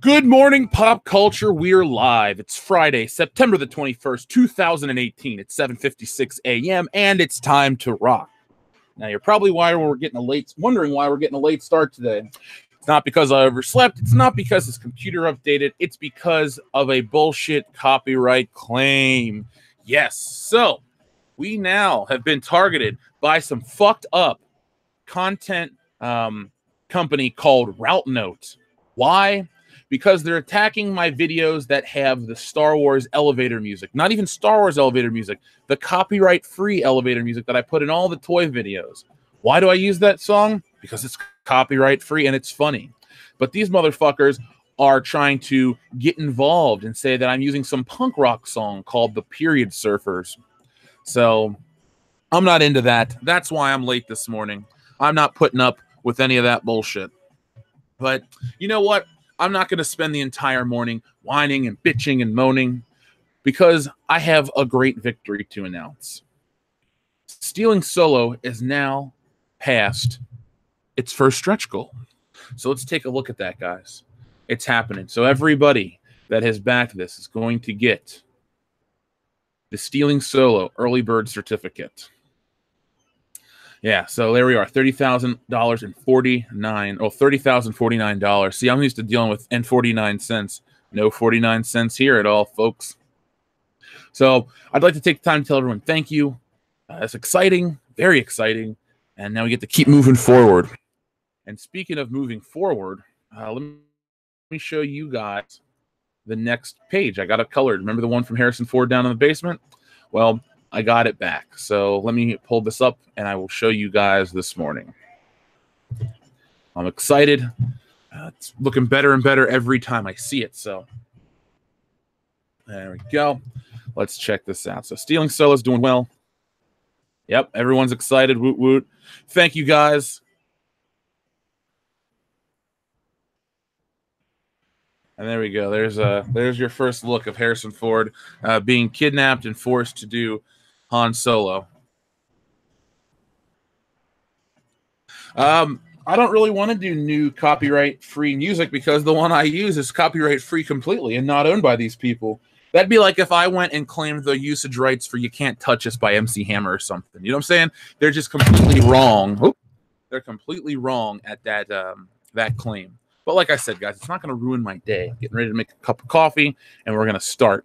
Good morning, pop culture. We're live. It's Friday, September the 21st, 2018. It's 7:56 a.m. and it's time to rock. Now, you're probably wondering why we're getting a late start today. It's not because I overslept. It's not because this computer updated. It's because of a bullshit copyright claim. Yes. So we now have been targeted by some fucked up content company called Route Note. Why? Because they're attacking my videos that have the Star Wars elevator music. Not even Star Wars elevator music. The copyright-free elevator music that I put in all the toy videos. Why do I use that song? Because it's copyright-free and it's funny. But these motherfuckers are trying to get involved and say that I'm using some punk rock song called The Period Surfers. So I'm not into that. That's why I'm late this morning. I'm not putting up with any of that bullshit. But you know what? I'm not going to spend the entire morning whining and bitching and moaning because I have a great victory to announce. Stealing Solo is now past its first stretch goal. So let's take a look at that, guys. It's happening. So everybody that has backed this is going to get the Stealing Solo early bird certificate. Yeah, so there we are, $30,049. See, I'm used to dealing with 49 cents. No 49 cents here at all, folks. So I'd like to take the time to tell everyone thank you. It's exciting, very exciting. And now we get to keep moving forward. And speaking of moving forward, let me show you guys the next page. I got it colored. Remember the one from Harrison Ford down in the basement? Well, I got it back. So let me pull this up and I will show you guys this morning. I'm excited. It's looking better and better every time I see it. So there we go. Let's check this out. So Stealing Solo is doing well. Yep, everyone's excited. Woot woot. Thank you guys. And there we go. There's your first look of Harrison Ford being kidnapped and forced to do Han Solo. I don't really want to do new copyright-free music because the one I use is copyright-free completely and not owned by these people. That'd be like if I went and claimed the usage rights for You Can't Touch Us by MC Hammer or something. You know what I'm saying? They're just completely wrong. They're completely wrong at that that claim. But like I said, guys, it's not going to ruin my day. Getting ready to make a cup of coffee, and we're going to start.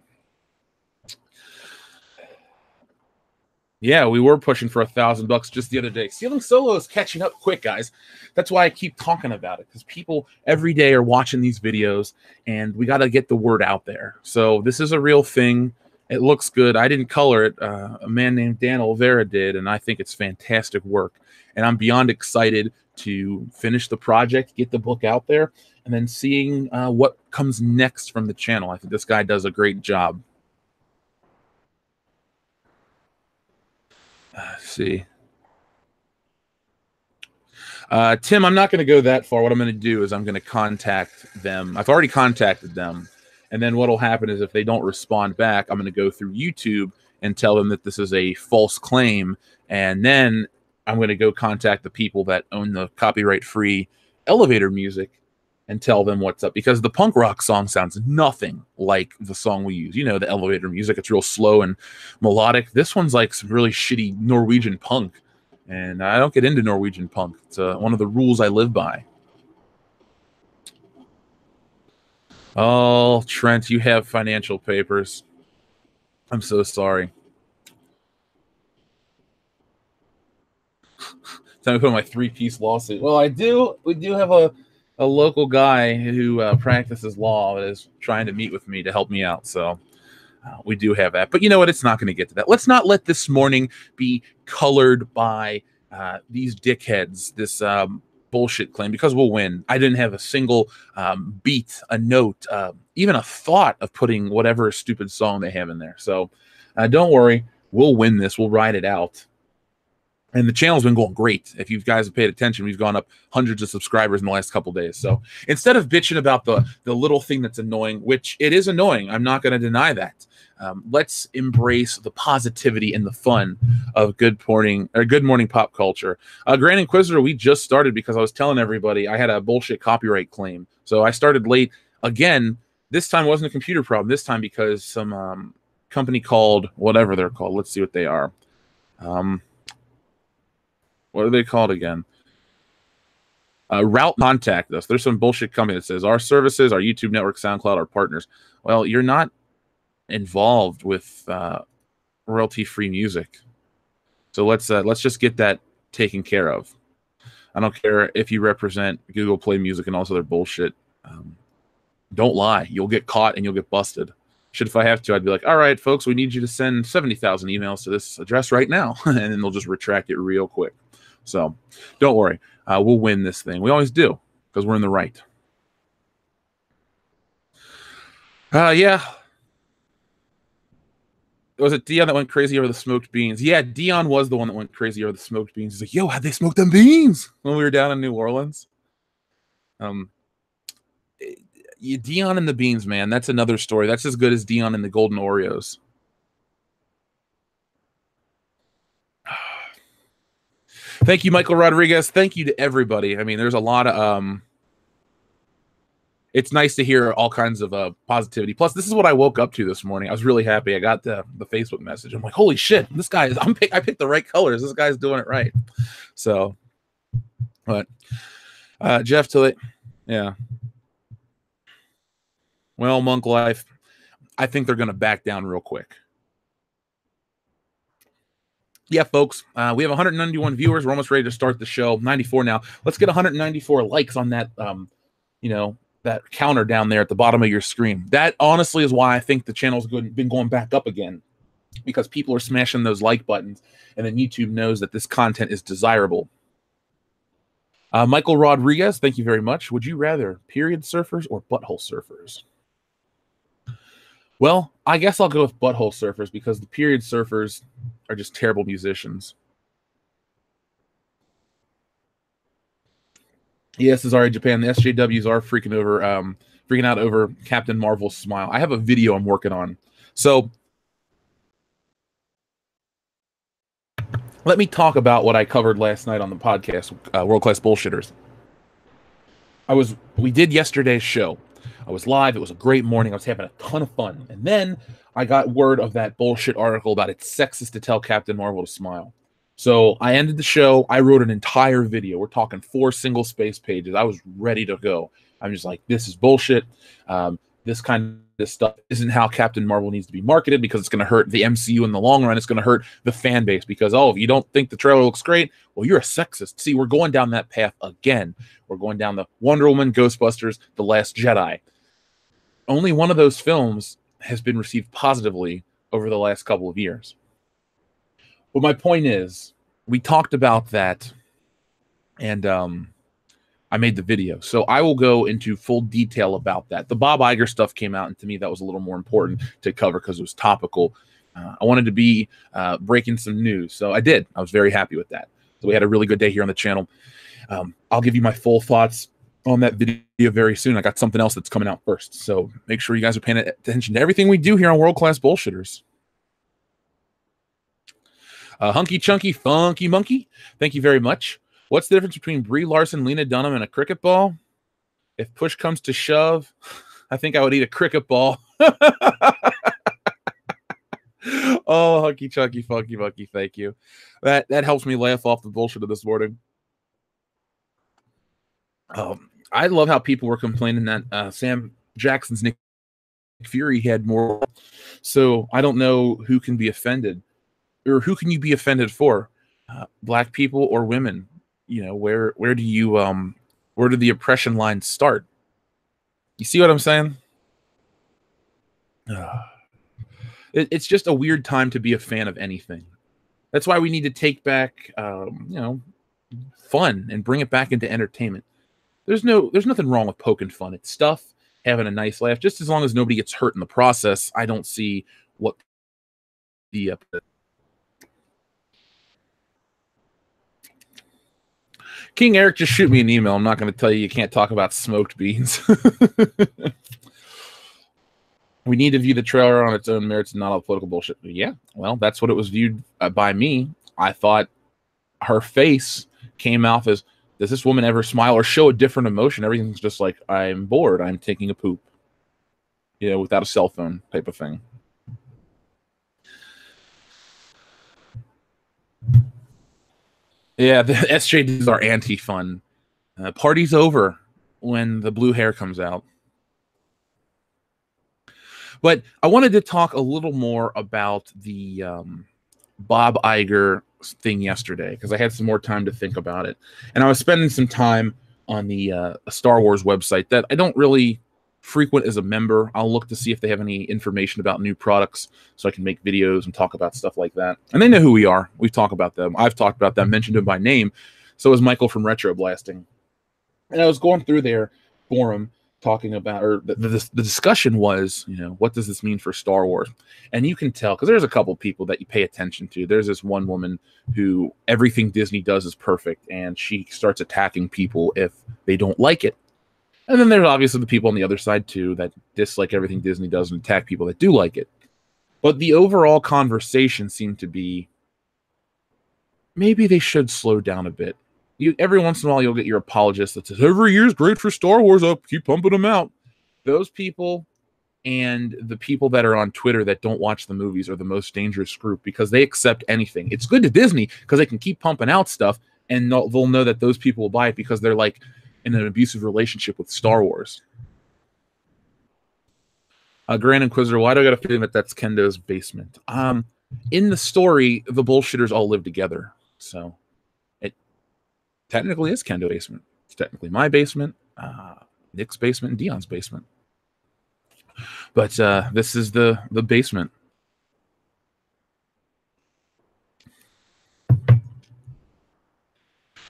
Yeah, we were pushing for $1,000 just the other day. Stealing Solo is catching up quick, guys. That's why I keep talking about it, because people every day are watching these videos, and we got to get the word out there. So this is a real thing. It looks good. I didn't color it. A man named Dan Olvera did, and I think it's fantastic work. And I'm beyond excited to finish the project, get the book out there, and then seeing what comes next from the channel. I think this guy does a great job. Let's see. Tim, I'm not going to go that far. What I'm going to do is I'm going to contact them. I've already contacted them. And then what will happen is if they don't respond back, I'm going to go through YouTube and tell them that this is a false claim. And then I'm going to go contact the people that own the copyright-free elevator music and tell them what's up. Because the punk rock song sounds nothing like the song we use. You know, the elevator music. It's real slow and melodic. This one's like some really shitty Norwegian punk. And I don't get into Norwegian punk. It's one of the rules I live by. Oh, Trent, you have financial papers. I'm so sorry. Time to put on my 3-piece lawsuit. Well, I do. We do have a local guy who practices law that is trying to meet with me to help me out. So we do have that. But you know what? It's not going to get to that. Let's not let this morning be colored by these dickheads this bullshit claim because we'll win. I didn't have a single beat, a note, even a thought of putting whatever stupid song they have in there. So don't worry, we'll win this. We'll ride it out. And the channel's been going great. If you guys have paid attention, we've gone up hundreds of subscribers in the last couple of days. So instead of bitching about the little thing that's annoying, which it is annoying, I'm not going to deny that. Let's embrace the positivity and the fun of Good Morning Pop Culture. Grand Inquisitor, we just started because I was telling everybody I had a bullshit copyright claim. So I started late again. This time wasn't a computer problem. This time because some company called whatever they're called. Let's see what they are. What are they called again? Route contact us. There's some bullshit company that says our services, our YouTube network, SoundCloud, our partners. Well, you're not involved with royalty-free music, so let's just get that taken care of. I don't care if you represent Google Play Music and also their bullshit. Don't lie. You'll get caught and you'll get busted. Shit, if I have to, I'd be like, all right, folks, we need you to send 70,000 emails to this address right now, and then they'll just retract it real quick. So don't worry. We'll win this thing. We always do because we're in the right. Yeah. Was it Dion that went crazy over the smoked beans? Yeah, Dion was the one that went crazy over the smoked beans. He's like, yo, how'd they smoke them beans when we were down in New Orleans? Dion and the beans, man. That's another story. That's as good as Dion and the golden Oreos. Thank you, Michael Rodriguez. Thank you to everybody. I mean, there's a lot of it's nice to hear all kinds of positivity. Plus, this is what I woke up to this morning. I was really happy. I got the Facebook message. I'm like, holy shit, this guy is I picked the right colors. This guy's doing it right. So, but Jeff Tilley, yeah. Well, Monk Life, I think they're gonna back down real quick. Yeah, folks, we have 191 viewers. We're almost ready to start the show. 94 now. Let's get 194 likes on that, that counter down there at the bottom of your screen. That honestly is why I think the channel's been going back up again, because people are smashing those like buttons, and then YouTube knows that this content is desirable. Michael Rodriguez, thank you very much. Would you rather period surfers or butthole surfers? Well, I guess I'll go with butthole surfers because the period surfers are just terrible musicians. Yes, is RA Japan. The SJWs are freaking out over Captain Marvel's smile. I have a video I'm working on. So let me talk about what I covered last night on the podcast, World Class Bullshitters. We did yesterday's show. I was live. It was a great morning. I was having a ton of fun. And then I got word of that bullshit article about it's sexist to tell Captain Marvel to smile. So I ended the show. I wrote an entire video. We're talking 4 single-space pages. I was ready to go. I'm just like, this is bullshit. This kind of stuff isn't how Captain Marvel needs to be marketed because it's going to hurt the MCU in the long run. It's going to hurt the fan base because, oh, if you don't think the trailer looks great, well, you're a sexist. See, we're going down that path again. We're going down the Wonder Woman, Ghostbusters, The Last Jedi. Only one of those films has been received positively over the last couple of years. But my point is, we talked about that, and I made the video. So I will go into full detail about that. The Bob Iger stuff came out, and to me, that was a little more important to cover because it was topical. I wanted to be breaking some news, so I did. I was very happy with that. So we had a really good day here on the channel. I'll give you my full thoughts on that video very soon. I got something else that's coming out first. So make sure you guys are paying attention to everything we do here on World Class Bullshitters. Hunky Chunky Funky Monkey, thank you very much. What's the difference between Brie Larson, Lena Dunham, and a cricket ball? If push comes to shove, I think I would eat a cricket ball. Oh, Hunky Chunky Funky Monkey, thank you. That helps me laugh off the bullshit of this morning. I love how people were complaining that Sam Jackson's Nick Fury had more. So I don't know who can be offended, or who can you be offended for? Black people or women? You know, where do you where do the oppression lines start? You see what I'm saying? It's just a weird time to be a fan of anything. That's why we need to take back, fun and bring it back into entertainment. There's nothing wrong with poking fun at stuff, having a nice laugh, just as long as nobody gets hurt in the process. I don't see what the King Eric, just shoot me an email. I'm not going to tell you can't talk about smoked beans. We need to view the trailer on its own merits and not all political bullshit. Yeah, well, that's what it was viewed by me. I thought her face came off as, does this woman ever smile or show a different emotion? Everything's just like, I'm bored, I'm taking a poop. Without a cell phone type of thing. Yeah, the SJDs are anti-fun. Party's over when the blue hair comes out. But I wanted to talk a little more about the Bob Iger thing yesterday, because I had some more time to think about it. And I was spending some time on the Star Wars website that I don't really frequent as a member. I'll look to see if they have any information about new products so I can make videos and talk about stuff like that. And they know who we are. We talk about them. I've talked about them, mentioned them by name. So is Michael from Retro Blasting. And I was going through their forum talking about, or the discussion was, what does this mean for Star Wars? And you can tell, because there's a couple people that you pay attention to. There's this one woman who everything Disney does is perfect, and she starts attacking people if they don't like it. And then there's obviously the people on the other side too that dislike everything Disney does and attack people that do like it. But the overall conversation seemed to be, maybe they should slow down a bit. Every once in a while, you'll get your apologist that says, every year's great for Star Wars, I'll keep pumping them out. Those people and the people that are on Twitter that don't watch the movies are the most dangerous group, because they accept anything. It's good to Disney because they can keep pumping out stuff, and they'll know that those people will buy it because they're like in an abusive relationship with Star Wars. Grand Inquisitor, why do I got a feeling that that's Kendo's basement? In the story, the bullshitters all live together, so it technically is Kendo's basement. It's technically my basement, Nick's basement, and Dion's basement. But this is the basement.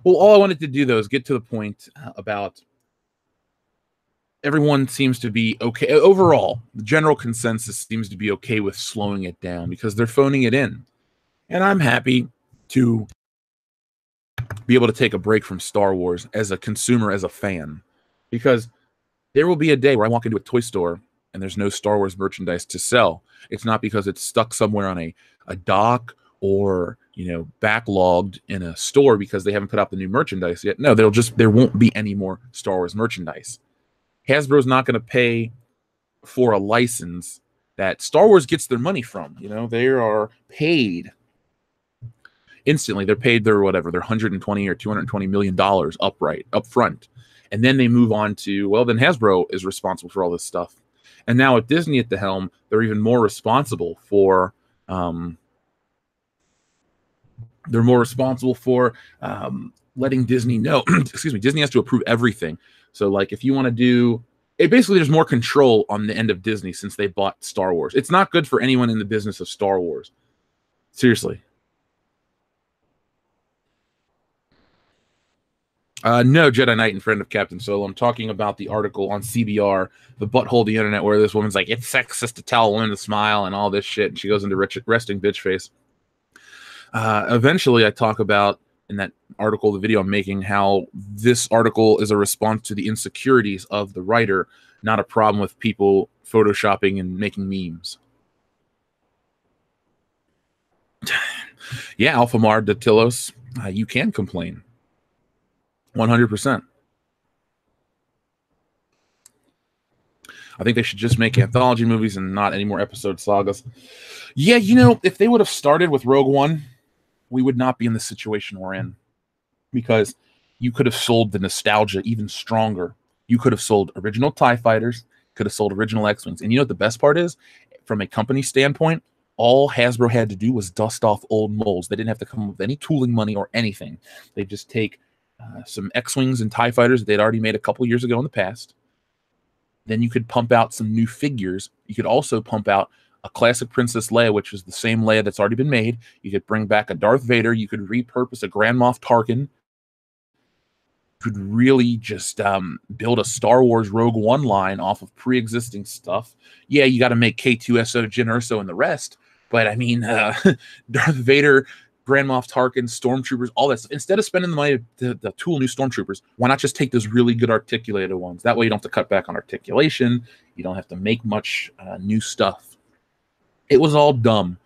Well, all I wanted to do, though, is get to the point about everyone seems to be okay. Overall, the general consensus seems to be okay with slowing it down because they're phoning it in. And I'm happy to be able to take a break from Star Wars as a consumer, as a fan, because there will be a day where I walk into a toy store and there's no Star Wars merchandise to sell. It's not because it's stuck somewhere on a dock or, backlogged in a store because they haven't put out the new merchandise yet. No, there won't be any more Star Wars merchandise. Hasbro's not going to pay for a license that Star Wars gets their money from. They are paid instantly. They're paid their $120 or $220 million up front. And then they move on to, well, then Hasbro is responsible for all this stuff. And now with Disney at the helm, they're even more responsible for letting Disney know. Excuse me, Disney has to approve everything. So like if you want to do it, basically there's more control on the end of Disney since they bought Star Wars. It's not good for anyone in the business of Star Wars. Seriously. No, Jedi Knight and friend of Captain Solo. I'm talking about the article on CBR, the butthole of the internet, where this woman's like, it's sexist to tell a woman to smile and all this shit. And she goes into resting bitch face. Eventually, I talk about in that article, the video I'm making, how this article is a response to the insecurities of the writer, not a problem with people photoshopping and making memes. Yeah, Alphamar Datilos, you can complain. 100%. I think they should just make anthology movies and not any more episode sagas. Yeah, if they would have started with Rogue One, we would not be in the situation we're in, because you could have sold the nostalgia even stronger. You could have sold original TIE fighters, could have sold original X-Wings. And you know what the best part is? From a company standpoint, all Hasbro had to do was dust off old molds. They didn't have to come up with any tooling money or anything. They just take some X-Wings and TIE fighters that they'd already made a couple years ago in the past. Then you could pump out some new figures. You could also pump out a classic Princess Leia, which is the same Leia that's already been made. You could bring back a Darth Vader. You could repurpose a Grand Moff Tarkin. You could really just build a Star Wars Rogue One line off of pre-existing stuff. Yeah, you got to make K2SO, Jyn Erso, and the rest. But I mean, Darth Vader, Grand Moff Tarkin, Stormtroopers, all that stuff. Instead of spending the money to tool new Stormtroopers, why not just take those really good articulated ones? That way you don't have to cut back on articulation. You don't have to make much new stuff. It was all dumb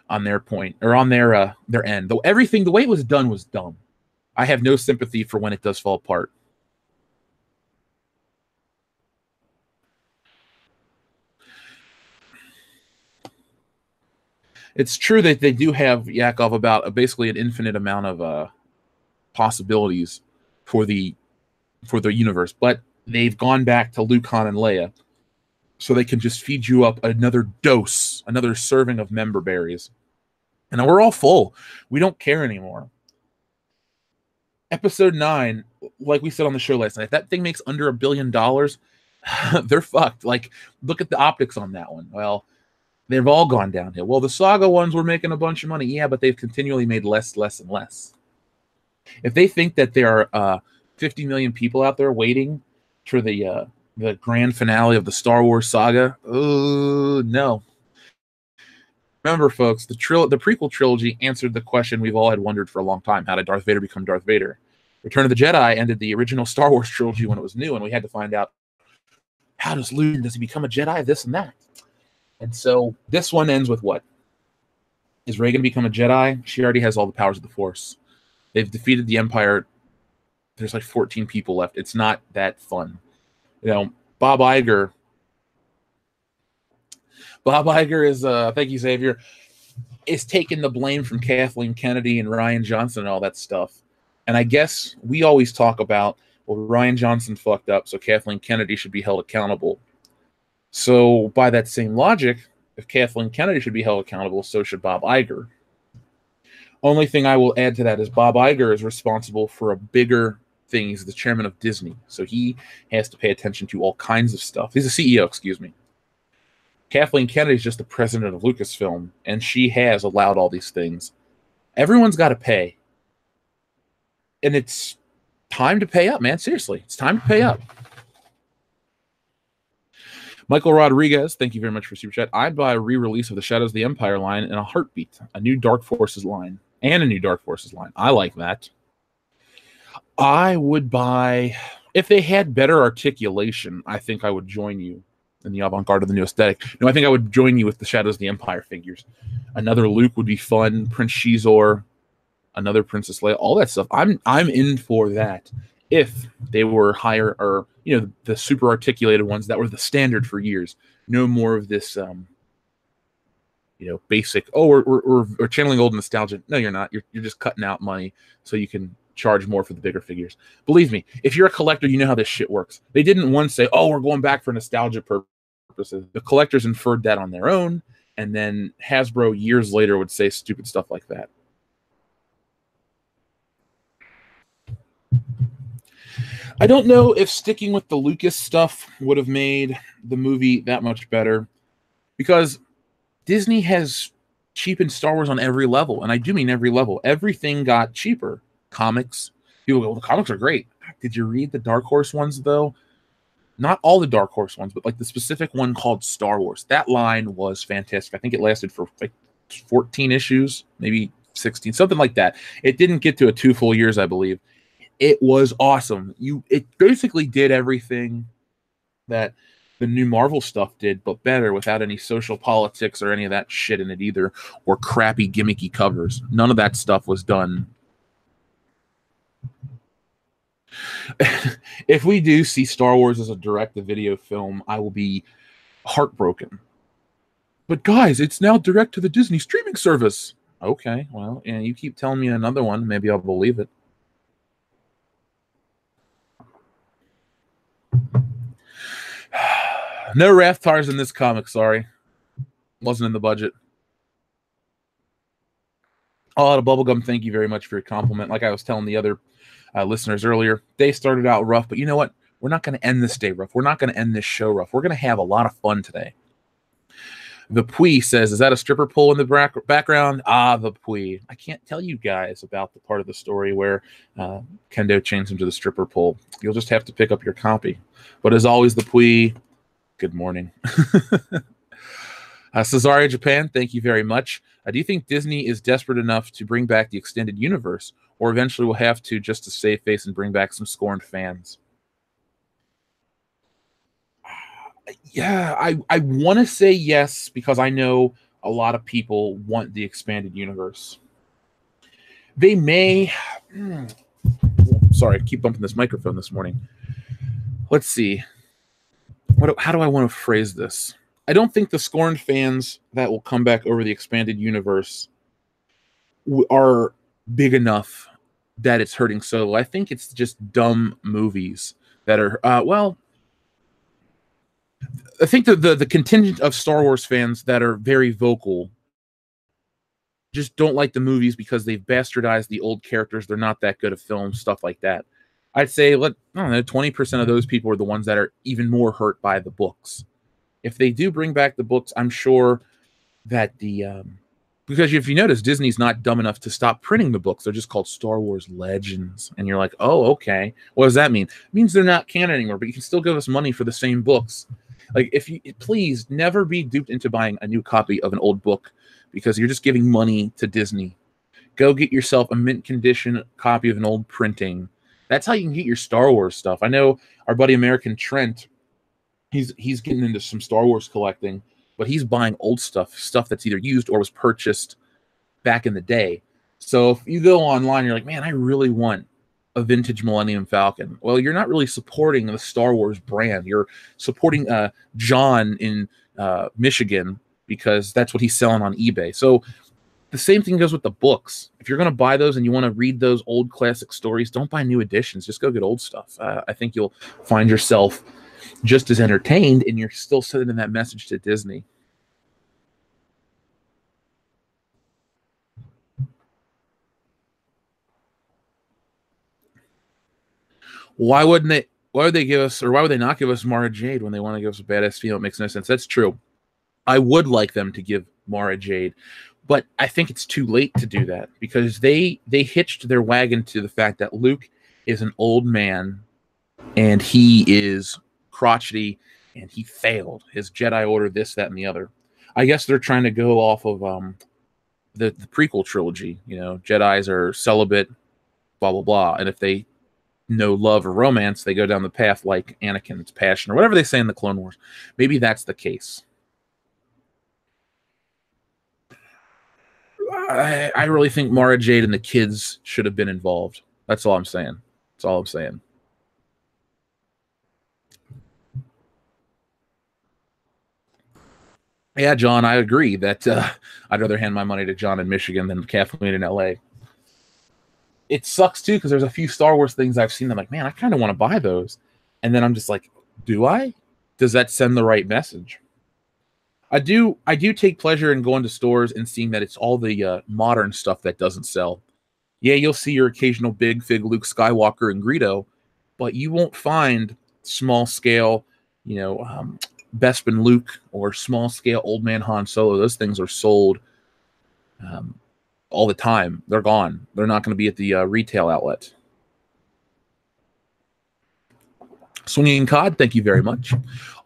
on their point, or on their end. Though everything, the way it was done was dumb. I have no sympathy for when it does fall apart. It's true that they do have Yakov about basically an infinite amount of possibilities for the universe, but they've gone back to Luke, Han, and Leia, so they can just feed you up another dose, another serving of member berries, and we're all full. We don't care anymore. Episode 9, like we said on the show last night, if that thing makes under $1 billion, they're fucked. Like, look at the optics on that one. Well, they've all gone downhill. Well, the Saga ones were making a bunch of money. Yeah, but they've continually made less, and less. If they think that there are 50 million people out there waiting for the grand finale of the Star Wars saga, no. Remember, folks, the prequel trilogy answered the question we've all had wondered for a long time. How did Darth Vader become Darth Vader? Return of the Jedi ended the original Star Wars trilogy when it was new, and we had to find out, how does Luke, does he become a Jedi, this and that? And so this one ends with what? Is Rey going to become a Jedi? She already has all the powers of the Force. They've defeated the Empire. There's like 14 people left. It's not that fun. You know, Bob Iger is, thank you, Xavier, is taking the blame from Kathleen Kennedy and Rian Johnson and all that stuff. And I guess we always talk about, well, Rian Johnson fucked up, so Kathleen Kennedy should be held accountable. So by that same logic, if Kathleen Kennedy should be held accountable, so should Bob Iger. Only thing I will add to that is Bob Iger is responsible for a bigger thing. He's the chairman of Disney, so he has to pay attention to all kinds of stuff. He's a CEO, excuse me. Kathleen Kennedy is just the president of Lucasfilm, and she has allowed all these things. Everyone's got to pay. And it's time to pay up, man. Seriously, it's time to pay up. Michael Rodriguez, thank you very much for Super Chat. I'd buy a re-release of the Shadows of the Empire line in a heartbeat. A new Dark Forces line. And a new Dark Forces line. I like that. I would buy... If they had better articulation, I think I would join you in the avant-garde of the new aesthetic. No, I think I would join you with the Shadows of the Empire figures. Another Luke would be fun. Prince Shizor. Another Princess Leia. All that stuff. I'm in for that. If they were higher, or, you know, the super articulated ones that were the standard for years. No more of this, you know, basic, we're channeling old nostalgia. No, you're not. You're just cutting out money so you can charge more for the bigger figures. Believe me, if you're a collector, you know how this shit works. They didn't once say, oh, we're going back for nostalgia purposes. The collectors inferred that on their own, and then Hasbro years later would say stupid stuff like that. I don't know if sticking with the Lucas stuff would have made the movie that much better, because Disney has cheapened Star Wars on every level, and I do mean every level. Everything got cheaper. Comics. People go, well, the comics are great. Did you read the Dark Horse ones, though? Not all the Dark Horse ones, but like the specific one called Star Wars. That line was fantastic. I think it lasted for like 14 issues, maybe 16, something like that. It didn't get to 2 full years, I believe. It was awesome. It basically did everything that the new Marvel stuff did, but better, without any social politics or any of that shit in it either, or crappy gimmicky covers. None of that stuff was done. If we do see Star Wars as a direct-to-video film, I will be heartbroken. But guys, it's now direct to the Disney streaming service. Okay, well, and you keep telling me another one, maybe I'll believe it. No Raftars in this comic, sorry. Wasn't in the budget. Oh, the Bubblegum, thank you very much for your compliment. Like I was telling the other listeners earlier, they started out rough, but you know what? We're not going to end this day rough. We're not going to end this show rough. We're going to have a lot of fun today. The Pui says, is that a stripper pole in the background? Ah, the Pui. I can't tell you guys about the part of the story where Kendo chains him to the stripper pole. You'll just have to pick up your copy. But as always, the Pui, good morning. Cesaria Japan, thank you very much. Do you think Disney is desperate enough to bring back the extended universe, or eventually will have to just to save face and bring back some scorned fans? Yeah, I want to say yes, because I know a lot of people want the expanded universe. They may... Sorry, I keep bumping this microphone this morning. Let's see. How do I want to phrase this? I don't think the scorned fans that will come back over the expanded universe are big enough that it's hurting Solo. I think it's just dumb movies that are... well... I think the contingent of Star Wars fans that are very vocal just don't like the movies because they've bastardized the old characters. They're not that good at film, stuff like that. I'd say, I don't know, 20% of those people are the ones that are even more hurt by the books. If they do bring back the books, I'm sure that because if you notice, Disney's not dumb enough to stop printing the books. They're just called Star Wars Legends. And you're like, oh, okay. What does that mean? It means they're not canon anymore, but you can still give us money for the same books. Like, if you please never be duped into buying a new copy of an old book, because you're just giving money to Disney. Go get yourself a mint condition copy of an old printing. That's how you can get your Star Wars stuff. I know our buddy American Trent, he's getting into some Star Wars collecting, but he's buying old stuff that's either used or was purchased back in the day. So if you go online, you're like, man, I really want a vintage Millennium Falcon. Well, you're not really supporting the Star Wars brand. You're supporting John in Michigan, because that's what he's selling on eBay. So the same thing goes with the books. If you're going to buy those and you want to read those old classic stories, don't buy new editions. Just go get old stuff. I think you'll find yourself just as entertained, and you're still sending that message to Disney. Why would they give us, or why would they not give us Mara Jade when they want to give us a badass female? It makes no sense. That's true. I would like them to give Mara Jade, but I think it's too late to do that, because they hitched their wagon to the fact that Luke is an old man and he is crotchety and he failed his Jedi Order, this, that, and the other. I guess they're trying to go off of the prequel trilogy. You know, Jedis are celibate, blah, blah, blah. And if they know love or romance, they go down the path like Anakin's passion, or whatever they say in the Clone Wars. Maybe that's the case. I really think Mara Jade and the kids should have been involved. That's all I'm saying. That's all I'm saying. Yeah, John, I agree that I'd rather hand my money to John in Michigan than Kathleen in LA. It sucks too, because there's a few Star Wars things I've seen. I'm like, man, I kind of want to buy those. And then I'm just like, do I? Does that send the right message? I do take pleasure in going to stores and seeing that it's all the modern stuff that doesn't sell. Yeah, you'll see your occasional Big Fig Luke Skywalker and Greedo, but you won't find small scale, Bespin Luke or small scale Old Man Han Solo. Those things are sold all the time. They're gone. They're not going to be at the retail outlet. Swinging Cod, thank you very much.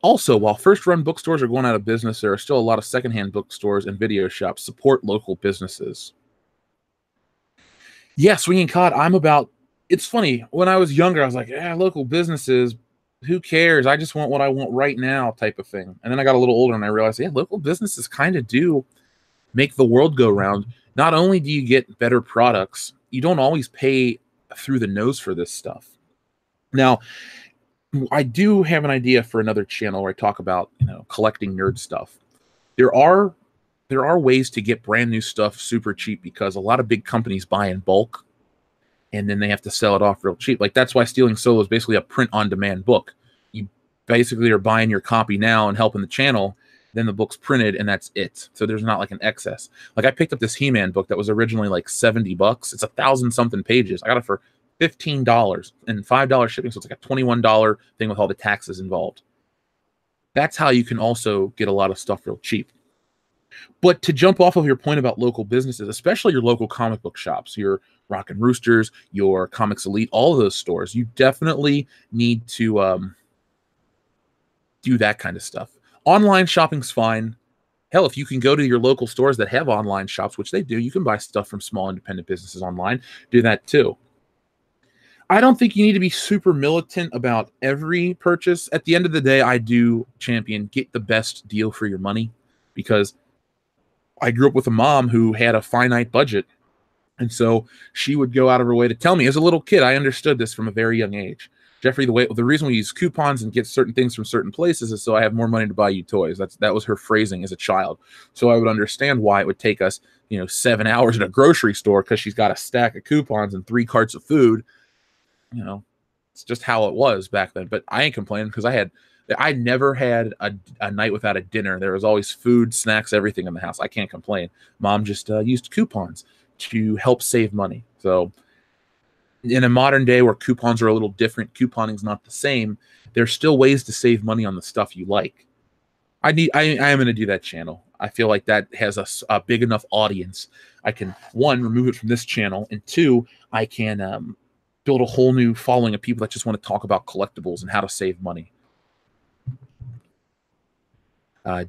Also, while first-run bookstores are going out of business, there are still a lot of secondhand bookstores and video shops. Support local businesses. Yeah, Swinging Cod, I'm about... It's funny. When I was younger, I was like, yeah, local businesses, who cares? I just want what I want right now type of thing. And then I got a little older and I realized, yeah, local businesses kind of do make the world go round. Not only do you get better products, you don't always pay through the nose for this stuff. Now, I do have an idea for another channel where I talk about, collecting nerd stuff. There are ways to get brand new stuff super cheap, because a lot of big companies buy in bulk and then they have to sell it off real cheap. Like, that's why Stealing Solo is basically a print-on-demand book. You basically are buying your copy now and helping the channel, then the book's printed and that's it. So there's not like an excess. Like, I picked up this He-Man book that was originally like $70. It's 1,000-something pages. I got it for $15 and $5 shipping, so it's like a $21 thing with all the taxes involved. That's how you can also get a lot of stuff real cheap. But to jump off of your point about local businesses, especially your local comic book shops, your Rock and Roosters, your Comics Elite, all of those stores, you definitely need to do that kind of stuff. Online shopping's fine. Hell, if you can go to your local stores that have online shops, which they do, you can buy stuff from small independent businesses online. Do that too. I don't think you need to be super militant about every purchase. At the end of the day, I do champion get the best deal for your money, because I grew up with a mom who had a finite budget. And so she would go out of her way to tell me, as a little kid, I understood this from a very young age. Jeffrey, the reason we use coupons and get certain things from certain places is so I have more money to buy you toys. That was her phrasing as a child. So I would understand why it would take us, 7 hours at a grocery store, because she's got a stack of coupons and 3 carts of food. It's just how it was back then. But I ain't complaining, because I never had a night without a dinner. There was always food, snacks, everything in the house. I can't complain. Mom just used coupons to help save money. So in a modern day where coupons are a little different, couponing's not the same, there's still ways to save money on the stuff you like. I am going to do that channel. I feel like that has a big enough audience. I can, 1, remove it from this channel, and 2, I can build a whole new following of people that just want to talk about collectibles and how to save money.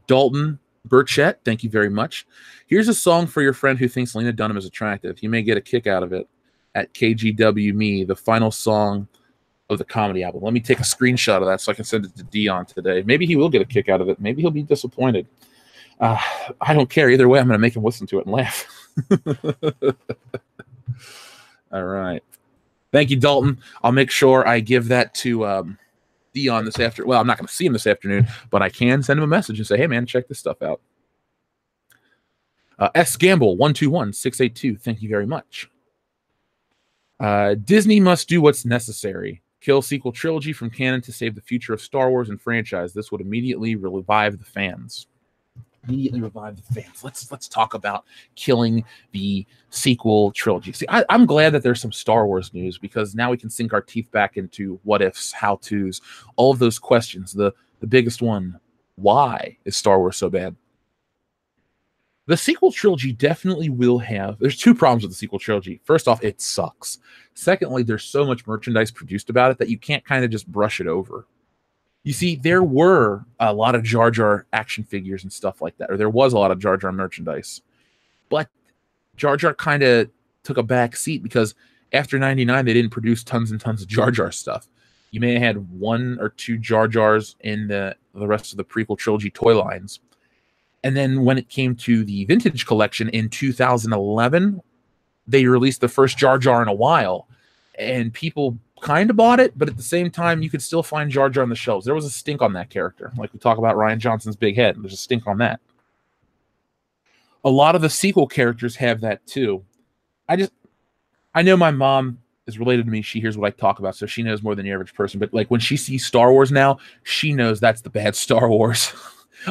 Dalton Burchett, thank you very much. Here's a song for your friend who thinks Lena Dunham is attractive. You may get a kick out of it at KGW Me, the final song of the comedy album. Let me take a screenshot of that so I can send it to Dion today. Maybe he will get a kick out of it. Maybe he'll be disappointed. I don't care. Either way, I'm going to make him listen to it and laugh. All right. Thank you, Dalton. I'll make sure I give that to Dion this afternoon. Well, I'm not going to see him this afternoon, but I can send him a message and say, hey, man, check this stuff out. S. Gamble, 121682, thank you very much. Disney must do what's necessary. Kill sequel trilogy from canon to save the future of Star Wars and franchise. This would immediately revive the fans. Let's talk about killing the sequel trilogy. See, I'm glad that there's some Star Wars news, because now we can sink our teeth back into what ifs, how to's, all of those questions. The biggest one, why is Star Wars so bad? The sequel trilogy definitely will have, there's 2 problems with the sequel trilogy. First off, it sucks. Secondly, there's so much merchandise produced about it that you can't kind of just brush it over. You see, there were a lot of Jar Jar action figures and stuff like that, or there was a lot of Jar Jar merchandise. But Jar Jar kind of took a back seat, because after 99, they didn't produce tons and tons of Jar Jar stuff. You may have had 1 or 2 Jar Jars in the rest of the prequel trilogy toy lines. And then when it came to the vintage collection in 2011, they released the first Jar Jar in a while. And people kind of bought it, but at the same time, you could still find Jar Jar on the shelves. There was a stink on that character. Like we talk about Rian Johnson's big head. There's a stink on that. A lot of the sequel characters have that too. I know my mom is related to me. She hears what I talk about, so she knows more than the average person. But like when she sees Star Wars now, she knows that's the bad Star Wars.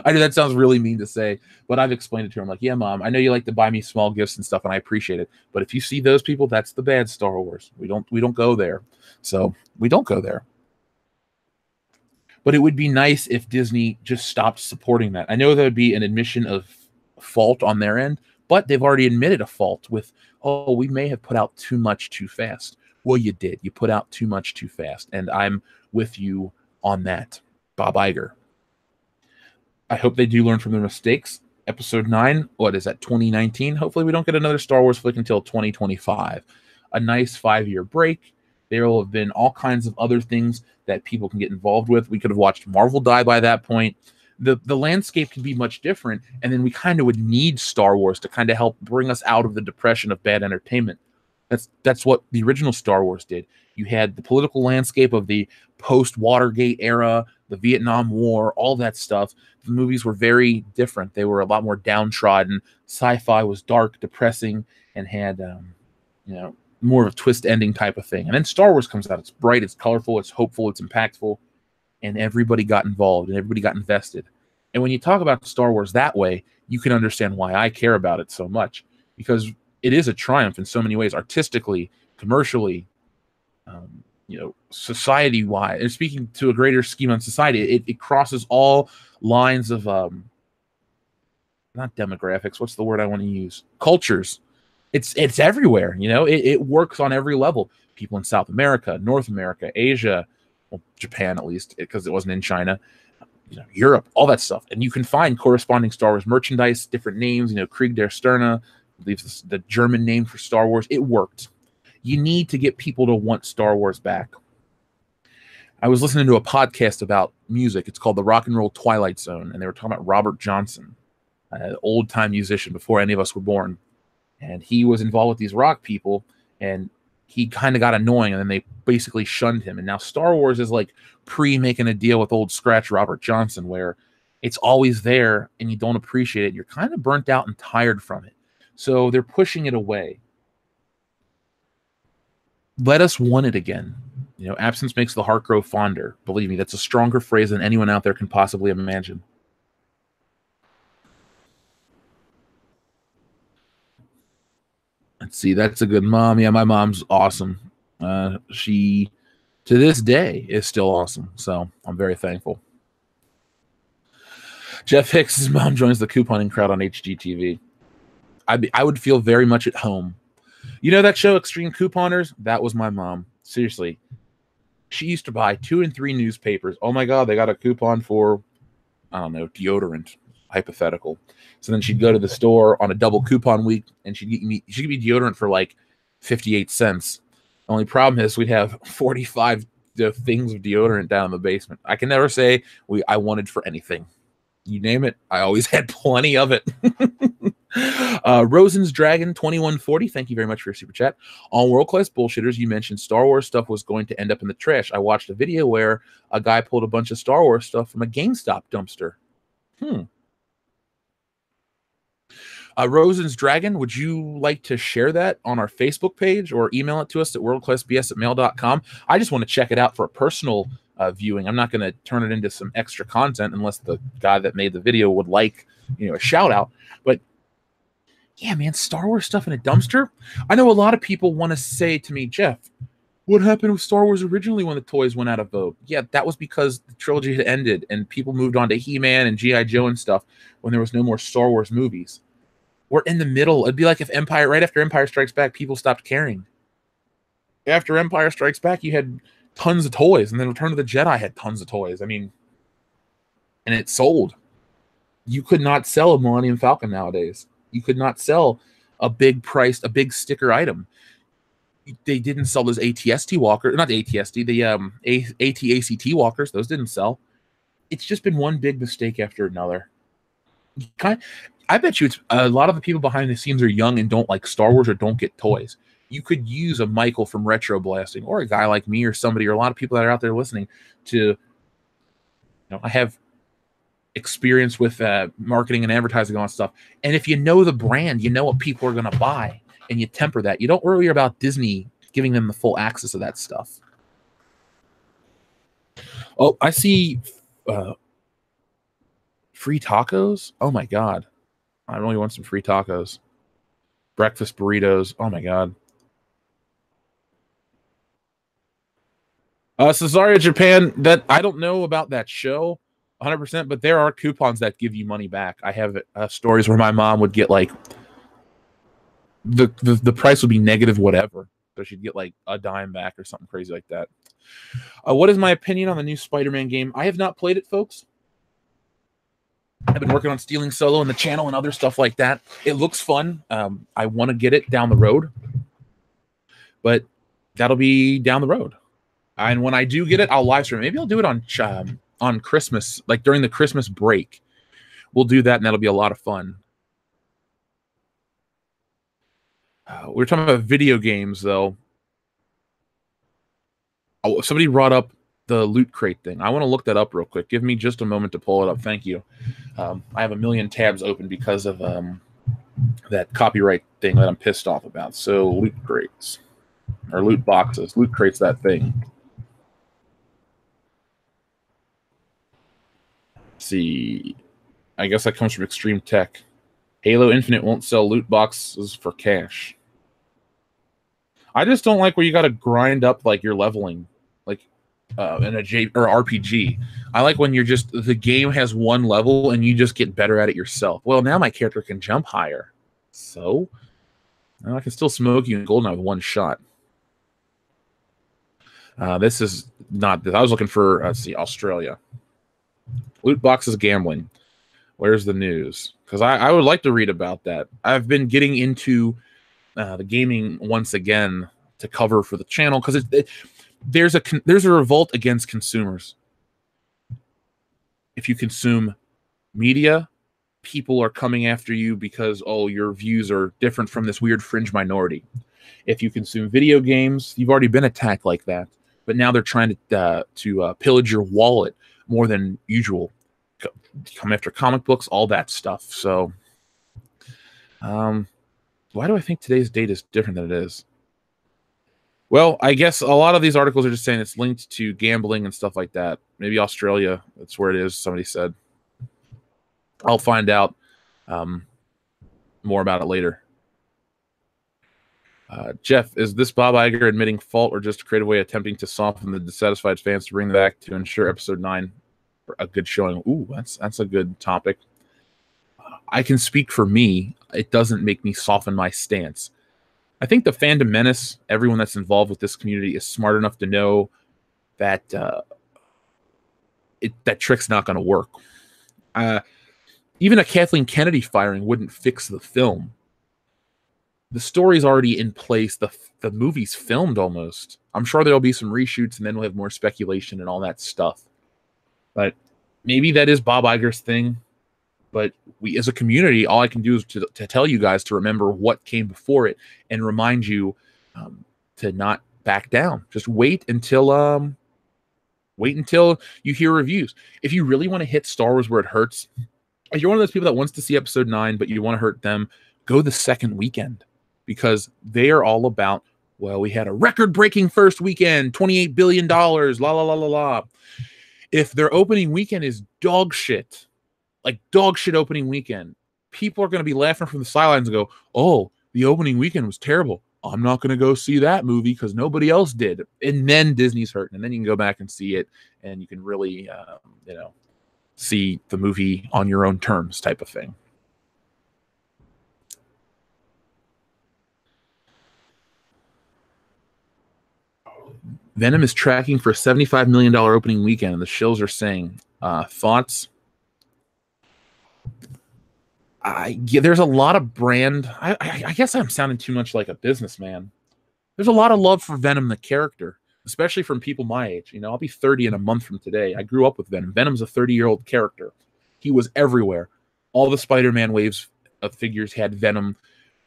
I know that sounds really mean to say, but I've explained it to her. I'm like, yeah, Mom, I know you like to buy me small gifts and stuff, and I appreciate it. But if you see those people, that's the bad Star Wars. We don't go there. So we don't go there. But it would be nice if Disney just stopped supporting that. I know that would be an admission of fault on their end, but they've already admitted a fault with, oh, we may have put out too much too fast. Well, you did. You put out too much too fast, and I'm with you on that. Bob Iger. I hope they do learn from their mistakes. Episode 9, what is that, 2019? Hopefully we don't get another Star Wars flick until 2025. A nice 5-year break. There will have been all kinds of other things that people can get involved with. We could have watched Marvel die by that point. The landscape can be much different, and then we kind of would need Star Wars to kind of help bring us out of the depression of bad entertainment. That's what the original Star Wars did. You had the political landscape of the post-Watergate era, the Vietnam War, all that stuff. The movies were very different. They were a lot more downtrodden. Sci-fi was dark, depressing, and had more of a twist ending type of thing. And then Star Wars comes out. It's bright, it's colorful, it's hopeful, it's impactful, and everybody got involved and everybody got invested. And when you talk about Star Wars that way, you can understand why I care about it so much, because it is a triumph in so many ways, artistically, commercially, society-wise. And speaking to a greater scheme on society, it crosses all lines of not demographics. What's the word I want to use? Cultures. It's everywhere. You know, it works on every level. People in South America, North America, Asia, well, Japan at least, because it wasn't in China. You know, Europe, all that stuff, and you can find corresponding Star Wars merchandise, different names. You know, Krieg der Sterne, I believe the German name for Star Wars. It worked. You need to get people to want Star Wars back. I was listening to a podcast about music. It's called the Rock and Roll Twilight Zone, and they were talking about Robert Johnson, an old-time musician before any of us were born. And he was involved with these rock people, and he kind of got annoying, and then they basically shunned him. And now Star Wars is like pre-making a deal with old scratch Robert Johnson, where it's always there, and you don't appreciate it. You're kind of burnt out and tired from it. So they're pushing it away. Let us want it again. You know, absence makes the heart grow fonder. Believe me, that's a stronger phrase than anyone out there can possibly imagine. Let's see, that's a good mom. Yeah, my mom's awesome. She, to this day, is still awesome. So I'm very thankful. Jeff Hicks' mom joins the couponing crowd on HGTV. I would feel very much at home. You know that show, Extreme Couponers? That was my mom. Seriously. She used to buy 2 and 3 newspapers. Oh my God, they got a coupon for, I don't know, deodorant. Hypothetical. So then she'd go to the store on a double coupon week, and she'd give me deodorant for like 58 cents. The only problem is we'd have 45 things of deodorant down in the basement. I can never say I wanted for anything. You name it, I always had plenty of it. Rosen's Dragon 2140, thank you very much for your super chat. On World Class Bullshitters, you mentioned Star Wars stuff was going to end up in the trash. I watched a video where a guy pulled a bunch of Star Wars stuff from a GameStop dumpster. Rosen's Dragon, would you like to share that on our Facebook page or email it to us at worldclassbs@mail.com? I just want to check it out for a personal viewing. I'm not going to turn it into some extra content unless the guy that made the video would like, you know, a shout out. But yeah, man, Star Wars stuff in a dumpster. I know a lot of people want to say to me, Jeff, what happened with Star Wars originally when the toys went out of vogue? Yeah, that was because the trilogy had ended and people moved on to He-Man and G.I. Joe and stuff when there was no more Star Wars movies. We're in the middle. It'd be like if right after Empire Strikes Back, people stopped caring. After Empire Strikes Back, you had tons of toys, and then Return of the Jedi had tons of toys. I mean, and it sold. You could not sell a Millennium Falcon nowadays. You could not sell a big sticker item. They didn't sell those ATST walkers, not the ATST, the ATACT walkers. Those didn't sell. It's just been one big mistake after another. I bet you it's a lot of the people behind the scenes are young and don't like Star Wars or don't get toys. You could use a Michael from Retro Blasting or a guy like me or somebody or a lot of people that are out there listening to, you know, I have experience with marketing and advertising on stuff. And if you know the brand, you know what people are going to buy and you temper that. You don't worry about Disney giving them the full access of that stuff. Oh, I see free tacos. Oh my God. I really want some free tacos. Breakfast burritos. Oh my God. Cesaria Japan, that I don't know about that show 100%, but there are coupons that give you money back. I have stories where my mom would get like the price would be negative whatever. So she'd get like a dime back or something crazy like that. What is my opinion on the new Spider-Man game? I have not played it, folks. I've been working on Stealing Solo and the channel and other stuff like that. It looks fun. I want to get it down the road, but that'll be down the road. And when I do get it, I'll live stream. Maybe I'll do it on Christmas, like during the Christmas break. We'll do that, and that'll be a lot of fun. We're talking about video games, though. Oh, somebody brought up the loot crate thing. I want to look that up real quick. Give me just a moment to pull it up. Thank you. I have a million tabs open because of that copyright thing that I'm pissed off about. So loot crates or loot boxes. Loot crates, that thing. Let's see. I guess that comes from Extreme Tech. Halo Infinite won't sell loot boxes for cash. I just don't like where you got to grind up like you're leveling. Like, in a J or RPG. I like when you're just the game has one level and you just get better at it yourself. Well, now my character can jump higher, so I can still smoke you in Goldeneye with one shot. This is not this. I was looking for let's see, Australia. Loot boxes gambling. Where's the news? Because I would like to read about that. I've been getting into the gaming once again to cover for the channel because there's a revolt against consumers. If you consume media, people are coming after you because, oh, your views are different from this weird fringe minority. If you consume video games, you've already been attacked like that. But now they're trying to pillage your wallet more than usual. Come after comic books, all that stuff. So, why do I think today's date is different than it is? Well, I guess a lot of these articles are just saying it's linked to gambling and stuff like that. Maybe Australia, that's where it is, somebody said. I'll find out more about it later. Jeff, is this Bob Iger admitting fault or just a creative way attempting to soften the dissatisfied fans to bring them back to ensure episode 9 for a good showing? Ooh, that's a good topic. I can speak for me. It doesn't make me soften my stance. I think the fandom menace, everyone that's involved with this community, is smart enough to know that that trick's not going to work. Even a Kathleen Kennedy firing wouldn't fix the film. The story's already in place. The movie's filmed almost. I'm sure there'll be some reshoots, and then we'll have more speculation and all that stuff. But maybe that is Bob Iger's thing. But we, as a community, all I can do is to tell you guys to remember what came before it and remind you to not back down. Just wait until you hear reviews. If you really want to hit Star Wars where it hurts, if you're one of those people that wants to see episode 9, but you want to hurt them, go the second weekend, because they are all about, well, we had a record-breaking first weekend, $28 billion, la, la, la, la, la. If their opening weekend is dog shit, like dog shit opening weekend, people are going to be laughing from the sidelines and go, oh, the opening weekend was terrible. I'm not going to go see that movie because nobody else did. And then Disney's hurting. And then you can go back and see it, and you can really, see the movie on your own terms type of thing. Venom is tracking for a $75 million opening weekend, and the shills are saying, thoughts? There's a lot of brand. I guess I'm sounding too much like a businessman. There's a lot of love for Venom, the character, especially from people my age. You know, I'll be 30 in a month from today. I grew up with Venom. Venom's a 30-year-old character. He was everywhere. All the Spider-Man waves of figures had Venom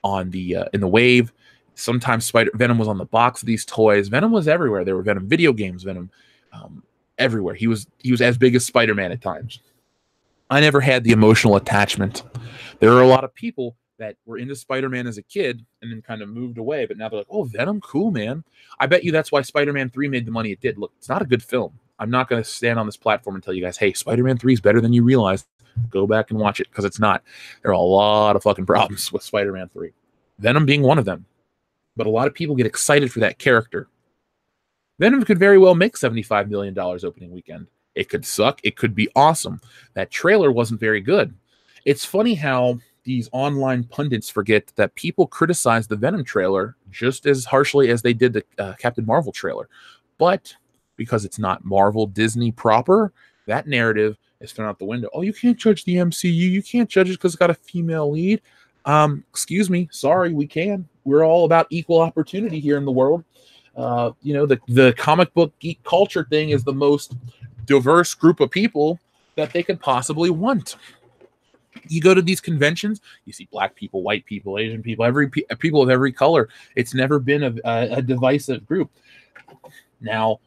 on the in the wave. Sometimes Venom was on the box of these toys. Venom was everywhere. There were Venom video games. Venom everywhere. He was as big as Spider-Man at times. I never had the emotional attachment. There are a lot of people that were into Spider-Man as a kid and then kind of moved away, but now they're like, oh, Venom, cool, man. I bet you that's why Spider-Man 3 made the money it did. Look, it's not a good film. I'm not going to stand on this platform and tell you guys, hey, Spider-Man 3 is better than you realize. Go back and watch it, because it's not. There are a lot of fucking problems with Spider-Man 3. Venom being one of them. But a lot of people get excited for that character. Venom could very well make $75 million opening weekend. It could suck. It could be awesome. That trailer wasn't very good. It's funny how these online pundits forget that people criticize the Venom trailer just as harshly as they did the Captain Marvel trailer. But because it's not Marvel, Disney proper, that narrative is thrown out the window. Oh, you can't judge the MCU. You can't judge it because it's got a female lead. Excuse me. Sorry, we can. We're all about equal opportunity here in the world. The comic book geek culture thing is the most diverse group of people that they could possibly want. You go to these conventions, you see black people, white people, Asian people, people of every color. It's never been a divisive group. Now,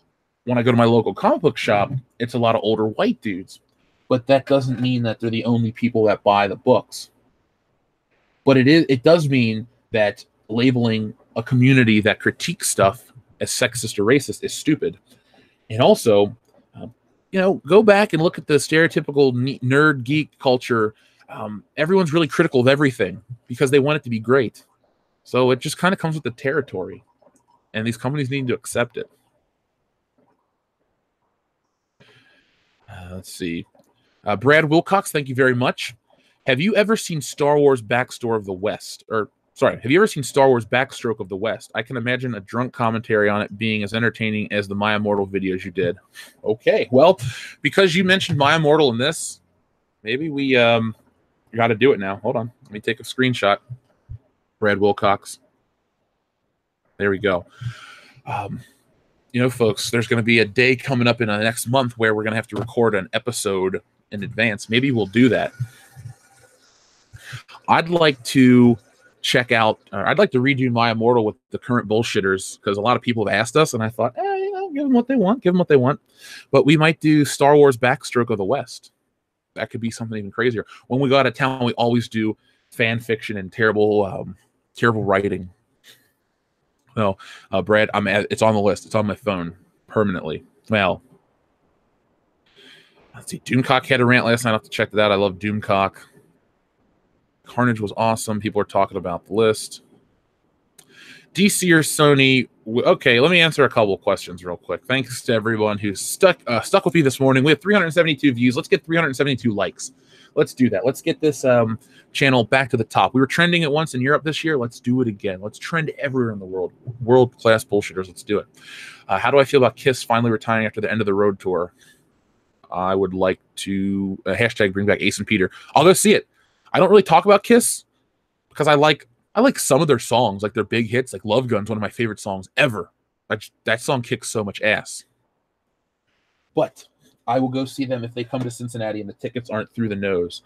when I go to my local comic book shop, it's a lot of older white dudes, but that doesn't mean that they're the only people that buy the books. But it does mean that labeling a community that critiques stuff as sexist or racist is stupid. And also, go back and look at the stereotypical nerd geek culture. Everyone's really critical of everything because they want it to be great. So it just kind of comes with the territory, and these companies need to accept it. Let's see. Brad Wilcox, thank you very much. Have you ever seen Star Wars Backstore of the West? Or, sorry, have you ever seen Star Wars Backstroke of the West? I can imagine a drunk commentary on it being as entertaining as the My Immortal videos you did. Okay, well, because you mentioned My Immortal in this, maybe we got to do it now. Hold on. Let me take a screenshot. Brad Wilcox. There we go. You know, folks, there's going to be a day coming up in the next month where we're going to have to record an episode in advance. Maybe we'll do that. I'd like to check out, I'd like to redo My Immortal with the current bullshitters, because a lot of people have asked us, and I thought, you know, give them what they want, give them what they want. But we might do Star Wars Backstroke of the West. That could be something even crazier. When we go out of town, we always do fan fiction and terrible writing. No, Brad, it's on the list. It's on my phone permanently. Well, let's see. Doomcock had a rant last night. I'll have to check that out. I love Doomcock. Carnage was awesome. People are talking about the list. DC or Sony? Okay, let me answer a couple of questions real quick. Thanks to everyone who's stuck with me this morning. We have 372 views. Let's get 372 likes. Let's do that. Let's get this channel back to the top. We were trending it once in Europe this year. Let's do it again. Let's trend everywhere in the world. World-class bullshitters. Let's do it. How do I feel about Kiss finally retiring after the end of the road tour? I would like to hashtag bring back Ace and Peter. I'll go see it. I don't really talk about Kiss because I like some of their songs, like their big hits, like Love Gun's one of my favorite songs ever. That song kicks so much ass. But I will go see them if they come to Cincinnati and the tickets aren't through the nose.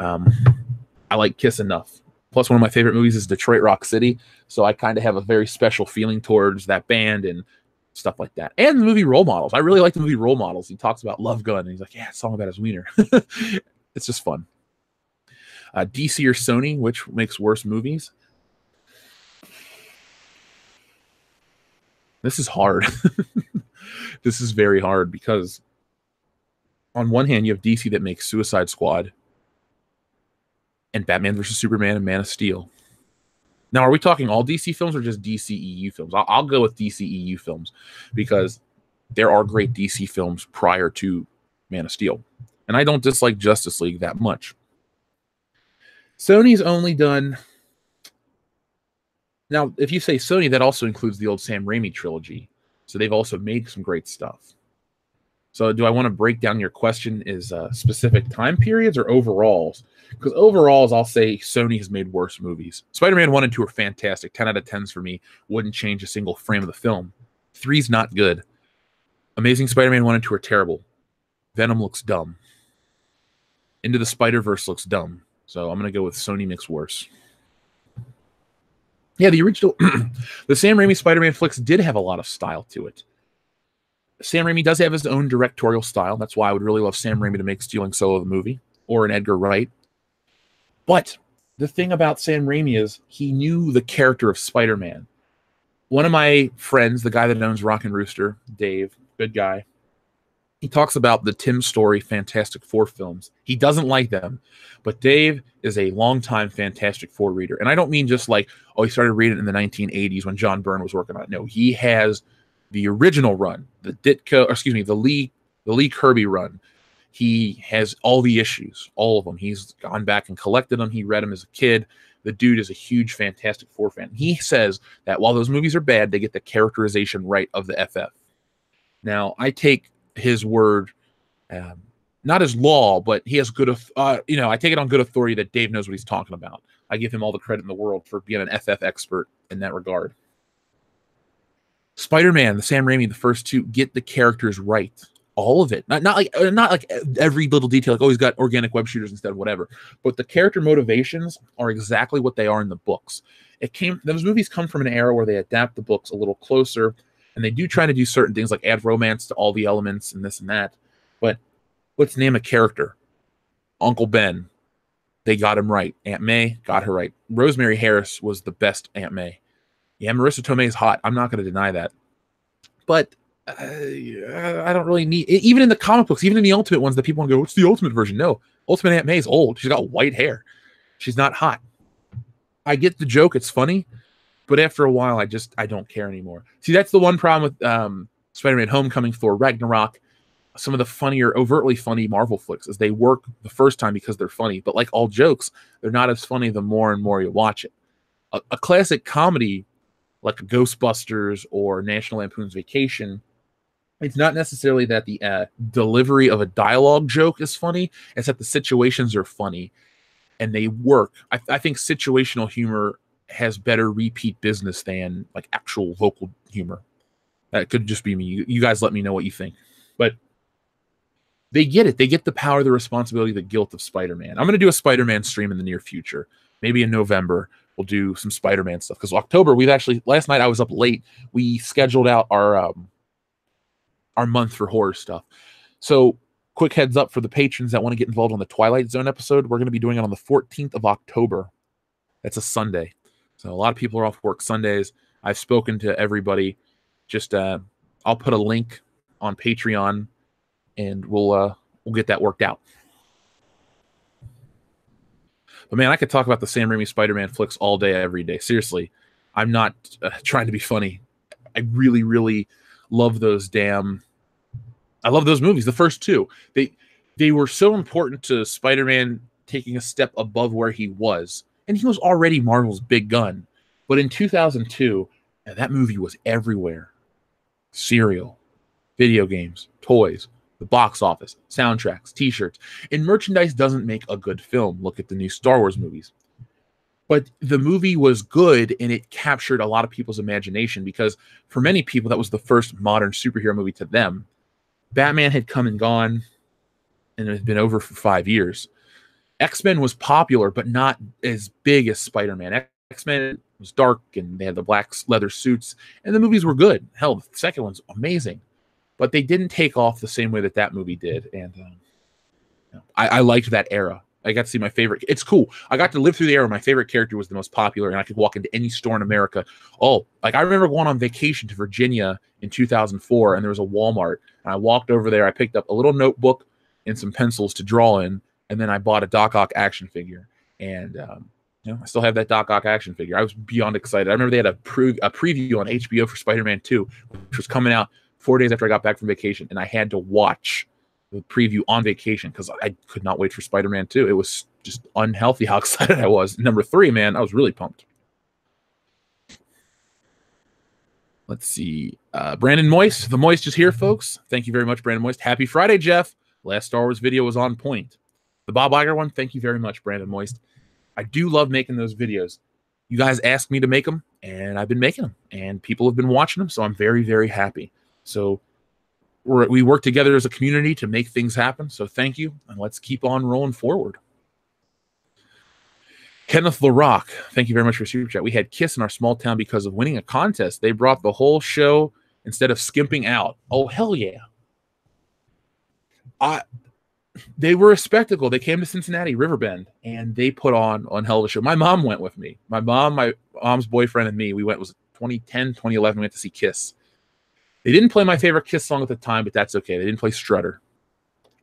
I like Kiss enough. Plus, one of my favorite movies is Detroit Rock City, so I kind of have a very special feeling towards that band and stuff like that. And the movie Role Models. I really like the movie Role Models. He talks about Love Gun, and he's like, yeah, it's a song about his wiener. It's just fun. DC or Sony, which makes worse movies? This is hard. This is very hard because on one hand, you have DC that makes Suicide Squad and Batman vs. Superman and Man of Steel. Now, are we talking all DC films or just DCEU films? I'll go with DCEU films because there are great DC films prior to Man of Steel. And I don't dislike Justice League that much. Sony's only done... Now, if you say Sony, that also includes the old Sam Raimi trilogy. So they've also made some great stuff. So do I want to break down your question as specific time periods or overalls? Because overalls, I'll say Sony has made worse movies. Spider-Man 1 and 2 are fantastic. 10 out of 10s for me. Wouldn't change a single frame of the film. 3's not good. Amazing Spider-Man 1 and 2 are terrible. Venom looks dumb. Into the Spider-Verse looks dumb. So I'm going to go with Sony makes worse. Yeah, the original, the Sam Raimi Spider-Man flicks did have a lot of style to it. Sam Raimi does have his own directorial style. That's why I would really love Sam Raimi to make Stealing Solo the movie, or an Edgar Wright. But the thing about Sam Raimi is he knew the character of Spider-Man. One of my friends, the guy that owns Rock and Rooster, Dave, good guy, he talks about the Tim Story Fantastic Four films. He doesn't like them, but Dave is a longtime Fantastic Four reader. And I don't mean just like, oh, he started reading it in the 1980s when John Byrne was working on it. No, he has the original run, the Lee Kirby run. He has all the issues, all of them. He's gone back and collected them. He read them as a kid. The dude is a huge Fantastic Four fan. He says that while those movies are bad, they get the characterization right of the FF. Now, I take his word, not as law, but he has good, I take it on good authority that Dave knows what he's talking about. I give him all the credit in the world for being an FF expert in that regard. Spider-Man, the Sam Raimi, the first two, get the characters right. All of it. Not like every little detail, like, oh, he's got organic web shooters instead of whatever. But the character motivations are exactly what they are in the books. Those movies come from an era where they adapt the books a little closer, and they do try to do certain things like add romance to all the elements and this and that. But let's name a character. Uncle Ben. They got him right. Aunt May got her right. Rosemary Harris was the best Aunt May. Yeah, Marissa Tomei is hot. I'm not going to deny that. But I don't really need... Even in the comic books, even in the Ultimate ones that people want to go, what's the Ultimate version? No. Ultimate Aunt May is old. She's got white hair. She's not hot. I get the joke. It's funny. But after a while, I don't care anymore. See, that's the one problem with Spider-Man Homecoming, Thor Ragnarok. some of the funnier, overtly funny Marvel flicks is they work the first time because they're funny, but like all jokes, they're not as funny the more and more you watch it. A classic comedy like Ghostbusters or National Lampoon's Vacation, it's not necessarily that the delivery of a dialogue joke is funny, it's that the situations are funny and they work. I think situational humor has better repeat business than like actual vocal humor. That could just be me. You guys let me know what you think. But they get it. They get the power, the responsibility, the guilt of Spider-Man. I'm going to do a Spider-Man stream in the near future. Maybe in November, we'll do some Spider-Man stuff. Because October, last night I was up late. We scheduled out our month for horror stuff. So quick heads up for the patrons that want to get involved on the Twilight Zone episode. We're going to be doing it on the 14th of October. That's a Sunday. So a lot of people are off work Sundays. I've spoken to everybody. Just I'll put a link on Patreon and we'll get that worked out. But man, I could talk about the Sam Raimi Spider-Man flicks all day, every day. Seriously, I'm not trying to be funny. I really, really love those I love those movies. The first two, they were so important to Spider-Man taking a step above where he was, and he was already Marvel's big gun. But in 2002, that movie was everywhere. Cereal, video games, toys, the box office, soundtracks, t-shirts, and merchandise doesn't make a good film. Look at the new Star Wars movies. But the movie was good, and it captured a lot of people's imagination because for many people, that was the first modern superhero movie to them. Batman had come and gone, and it had been over for 5 years. X-Men was popular, but not as big as Spider-Man. X-Men was dark, and they had the black leather suits, and the movies were good. Hell, the second one's amazing. But they didn't take off the same way that movie did. And I liked that era. I got to see my favorite. It's cool. I got to live through the era. My favorite character was the most popular, and I could walk into any store in America. Oh, like I remember going on vacation to Virginia in 2004, and there was a Walmart. And I walked over there. I picked up a little notebook and some pencils to draw in, and then I bought a Doc Ock action figure. And I still have that Doc Ock action figure. I was beyond excited. I remember they had a preview on HBO for Spider-Man 2, which was coming out 4 days after I got back from vacation, and I had to watch the preview on vacation because I could not wait for Spider-Man 2. It was just unhealthy how excited I was. Number 3, man, I was really pumped. Let's see. Brandon Moist. The Moist is here, folks. Thank you very much, Brandon Moist. Happy Friday, Jeff. Last Star Wars video was on point. The Bob Iger one, thank you very much, Brandon Moist. I do love making those videos. You guys asked me to make them, and I've been making them, and people have been watching them, so I'm very, very happy. So we work together as a community to make things happen. So thank you, and let's keep on rolling forward. Kenneth LaRock, thank you very much for super chat. We had Kiss in our small town because of winning a contest. They brought the whole show instead of skimping out. Oh, hell yeah. They were a spectacle. They came to Cincinnati, Riverbend, and they put on hell of a show. My mom went with me. My mom's boyfriend, and me. We went, it was 2010, 2011. We went to see Kiss. They didn't play my favorite Kiss song at the time, but that's okay. They didn't play Strutter.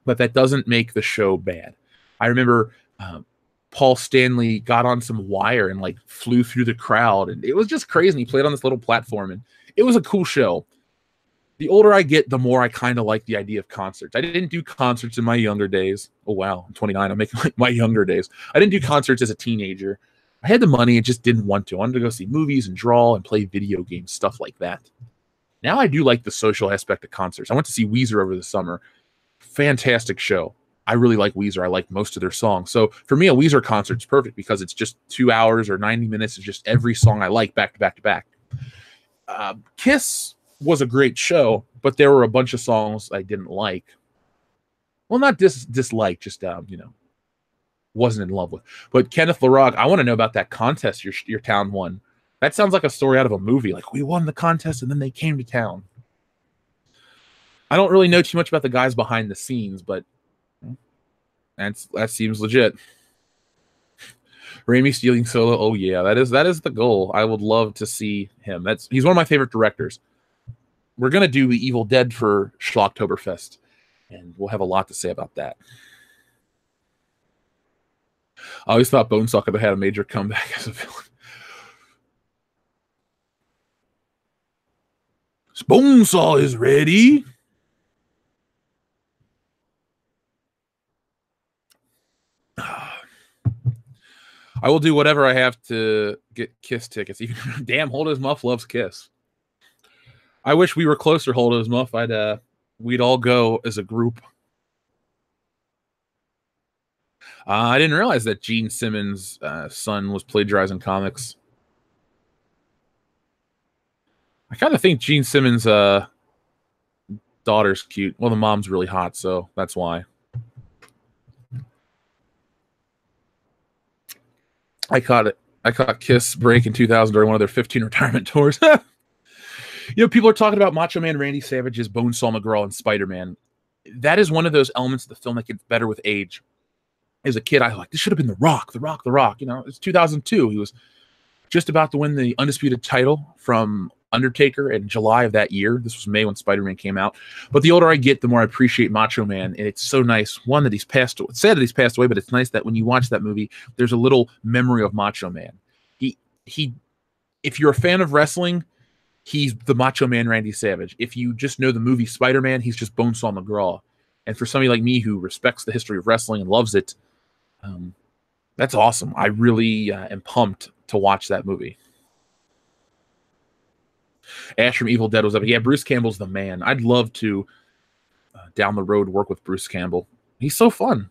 But that doesn't make the show bad. I remember Paul Stanley got on some wire and like flew through the crowd, and it was just crazy. And he played on this little platform, and it was a cool show. The older I get, the more I kind of like the idea of concerts. I didn't do concerts in my younger days. Oh, wow. I'm 29. I'm making like my younger days. I didn't do concerts as a teenager. I had the money and just didn't want to. I wanted to go see movies and draw and play video games, stuff like that. Now I do like the social aspect of concerts. I went to see Weezer over the summer. Fantastic show. I really like Weezer. I like most of their songs. So for me, a Weezer concert is perfect because it's just 2 hours or 90 minutes of just every song I like back to back to back. Kiss was a great show, but there were a bunch of songs I didn't like. Well, not dislike, just wasn't in love with. But Kenneth LaRock, I want to know about that contest your town won. That sounds like a story out of a movie. Like, we won the contest and then they came to town. I don't really know too much about the guys behind the scenes, but that seems legit. Raimi stealing Solo. Oh yeah, that is the goal. I would love to see him. He's one of my favorite directors. We're gonna do the Evil Dead for Schlocktoberfest, and we'll have a lot to say about that. I always thought Bonesaw could have had a major comeback as a villain. Bonesaw is ready. I will do whatever I have to get Kiss tickets. Even damn, Hold His Muff loves Kiss. I wish we were closer, Hold His Muff. We'd all go as a group. I didn't realize that Gene Simmons' son was plagiarizing comics. I kind of think Gene Simmons' daughter's cute. Well, the mom's really hot, so that's why. I caught Kiss break in 2000 during one of their 15 retirement tours. People are talking about Macho Man Randy Savage's Bonesaw McGraw and Spider-Man. That is one of those elements of the film that gets better with age. As a kid, I was like, this should have been The Rock. It's 2002. He was just about to win the undisputed title from Undertaker in July of that year. This was May when Spider-Man came out. But the older I get, the more I appreciate Macho Man. And it's so nice, one, that he's passed away. It's sad that he's passed away, but it's nice that when you watch that movie, there's a little memory of Macho Man. If you're a fan of wrestling, he's the Macho Man Randy Savage. If you just know the movie Spider-Man, he's just Bonesaw McGraw. And for somebody like me who respects the history of wrestling and loves it, that's awesome. I really am pumped to watch that movie. Ash from Evil Dead was up. Yeah, Bruce Campbell's the man. I'd love to down the road work with Bruce Campbell. He's so fun.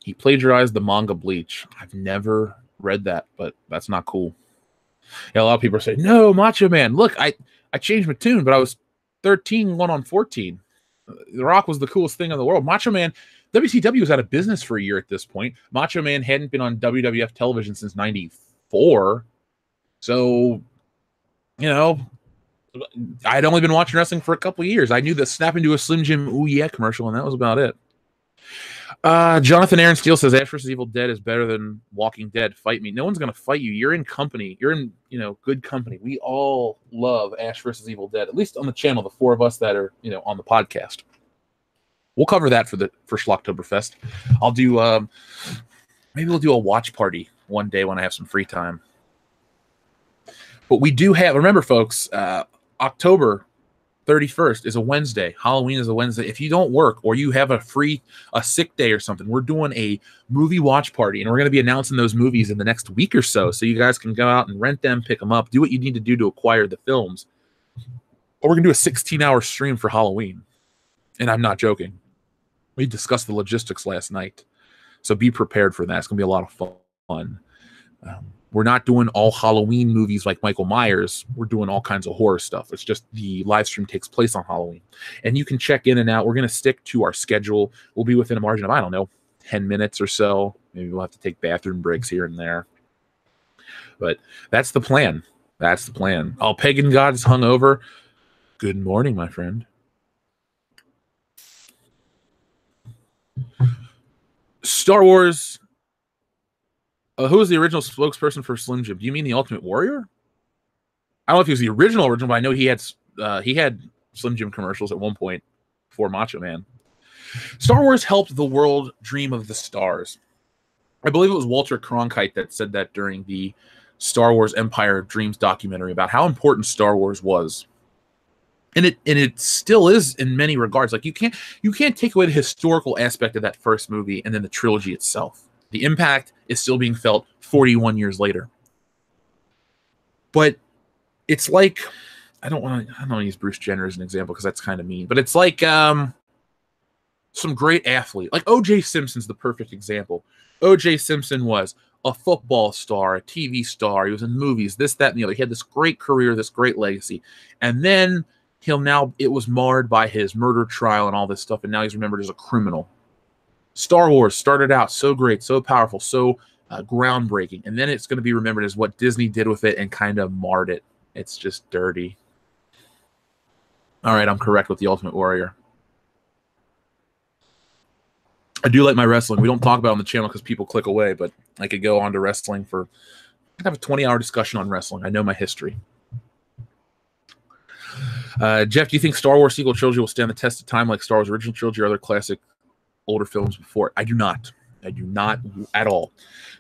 He plagiarized the manga Bleach. I've never read that, but that's not cool. Yeah, a lot of people are saying, no, Macho Man. Look, I changed my tune, but I was 13 going on 14. The Rock was the coolest thing in the world. Macho Man, WCW was out of business for a year at this point. Macho Man hadn't been on WWF television since 94. So, I'd only been watching wrestling for a couple of years. I knew the Snap Into a Slim Jim Ooh Yeah commercial, and that was about it. Jonathan Aaron Steele says Ash vs. Evil Dead is better than Walking Dead. Fight me. No one's going to fight you. You're in company. You're in, good company. We all love Ash vs. Evil Dead, at least on the channel, the four of us that are, on the podcast. We'll cover that for Schlocktoberfest. I'll do, maybe we'll do a watch party one day when I have some free time. But we do have, remember folks, October 31st is a Wednesday. Halloween is a Wednesday. If you don't work or you have a sick day or something, we're doing a movie watch party, and we're going to be announcing those movies in the next week or so you guys can go out and rent them, pick them up, do what you need to do to acquire the films. Or we're going to do a 16-hour stream for Halloween. And I'm not joking. We discussed the logistics last night. So be prepared for that. It's going to be a lot of fun. We're not doing all Halloween movies like Michael Myers. We're doing all kinds of horror stuff. It's just the live stream takes place on Halloween. And you can check in and out. We're going to stick to our schedule. We'll be within a margin of, 10 minutes or so. Maybe we'll have to take bathroom breaks here and there. But that's the plan. That's the plan. All pagan gods hung over. Good morning, my friend. Star Wars. Who was the original spokesperson for Slim Jim? Do you mean the Ultimate Warrior? I don't know if he was the original, but I know he had Slim Jim commercials at one point for Macho Man. Star Wars helped the world dream of the stars. I believe it was Walter Cronkite that said that during the Star Wars Empire of Dreams documentary about how important Star Wars was. And it still is in many regards. Like you can't take away the historical aspect of that first movie and then the trilogy itself. The impact is still being felt 41 years later. But it's like, I don't want to use Bruce Jenner as an example because that's kind of mean, but it's like some great athlete. Like O.J. Simpson's the perfect example. O.J. Simpson was a football star, a TV star. He was in movies, this, that, and the other. He had this great career, this great legacy. And then it was marred by his murder trial and all this stuff, and now he's remembered as a criminal. Star Wars started out so great, so powerful, so groundbreaking, and then it's going to be remembered as what Disney did with it and kind of marred it. It's just dirty. All right, I'm correct with the Ultimate Warrior. I do like my wrestling. We don't talk about it on the channel because people click away, but I could go on to wrestling I could have a 20-hour discussion on wrestling. I know my history. Jeff, do you think Star Wars sequel trilogy will stand the test of time like Star Wars original trilogy or other classic older films before? I do not. I do not at all.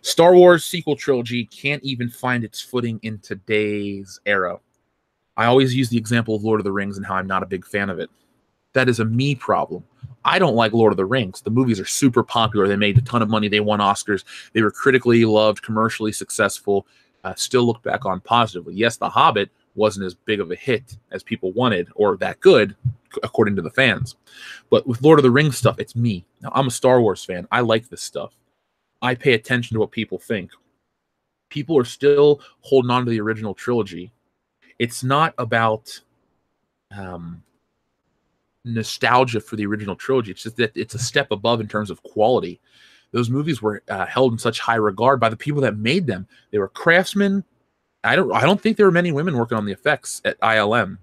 Star Wars sequel trilogy can't even find its footing in today's era. I always use the example of Lord of the Rings and how I'm not a big fan of it. That is a me problem. I don't like Lord of the Rings. The movies are super popular. They made a ton of money. They won Oscars. They were critically loved, commercially successful, still looked back on positively. Yes, The Hobbit wasn't as big of a hit as people wanted or that good, according to the fans. But with Lord of the Rings stuff, it's me. Now, I'm a Star Wars fan. I like this stuff. I pay attention to what people think. People are still holding on to the original trilogy. It's not about nostalgia for the original trilogy. It's just that it's a step above in terms of quality. Those movies were held in such high regard by the people that made them. They were craftsmen. I don't think there were many women working on the effects at ILM.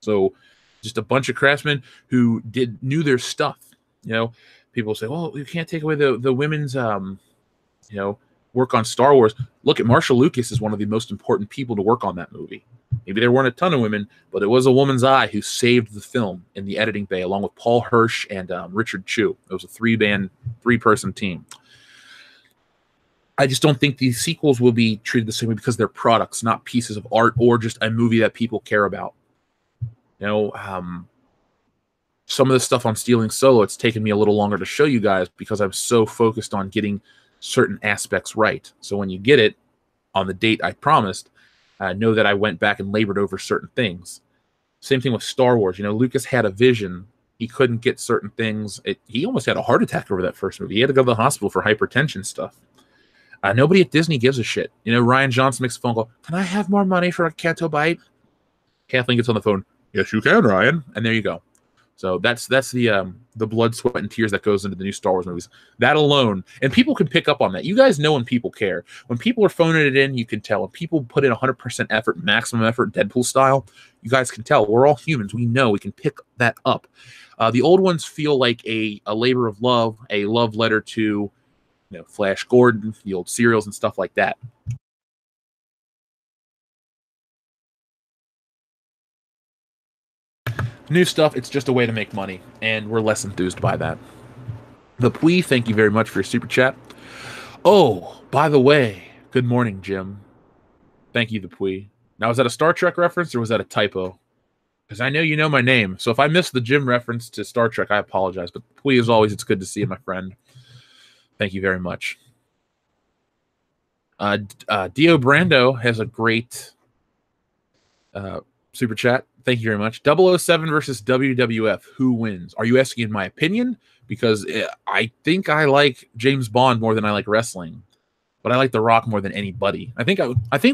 So just a bunch of craftsmen who knew their stuff. You know, people say, well, you can't take away the women's work on Star Wars. Look at Marshall Lucas is one of the most important people to work on that movie. Maybe there weren't a ton of women, but it was a woman's eye who saved the film in the editing bay, along with Paul Hirsch and Richard Chew. It was a three-person team. I just don't think these sequels will be treated the same way because they're products, not pieces of art or just a movie that people care about. You know, some of the stuff on Stealing Solo, it's taken me a little longer to show you guys because I'm so focused on getting certain aspects right. So when you get it on the date I promised, know that I went back and labored over certain things. Same thing with Star Wars. You know, Lucas had a vision. He couldn't get certain things. He almost had a heart attack over that first movie. He had to go to the hospital for hypertension stuff. Nobody at Disney gives a shit. You know, Ryan Johnson makes a phone call. Can I have more money for a Canto Bite? Kathleen gets on the phone. Yes, you can, Ryan. And there you go. So that's the blood, sweat, and tears that goes into the new Star Wars movies. That alone, and people can pick up on that. You guys know when people care. When people are phoning it in, you can tell. When people put in 100% effort, maximum effort, Deadpool style, you guys can tell. We're all humans. We know. We can pick that up. The old ones feel like a labor of love, a love letter to Flash Gordon, the old serials and stuff like that. New stuff, it's just a way to make money, and we're less enthused by that. The Pui, thank you very much for your super chat. Oh, by the way, good morning, Jim. Thank you, the Pui. Now, is that a Star Trek reference, or was that a typo? Because I know you know my name, so if I missed the Jim reference to Star Trek, I apologize. But Pui, as always, it's good to see you, my friend. Thank you very much. Dio Brando has a great super chat. Thank you very much. 007 versus WWF. Who wins? Are you asking in my opinion? Because I think I like James Bond more than I like wrestling, but I like The Rock more than anybody. I think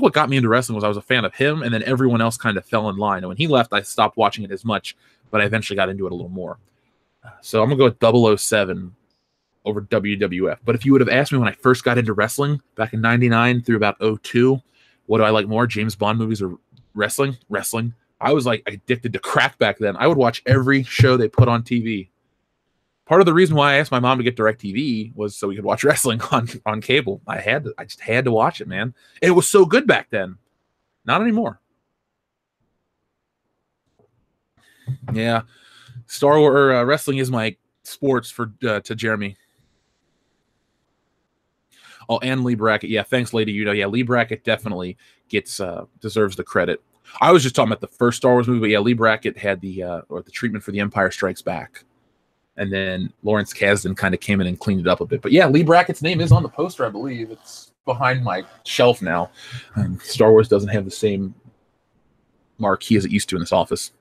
what got me into wrestling was I was a fan of him, and then everyone else kind of fell in line. And when he left, I stopped watching it as much, but I eventually got into it a little more. So I'm going to go with 007 over WWF. But if you would have asked me when I first got into wrestling back in 99 through about 02, what do I like more, James Bond movies or wrestling? Wrestling. I was like addicted to crack back then. I would watch every show they put on TV. Part of the reason why I asked my mom to get DirecTV was so we could watch wrestling on cable. I just had to watch it, man. It was so good back then. Not anymore. Yeah. Star Wars or wrestling is my sports to Jeremy. Oh, and Lee Brackett. Yeah, thanks, Lady Udo. Yeah, Lee Brackett definitely deserves the credit. I was just talking about the first Star Wars movie, but yeah, Lee Brackett had the treatment for The Empire Strikes Back. And then Lawrence Kasdan kind of came in and cleaned it up a bit. But yeah, Lee Brackett's name is on the poster, I believe. It's behind my shelf now. Star Wars doesn't have the same marquee as it used to in this office.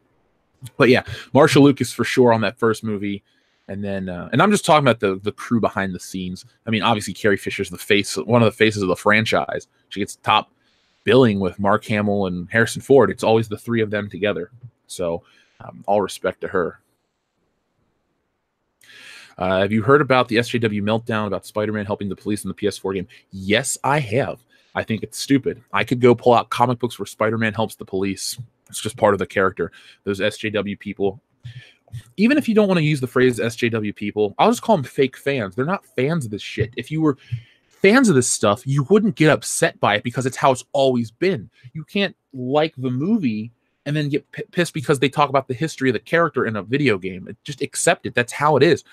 But yeah, Marshall Lucas for sure on that first movie. And then, and I'm just talking about the crew behind the scenes. I mean, obviously, Carrie Fisher's one of the faces of the franchise. She gets top billing with Mark Hamill and Harrison Ford. It's always the three of them together. So, all respect to her. Have you heard about the SJW meltdown about Spider-Man helping the police in the PS4 game? Yes, I have. I think it's stupid. I could go pull out comic books where Spider-Man helps the police. It's just part of the character. Those SJW people. Even if you don't want to use the phrase SJW people, I'll just call them fake fans. They're not fans of this shit. If you were fans of this stuff, you wouldn't get upset by it because it's how it's always been. You can't like the movie and then get pissed because they talk about the history of the character in a video game. Just accept it. That's how it is.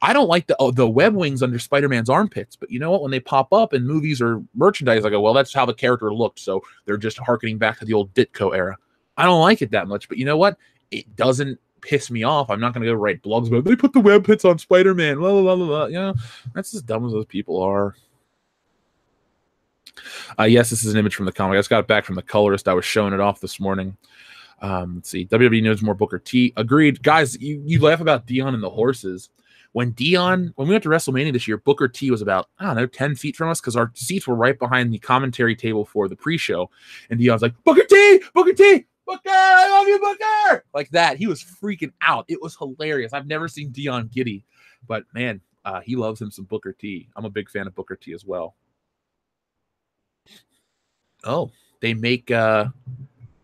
I don't like the web wings under Spider-Man's armpits, but you know what? When they pop up in movies or merchandise, I go, well, that's how the character looked. So they're just harkening back to the old Ditko era. I don't like it that much, but you know what? It doesn't piss me off. I'm not going to go write blogs about they put the web hits on Spider-Man. Blah, blah, blah, blah. You know, that's as dumb as those people are. Yes, this is an image from the comic. I just got it back from the colorist. I was showing it off this morning. Let's see. WWE knows more Booker T. Agreed. Guys, you laugh about Dion and the horses. When we went to WrestleMania this year, Booker T was about, I don't know, 10 feet from us because our seats were right behind the commentary table for the pre-show. And Dion's like, Booker T! Booker T! Booker! I love you, Booker! Like that. He was freaking out. It was hilarious. I've never seen Dion giddy. But, man, he loves him some Booker T. I'm a big fan of Booker T as well. Oh, they make fun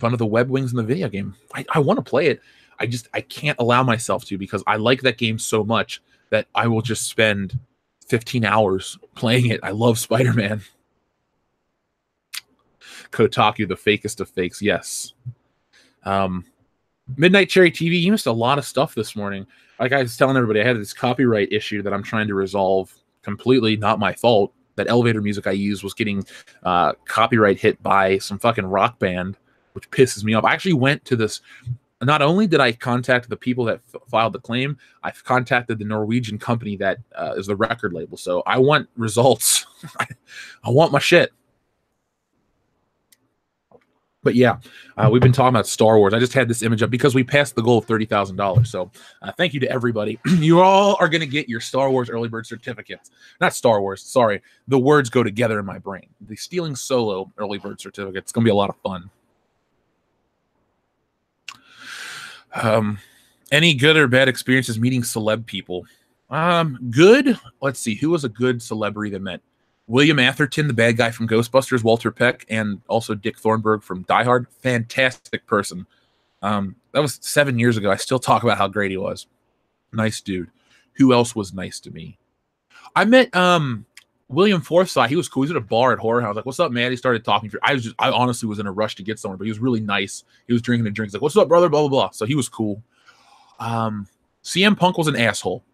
of the web wings in the video game. I want to play it. I can't allow myself to because I like that game so much that I will just spend 15 hours playing it. I love Spider-Man. Kotaku, the fakest of fakes. Yes. Midnight Cherry TV, you missed a lot of stuff this morning. Like I was telling everybody, I had this copyright issue that I'm trying to resolve. Completely not my fault. That elevator music I used was getting copyright hit by some fucking rock band, which pisses me off. I actually went to this. Not only did I contact the people that filed the claim, I've contacted the Norwegian company that is the record label. So I want results. I want my shit. But yeah, we've been talking about Star Wars. I just had this image up because we passed the goal of $30,000. So thank you to everybody. You all are going to get your Star Wars early bird certificates. Not Star Wars. Sorry. The words go together in my brain. The Stealing Solo early bird certificate. It's going to be a lot of fun. Any good or bad experiences meeting celeb people? Good. Let's see. Who was a good celebrity that met? William Atherton, the bad guy from Ghostbusters, Walter Peck, and also Dick Thornburg from Die Hard. Fantastic person. That was 7 years ago. I still talk about how great he was. Nice dude. Who else was nice to me? I met William Forsythe. He was cool. He was at a bar at Horror House. Like, what's up, man? He started talking. I honestly was in a rush to get somewhere, but he was really nice. He was drinking a drink. He's like, what's up, brother? Blah, blah, blah. So he was cool. CM Punk was an asshole.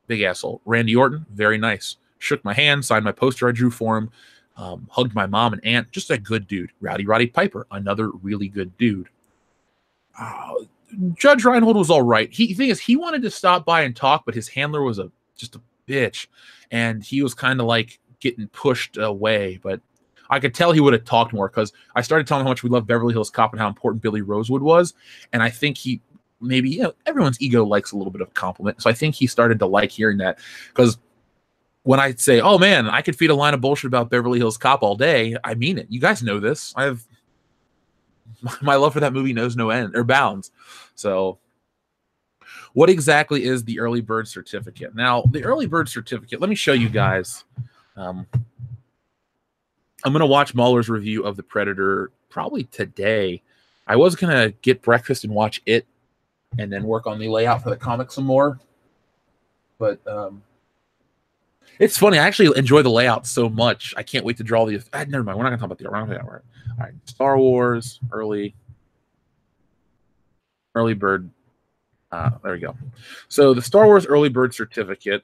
Big asshole. Randy Orton, very nice. Shook my hand, signed my poster I drew for him, hugged my mom and aunt. Just a good dude. Roddy Piper, another really good dude. Judge Reinhold was all right. The thing is, he wanted to stop by and talk, but his handler was just a bitch. And he was kind of like getting pushed away. But I could tell he would have talked more because I started telling him how much we love Beverly Hills Cop and how important Billy Rosewood was. And I think maybe everyone's ego likes a little bit of a compliment. So I think he started to like hearing that because when I say, oh man, I could feed a line of bullshit about Beverly Hills Cop all day, I mean it. You guys know this. My love for that movie knows no end or bounds. So what exactly is the early bird certificate? Now, the early bird certificate, let me show you guys. I'm going to watch Mahler's review of The Predator probably today. I was going to get breakfast and watch it and then work on the layout for the comic some more. But it's funny. I actually enjoy the layout so much. I can't wait to draw the. Never mind. We're not going to talk about the art. All right. Star Wars early bird. There we go. So the Star Wars early bird certificate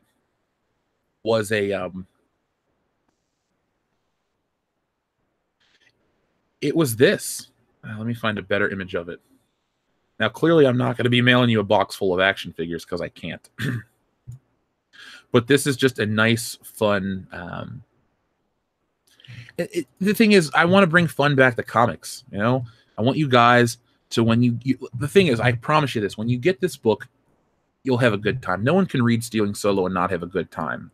was a. It was this. Let me find a better image of it. Now, clearly, I'm not going to be mailing you a box full of action figures because I can't. But this is just a nice, fun. The thing is, I want to bring fun back to comics. You know, I want you guys to the thing is, I promise you this: when you get this book, you'll have a good time. No one can read Stealing Solo and not have a good time.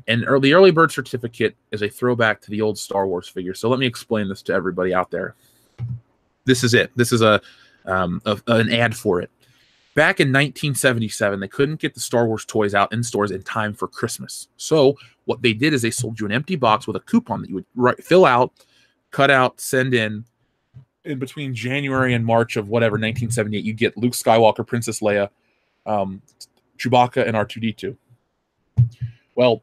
And the early bird certificate is a throwback to the old Star Wars figure. So let me explain this to everybody out there. This is it. This is an ad for it. Back in 1977, they couldn't get the Star Wars toys out in stores in time for Christmas. So what they did is they sold you an empty box with a coupon that you would fill out, cut out, send in between January and March of whatever, 1978. You get Luke Skywalker, Princess Leia, Chewbacca, and R2-D2. Well,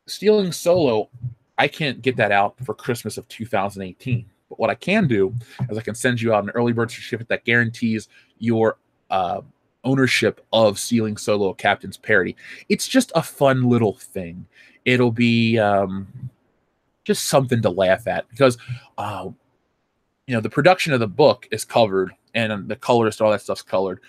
Stealing Solo, I can't get that out for Christmas of 2018. But what I can do is I can send you out an early bird certificate that guarantees your ownership of Stealing Solo Captain's Parody. It's just a fun little thing. It'll be just something to laugh at because the production of the book is covered, and the colorist, all that stuff's colored.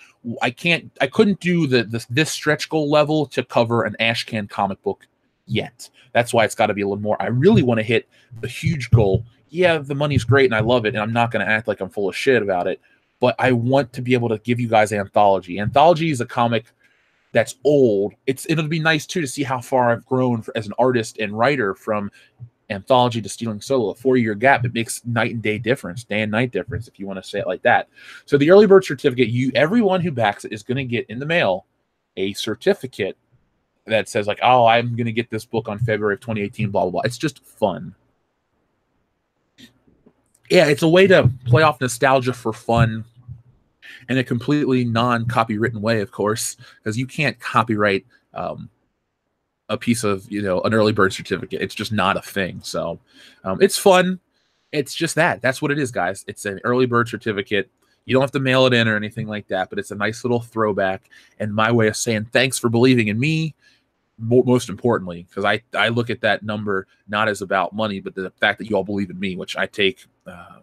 I couldn't do this stretch goal level to cover an Ashcan comic book yet. That's why it's got to be a little more. I really want to hit the huge goal. Yeah, the money's great and I love it, and I'm not going to act like I'm full of shit about it, but I want to be able to give you guys Anthology. Anthology is a comic that's old. It'll be nice too to see how far I've grown as an artist and writer from Anthology to Stealing Solo. A 4-year gap. It makes night and day difference, day and night difference, if you want to say it like that. So the early bird certificate, everyone who backs it is going to get in the mail a certificate that says like, oh, I'm going to get this book on February of 2018, blah, blah, blah. It's just fun. Yeah, it's a way to play off nostalgia for fun in a completely non-copywritten way, of course, because you can't copyright a piece of, an early bird certificate. It's just not a thing. So it's fun. It's just that. That's what it is, guys. It's an early bird certificate. You don't have to mail it in or anything like that, but it's a nice little throwback and my way of saying thanks for believing in me, most importantly, because I look at that number not as about money, but the fact that you all believe in me, which I take I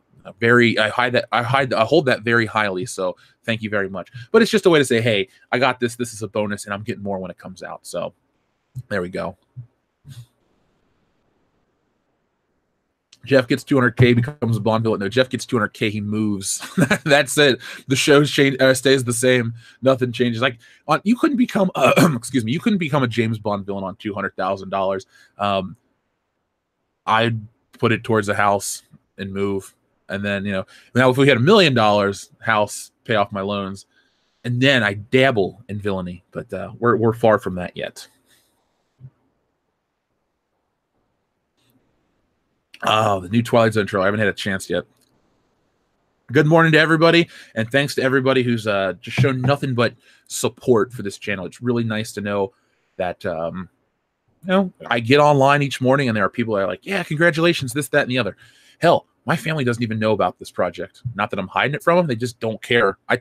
hold that very highly. So thank you very much. But it's just a way to say, hey, I got this. This is a bonus, and I'm getting more when it comes out. So there we go. Jeff gets 200K, becomes a Bond villain. No, Jeff gets 200K, he moves. That's it. The show stays the same. Nothing changes. Like you couldn't become excuse me, you couldn't become a James Bond villain on $200,000. I'd put it towards a house and move. And then, now if we had $1 million house, pay off my loans, and then I dabble in villainy, but we're far from that yet. Oh, the new Twilight Zone intro. I haven't had a chance yet. Good morning to everybody, and thanks to everybody who's just shown nothing but support for this channel. It's really nice to know that, I get online each morning, and there are people that are like, yeah, congratulations, this, that, and the other. Hell, my family doesn't even know about this project. Not that I'm hiding it from them. They just don't care. I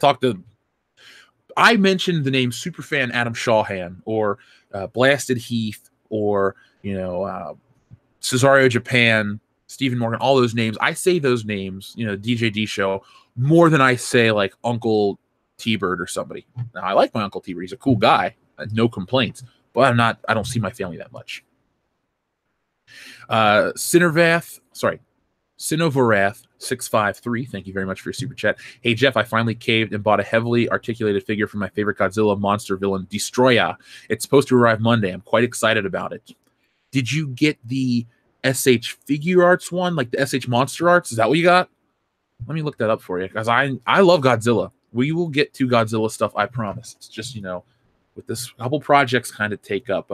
mentioned the name Superfan Adam Shawhan or Blasted Heath or, Cesario Japan, Stephen Morgan, all those names. I say those names, DJD show, more than I say like Uncle T-Bird or somebody. Now, I like my Uncle T-Bird. He's a cool guy. No complaints. But I don't see my family that much. Sinovarath 653, thank you very much for your super chat. Hey Jeff, I finally caved and bought a heavily articulated figure for my favorite Godzilla monster villain, Destroya. It's supposed to arrive Monday. I'm quite excited about it. Did you get the SH Figure Arts one, like the SH Monster Arts? Is that what you got? Let me look that up for you, because I love Godzilla. We will get to Godzilla stuff, I promise. It's just, with this couple projects kind of take up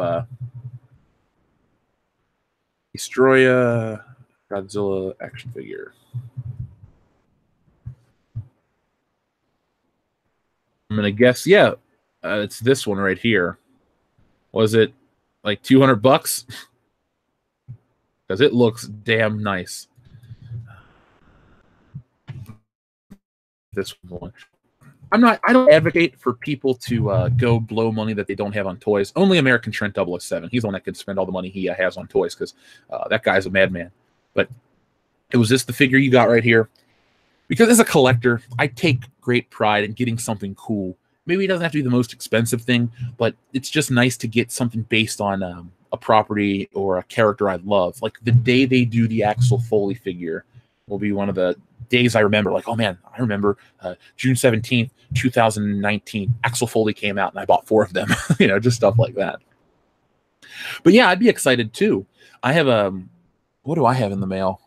Destroya Godzilla action figure. I'm gonna guess, yeah, it's this one right here. Was it like $200? Because it looks damn nice. This one. I don't advocate for people to go blow money that they don't have on toys. Only American Trent 007. He's the one that can spend all the money he has on toys, because that guy's a madman. But was this the figure you got right here? Because as a collector, I take great pride in getting something cool. Maybe it doesn't have to be the most expensive thing, but it's just nice to get something based on a property or a character I love. Like the day they do the Axel Foley figure will be one of the days I remember. Like, oh man, I remember June 17th, 2019, Axel Foley came out and I bought 4 of them. Just stuff like that. But yeah, I'd be excited too. I have what do I have in the mail?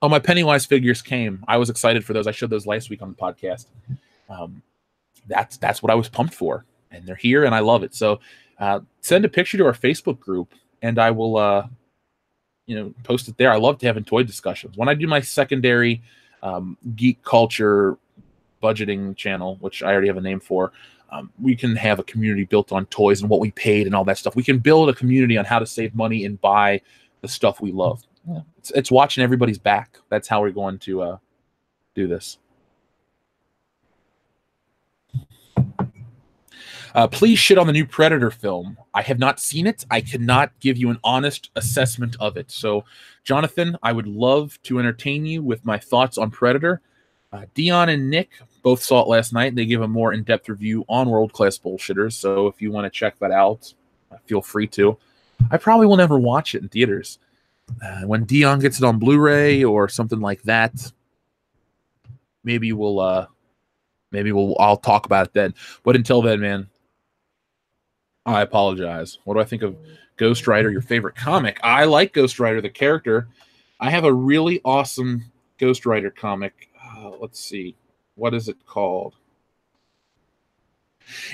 Oh, my Pennywise figures came. I was excited for those. I showed those last week on the podcast. That's what I was pumped for, and they're here, and I love it. So send a picture to our Facebook group, and I will, post it there. I love to have toy discussions. When I do my secondary geek culture budgeting channel, which I already have a name for, we can have a community built on toys and what we paid and all that stuff. We can build a community on how to save money and buy the stuff we love. Yeah. It's watching everybody's back. That's how we're going to do this. Please shit on the new Predator film. I have not seen it. I cannot give you an honest assessment of it. So, Jonathan, I would love to entertain you with my thoughts on Predator. Dion and Nick both saw it last night. They give a more in-depth review on World Class Bullshitters. So if you want to check that out, feel free to. I probably will never watch it in theaters. When Dion gets it on Blu-ray or something like that, maybe I'll talk about it then. But until then, man, I apologize. What do I think of Ghost Rider, your favorite comic? I like Ghost Rider, the character. I have a really awesome Ghost Rider comic. Let's see. What is it called?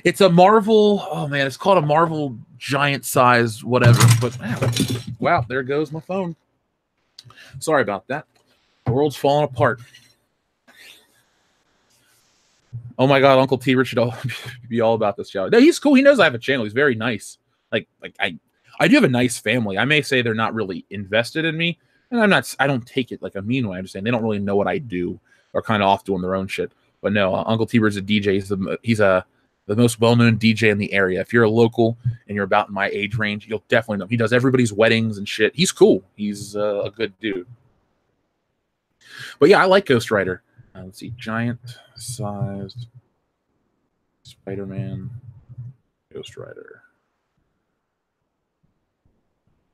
It's a Marvel. Oh, man. It's called a Marvel giant size whatever. But, wow, there goes my phone. Sorry about that. The world's falling apart. Oh my God, Uncle T Rich should be all about this show. No, he's cool. He knows I have a channel. He's very nice. Like I do have a nice family. I may say they're not really invested in me, and I don't take it like a mean way. I'm just saying they don't really know what I do or kind of off doing their own shit. But no, Uncle T Rich's a DJ. He's the most well-known DJ in the area. If you're a local and you're about in my age range, you'll definitely know him. He does everybody's weddings and shit. He's cool. He's a good dude. But yeah, I like Ghost Rider. Let's see, giant-sized SpiderMan Ghost Rider.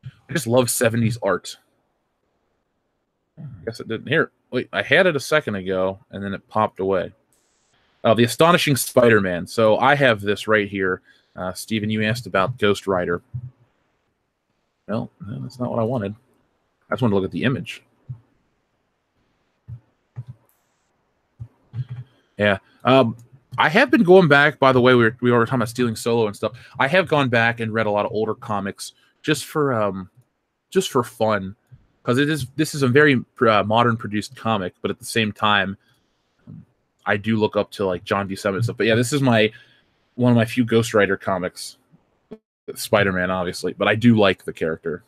I just love 70s art. I guess it didn't. Here, wait, I had it a second ago, and then it popped away. Oh, The Astonishing Spider-Man. So I have this right here. Steven, you asked about Ghost Rider. Well, no, that's not what I wanted. I just wanted to look at the image. Yeah. I have been going back, by the way, we were talking about stealing Solo and stuff. I have gone back and read a lot of older comics just for fun, because this is a very modern produced comic, but at the same time, I do look up to like John D. Summit and stuff. But yeah, this is one of my few Ghost Rider comics. Spider-Man, obviously, but I do like the character.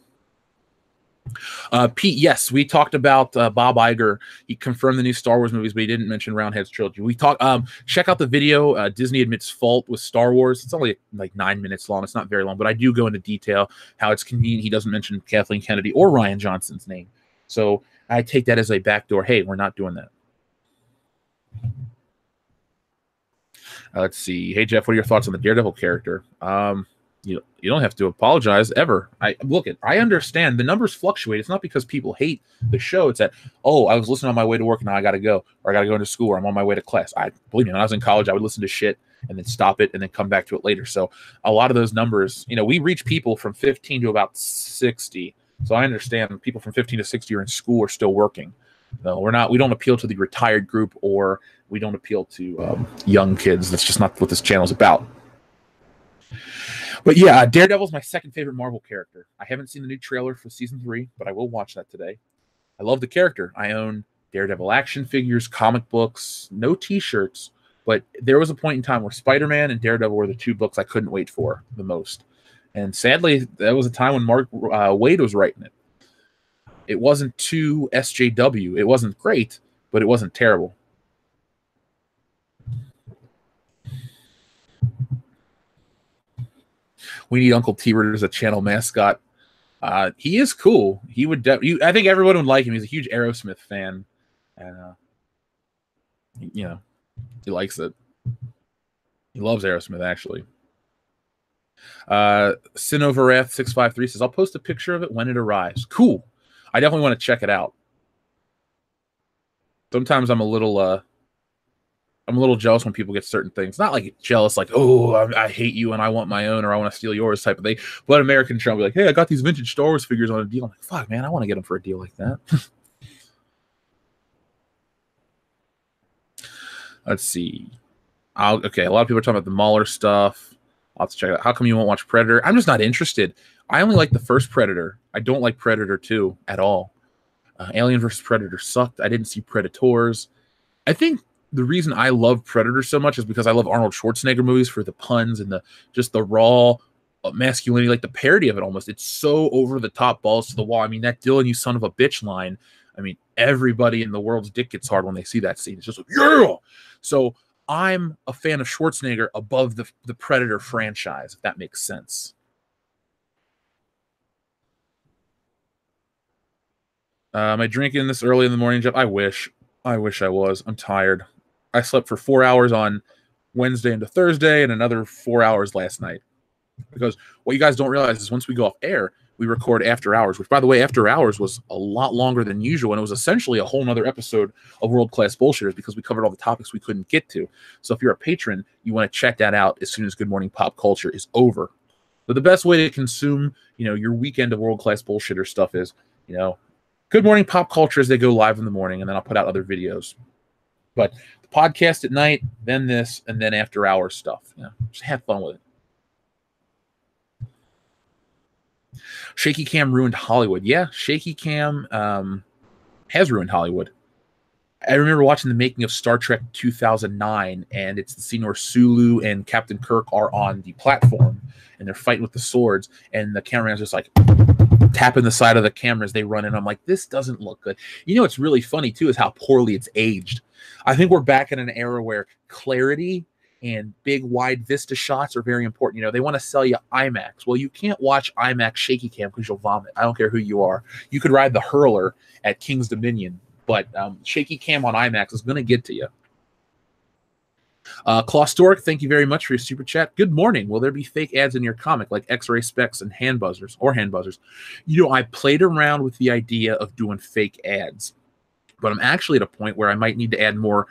Pete, yes, we talked about Bob Iger. He confirmed the new Star Wars movies, but he didn't mention Roundhead's trilogy. We talked. Check out the video. Disney admits fault with Star Wars. It's only like 9 minutes long. It's not very long, but I do go into detail how it's convenient he doesn't mention Kathleen Kennedy or Rian Johnson's name. So I take that as a backdoor. Hey, we're not doing that. Let's see. Hey Jeff, what are your thoughts on the Daredevil character? You don't have to apologize ever. I understand the numbers fluctuate. It's not because people hate the show. It's that, oh, I was listening on my way to work and now I got to go, or I got to go into school, or I'm on my way to class. Believe me, when I was in college, I would listen to shit and then stop it and then come back to it later. So a lot of those numbers, we reach people from 15 to about 60. So I understand people from 15 to 60 are in school or still working. No, we don't appeal to the retired group, or we don't appeal to young kids. That's just not what this channel is about. But yeah, Daredevil's my second favorite Marvel character. I haven't seen the new trailer for season 3, but I will watch that today. I love the character. I own Daredevil action figures, comic books, no t-shirts, but there was a point in time where Spider-Man and Daredevil were the two books I couldn't wait for the most. And sadly, that was a time when Mark Waid was writing it. It wasn't too SJW. It wasn't great, but it wasn't terrible. We need Uncle T-Bird as a channel mascot. He is cool. He would. I think everyone would like him. He's a huge Aerosmith fan, and he likes it. He loves Aerosmith, actually. Sinovarath 653 says, "I'll post a picture of it when it arrives." Cool. I definitely want to check it out. Sometimes I'm a little jealous when people get certain things. Not like jealous, like, oh, I hate you and I want my own, or I want to steal yours type of thing. But American Trump be like, hey, I got these vintage Star Wars figures on a deal. I'm like, fuck, man, I want to get them for a deal like that. Let's see. Okay, a lot of people are talking about the Mauler stuff. I'll have to check it out. How come you won't watch Predator? I'm just not interested. I only like the first Predator. I don't like Predator 2 at all. Alien vs. Predator sucked. I didn't see Predators. I think the reason I love Predator so much is because I love Arnold Schwarzenegger movies for the puns and the raw masculinity, like the parody of it almost. It's so over the top, balls to the wall. I mean, that Dylan, you son of a bitch line. I mean, everybody in the world's dick gets hard when they see that scene. It's just like, yeah! So I'm a fan of Schwarzenegger above the Predator franchise, if that makes sense. Am I drinking this early in the morning, Jeff? I wish. I wish I was. I'm tired. I slept for 4 hours on Wednesday into Thursday and another 4 hours last night. Because what you guys don't realize is once we go off air, we record after hours, which, by the way, after hours was a lot longer than usual. And it was essentially a whole nother episode of World Class Bullshitters because we covered all the topics we couldn't get to. So if you're a patron, you want to check that out as soon as Good Morning Pop Culture is over. But the best way to consume, your weekend of World Class Bullshitter stuff is, Good Morning Pop Culture as they go live in the morning, and then I'll put out other videos. But the podcast at night, then this, and then after hours stuff. Just have fun with it. Shaky cam ruined Hollywood. Yeah, shaky cam has ruined Hollywood. I remember watching the making of Star Trek 2009, and it's the scene where Sulu and Captain Kirk are on the platform, and they're fighting with the swords, and the cameraman's just like tapping the side of the camera as they run in. I'm like, this doesn't look good. What's really funny, too, is how poorly it's aged. I think we're back in an era where clarity and big, wide vista shots are very important. They want to sell you IMAX. Well, you can't watch IMAX shaky cam because you'll vomit. I don't care who you are. You could ride the hurler at King's Dominion, but shaky cam on IMAX is going to get to you. Claustoric, thank you very much for your super chat. Good morning. Will there be fake ads in your comic like X-ray specs and hand buzzers? I played around with the idea of doing fake ads, but I'm actually at a point where I might need to add more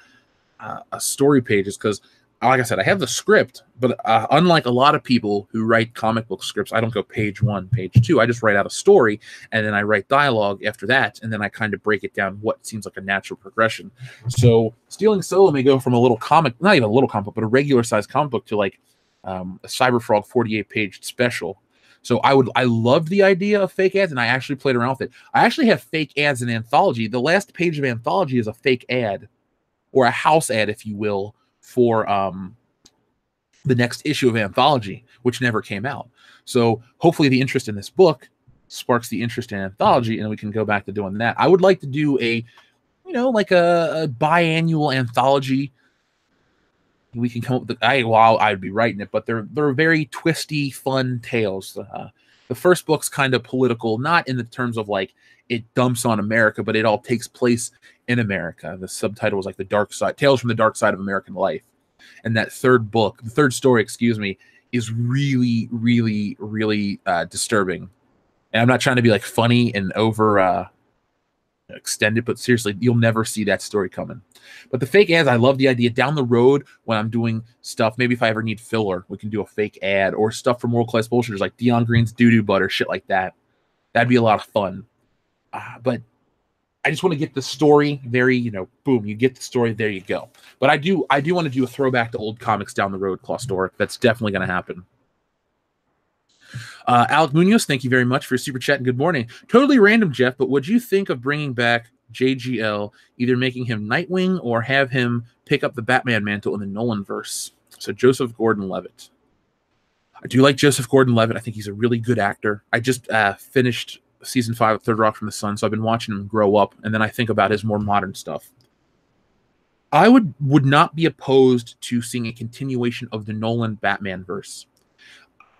story pages because, like I said, I have the script, but unlike a lot of people who write comic book scripts, I don't go page 1, page 2. I just write out a story, and then I write dialogue after that, and then I kind of break it down what seems like a natural progression. So Stealing Solo may go from a little comic, not even a little comic book, but a regular-sized comic book to like a Cyberfrog 48-page special. So I loved the idea of fake ads, and I actually played around with it. I actually have fake ads in Anthology. The last page of Anthology is a fake ad, or a house ad, if you will, for the next issue of Anthology, which never came out. So hopefully the interest in this book sparks the interest in Anthology, and we can go back to doing that. I would like to do a biannual anthology. We can come up with I'd be writing it, but they're very twisty, fun tales. The first book's kind of political, not in the terms of like it dumps on America, but it all takes place in America. The subtitle was like Tales from the Dark Side of American Life. And that third story, is really, really, really disturbing. And I'm not trying to be like funny and over extended, but seriously, you'll never see that story coming. But the fake ads, I love the idea. Down the road, when I'm doing stuff, maybe if I ever need filler, we can do a fake ad or stuff from World Class Bullshitters like Dion Green's Doo-Doo Butter, shit like that. That'd be a lot of fun. But I just want to get the story very, boom, you get the story, there you go. But I do want to do a throwback to old comics down the road, Claustoric. That's definitely going to happen. Alec Munoz, thank you very much for your super chat and good morning. Totally random, Jeff, but would you think of bringing back JGL, either making him Nightwing or have him pick up the Batman mantle in the Nolanverse? So Joseph Gordon-Levitt. I do like Joseph Gordon-Levitt. I think he's a really good actor. I just finished season 5 of Third Rock from the Sun, so I've been watching him grow up, and then I think about his more modern stuff. I would not be opposed to seeing a continuation of the Nolan Batman verse.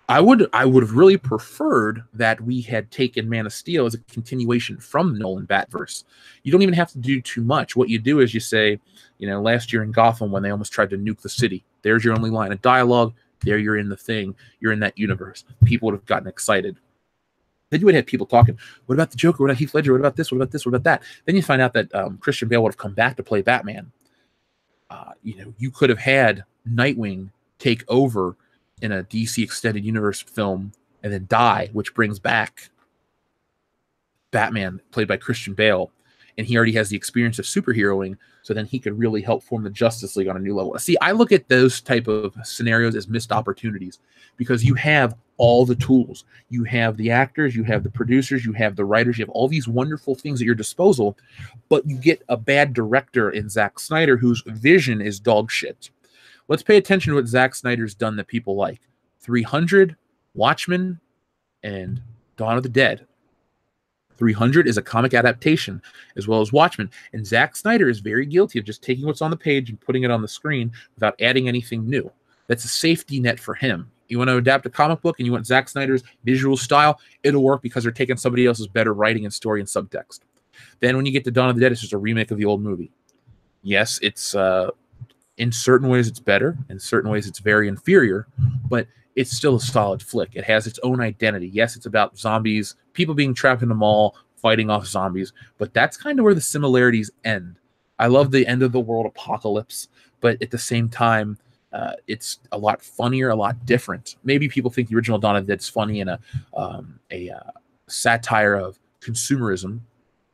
I would have really preferred that we had taken Man of Steel as a continuation from the Nolan Batverse. You don't even have to do too much. What you do is you say, last year in Gotham when they almost tried to nuke the city, there's your only line of dialogue. There you're in the thing. You're in that universe. People would have gotten excited. Then you would have people talking, what about the Joker? What about Heath Ledger? What about this? What about this? What about that? Then you find out that Christian Bale would have come back to play Batman. You could have had Nightwing take over in a DC Extended Universe film and then die, which brings back Batman, played by Christian Bale. And he already has the experience of superheroing, so then he could really help form the Justice League on a new level. See, I look at those type of scenarios as missed opportunities because you have all the tools. You have the actors, you have the producers, you have the writers, you have all these wonderful things at your disposal, but you get a bad director in Zack Snyder whose vision is dog shit. Let's pay attention to what Zack Snyder's done that people like. 300, Watchmen, and Dawn of the Dead. 300 is a comic adaptation, as well as Watchmen. And Zack Snyder is very guilty of just taking what's on the page and putting it on the screen without adding anything new. That's a safety net for him. You want to adapt a comic book and you want Zack Snyder's visual style, it'll work because they're taking somebody else's better writing and story and subtext. Then when you get to Dawn of the Dead, it's just a remake of the old movie. Yes, it's in certain ways it's better, in certain ways it's very inferior, but it's still a solid flick. It has its own identity. Yes, it's about zombies, people being trapped in a mall, fighting off zombies, but that's kind of where the similarities end. I love the end of the world apocalypse, but at the same time, it's a lot funnier, a lot different. Maybe people think the original Dawn of the Dead is funny and a satire of consumerism,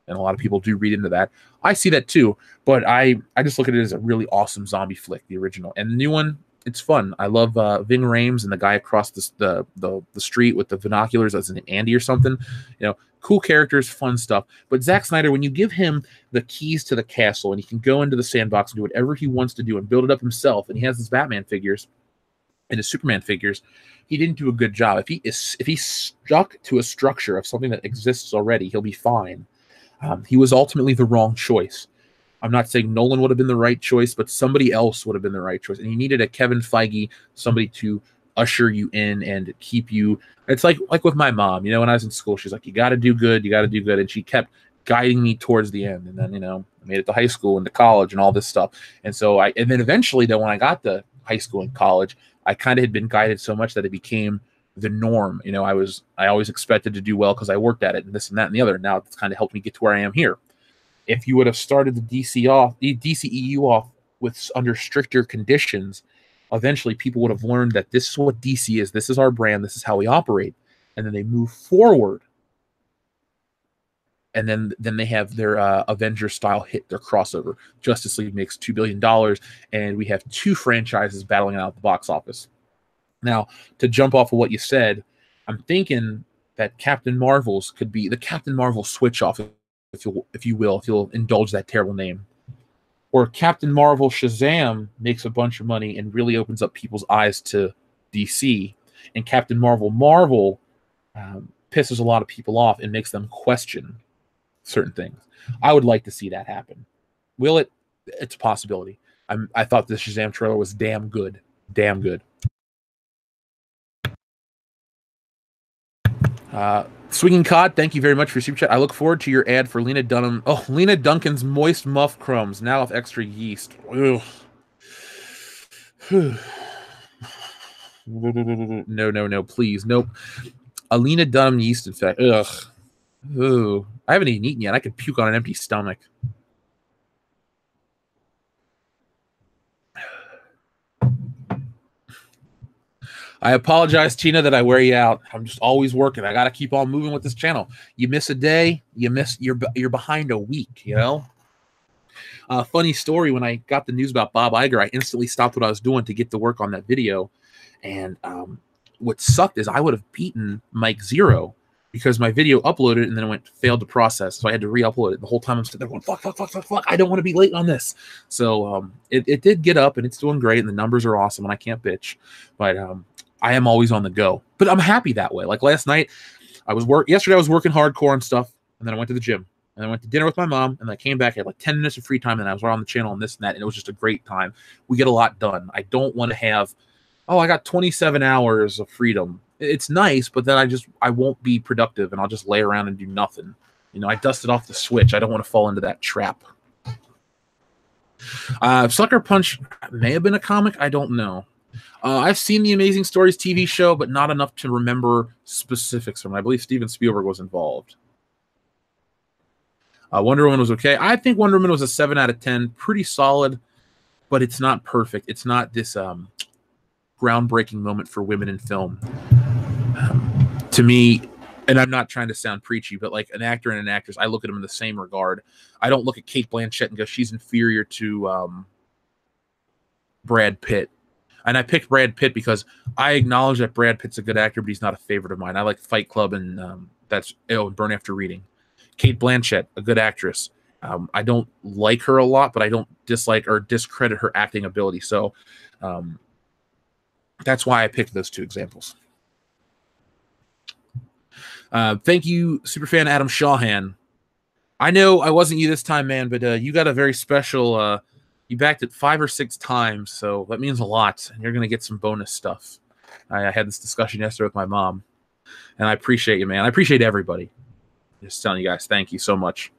and a lot of people do read into that. I see that too, but I just look at it as a really awesome zombie flick, the original. And the new one, it's fun. I love Ving Rhames and the guy across the street with the binoculars as an Andy or something. You know, cool characters, fun stuff. But Zack Snyder, when you give him the keys to the castle and he can go into the sandbox and do whatever he wants to do and build it up himself, and he has his Batman figures and his Superman figures, he didn't do a good job. If he stuck to a structure of something that exists already, he'll be fine. He was ultimately the wrong choice. I'm not saying Nolan would have been the right choice, but somebody else would have been the right choice. And he needed a Kevin Feige, somebody to usher you in and keep you. It's like with my mom, you know, when I was in school, she's like, you got to do good. You got to do good. And she kept guiding me towards the end. And then, you know, I made it to high school and to college and all this stuff. And then eventually though, when I got to high school and college, I kind of had been guided so much that it became the norm. You know, I always expected to do well because I worked at it and this and that and the other. Now it's kind of helped me get to where I am here. If you would have started the DCEU off with under stricter conditions, eventually people would have learned that this is what DC is. This is our brand. This is how we operate. And then they move forward. And then they have their Avengers style hit, their crossover. Justice League makes $2 billion, and we have two franchises battling out the box office. Now, to jump off of what you said, I'm thinking that Captain Marvel's could be the Captain Marvel switch off, if you'll indulge that terrible name. Or Captain Marvel Shazam makes a bunch of money and really opens up people's eyes to DC. And Captain Marvel pisses a lot of people off and makes them question certain things. I would like to see that happen. Will it? It's a possibility. I thought the Shazam trailer was damn good. Damn good. Swinging Cod, thank you very much for your super chat. I look forward to your ad for Lena Dunham. Oh, Lena Duncan's moist muff crumbs, now with extra yeast. Ugh. No, please. Nope. A Lena Dunham yeast infection. Ugh. Ooh. I haven't even eaten yet. I could puke on an empty stomach. I apologize, Tina, that I wear you out. I'm just always working. I got to keep on moving with this channel. You miss a day, you're behind a week, you know? Funny story, when I got the news about Bob Iger, I instantly stopped what I was doing to get to work on that video. And what sucked is I would have beaten Mike Zero because my video uploaded and then it failed to process. So I had to re-upload it. The whole time I'm sitting there going, fuck. I don't want to be late on this. So it did get up and it's doing great and the numbers are awesome and I can't bitch. But I am always on the go, but I'm happy that way. Like last night, yesterday I was working hardcore and stuff, and then I went to the gym, and I went to dinner with my mom, and I came back, I had like 10 minutes of free time, and I was right on the channel and this and that, and it was just a great time. We get a lot done. I don't want to have, I got 27 hours of freedom. It's nice, but then I won't be productive, and I'll just lay around and do nothing. You know, I dusted off the Switch. I don't want to fall into that trap. Sucker Punch may have been a comic. I don't know. I've seen the Amazing Stories TV show, but not enough to remember specifics from it. I believe Steven Spielberg was involved. Wonder Woman was okay. I think Wonder Woman was a 7 out of 10. Pretty solid, but it's not perfect. It's not this groundbreaking moment for women in film. To me, and I'm not trying to sound preachy, but like an actor and an actress, I look at them in the same regard. I don't look at Cate Blanchett and go, she's inferior to Brad Pitt. And I picked Brad Pitt because I acknowledge that Brad Pitt's a good actor, but he's not a favorite of mine. I like Fight Club and Burn After Reading. Cate Blanchett, a good actress. I don't like her a lot, but I don't dislike or discredit her acting ability. So that's why I picked those two examples. Thank you, superfan Adam Shawhan. I know I wasn't you this time, man, but you got a very special. You backed it 5 or 6 times, so that means a lot, and you're gonna get some bonus stuff. I had this discussion yesterday with my mom, and I appreciate you, man. I appreciate everybody. Just telling you guys, thank you so much.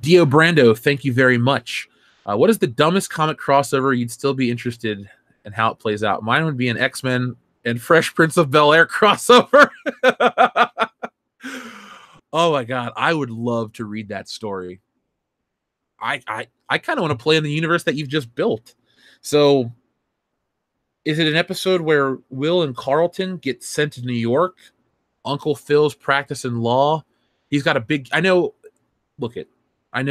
Dio Brando, thank you very much. What is the dumbest comic crossover you'd still be interested in how it plays out? Mine would be an X-Men and Fresh Prince of Bel-Air crossover. Oh my god, I would love to read that story. I kind of want to play in the universe that you've just built. So, is it an episode where Will and Carlton get sent to New York? Uncle Phil's practicing law. He's got a big. I know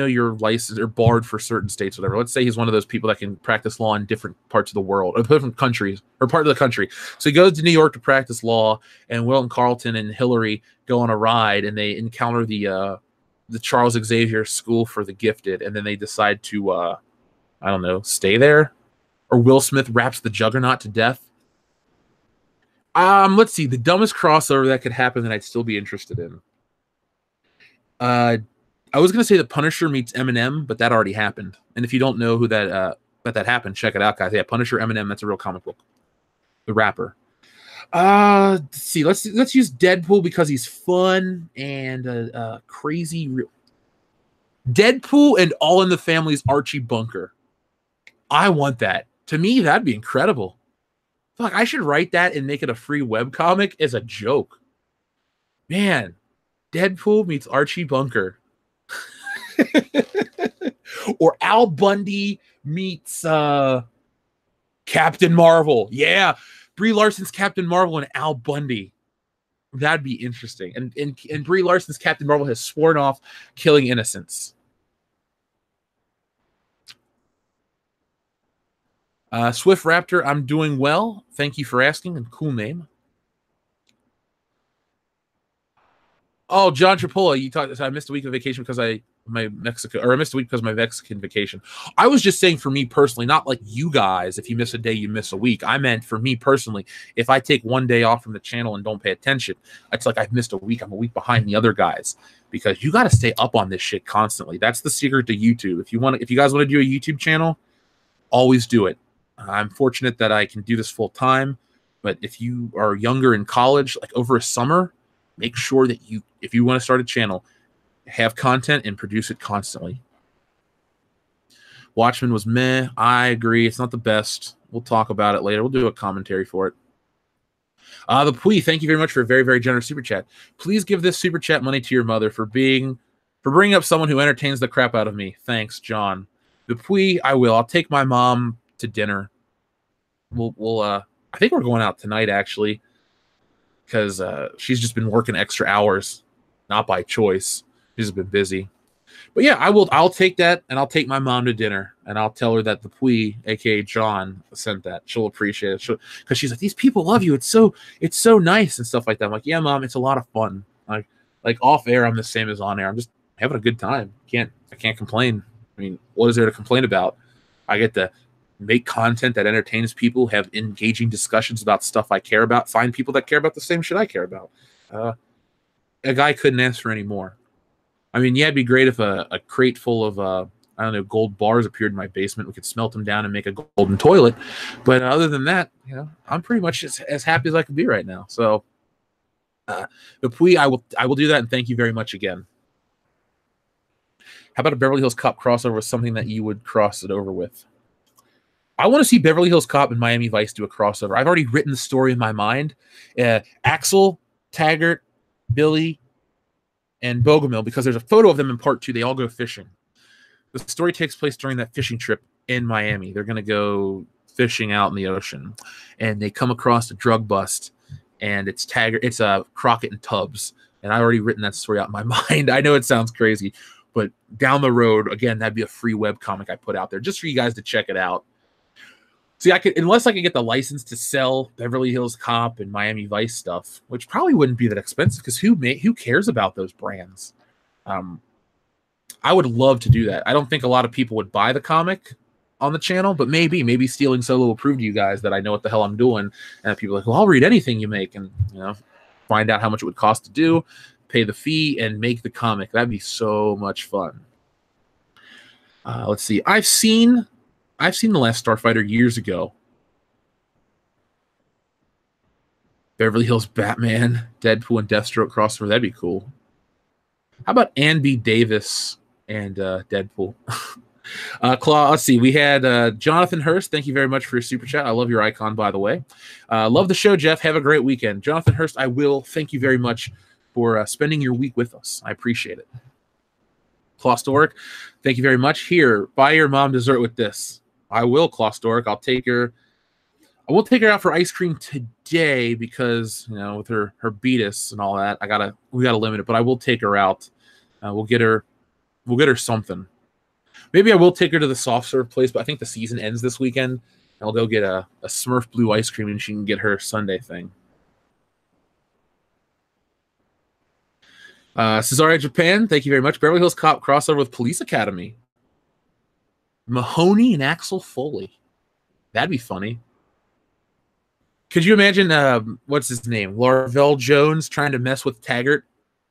you're licensed or barred for certain states, whatever. Let's say he's one of those people that can practice law in different parts of the world, or different countries, or part of the country. So he goes to New York to practice law, and Will and Carlton and Hillary go on a ride, and they encounter the Charles Xavier School for the Gifted, and then they decide to, I don't know, stay there? Or Will Smith wraps the Juggernaut to death? Let's see. The dumbest crossover that could happen that I'd still be interested in. I was going to say the Punisher meets Eminem, but that already happened. And if you don't know who that happened, check it out, guys. Yeah, Punisher, Eminem, that's a real comic book. The rapper. Let's see. Let's use Deadpool because he's fun and crazy. Deadpool and All in the Family's Archie Bunker. I want that. To me, that'd be incredible. Fuck, I should write that and make it a free webcomic as a joke. Man, Deadpool meets Archie Bunker. Or Al Bundy meets Captain Marvel. Yeah. Brie Larson's Captain Marvel and Al Bundy. That'd be interesting. And Brie Larson's Captain Marvel has sworn off killing innocents. Swift Raptor, I'm doing well. Thank you for asking. And cool name. Oh, John Tripolo, you talked. I missed a week of vacation because I missed a week because of my Mexican vacation. I was just saying for me personally, not like you guys. If you miss a day, you miss a week. I meant for me personally, if I take one day off from the channel and don't pay attention, it's like I've missed a week. I'm a week behind the other guys because you got to stay up on this shit constantly. That's the secret to YouTube. If you guys want to do a YouTube channel, always do it. I'm fortunate that I can do this full time, but if you are younger in college, like over a summer, make sure that if you want to start a channel, have content and produce it constantly. Watchmen was meh. I agree. It's not the best. We'll talk about it later. We'll do a commentary for it. The Pui, thank you very much for a very, very generous super chat. Please give this super chat money to your mother for bringing up someone who entertains the crap out of me. Thanks, John. The Pui, I will. I'll take my mom to dinner. I think we're going out tonight, actually, because she's just been working extra hours, not by choice. She's been busy. But yeah, I'll take that, and I'll take my mom to dinner, and I'll tell her that the Pui, aka John, sent that. She'll appreciate it. Because she's like, these people love you. It's so nice and stuff like that. I'm like, yeah, Mom, it's a lot of fun. Like off air, I'm the same as on air. I'm just having a good time. I can't complain. I mean, what is there to complain about? I get to make content that entertains people, have engaging discussions about stuff I care about, find people that care about the same shit I care about. A guy couldn't ask for any more. I mean, yeah, it'd be great if a crate full of, I don't know, gold bars appeared in my basement. We could smelt them down and make a golden toilet. But other than that, I'm pretty much as happy as I could be right now. So, the Pui, I will do that, and thank you very much again. How about a Beverly Hills Cop crossover with something that you would cross it over with? I want to see Beverly Hills Cop and Miami Vice do a crossover. I've already written the story in my mind. Axel, Taggart, Billy, and Bogomil, because there's a photo of them in part 2. They all go fishing. The story takes place during that fishing trip in Miami. They're going to go fishing out in the ocean, and they come across a drug bust, and it's Taggart, it's Crockett and Tubbs, and I've already written that story out in my mind. I know it sounds crazy, but down the road, again, that'd be a free webcomic I put out there just for you guys to check it out. See, unless I could get the license to sell Beverly Hills Cop and Miami Vice stuff, which probably wouldn't be that expensive because who cares about those brands? I would love to do that. I don't think a lot of people would buy the comic on the channel, but maybe Stealing Solo will prove to you guys that I know what the hell I'm doing. And people are like, well, I'll read anything you make, and find out how much it would cost to do, pay the fee, and make the comic. That'd be so much fun. Let's see. I've seen The Last Starfighter years ago. Beverly Hills Batman, Deadpool, and Deathstroke crossover. That'd be cool. How about Ann B. Davis and Deadpool? Claw, let's see. We had Jonathan Hurst. Thank you very much for your super chat. I love your icon, by the way. Love the show, Jeff. Have a great weekend. Jonathan Hurst, I will. Thank you very much for spending your week with us. I appreciate it. Clawstoric, thank you very much. Here, buy your mom dessert with this. I will, Clawstoric. I'll take her. I won't take her out for ice cream today because, you know, with her beatus and all that, we gotta limit it. But I will take her out. We'll get her something. Maybe I will take her to the soft serve place, but I think the season ends this weekend. I'll go get a Smurf Blue ice cream and she can get her Sunday thing. Cesare Japan, thank you very much. Beverly Hills Cop crossover with Police Academy. Mahoney and Axel Foley. That'd be funny. Could you imagine, what's his name? Larvell Jones trying to mess with Taggart?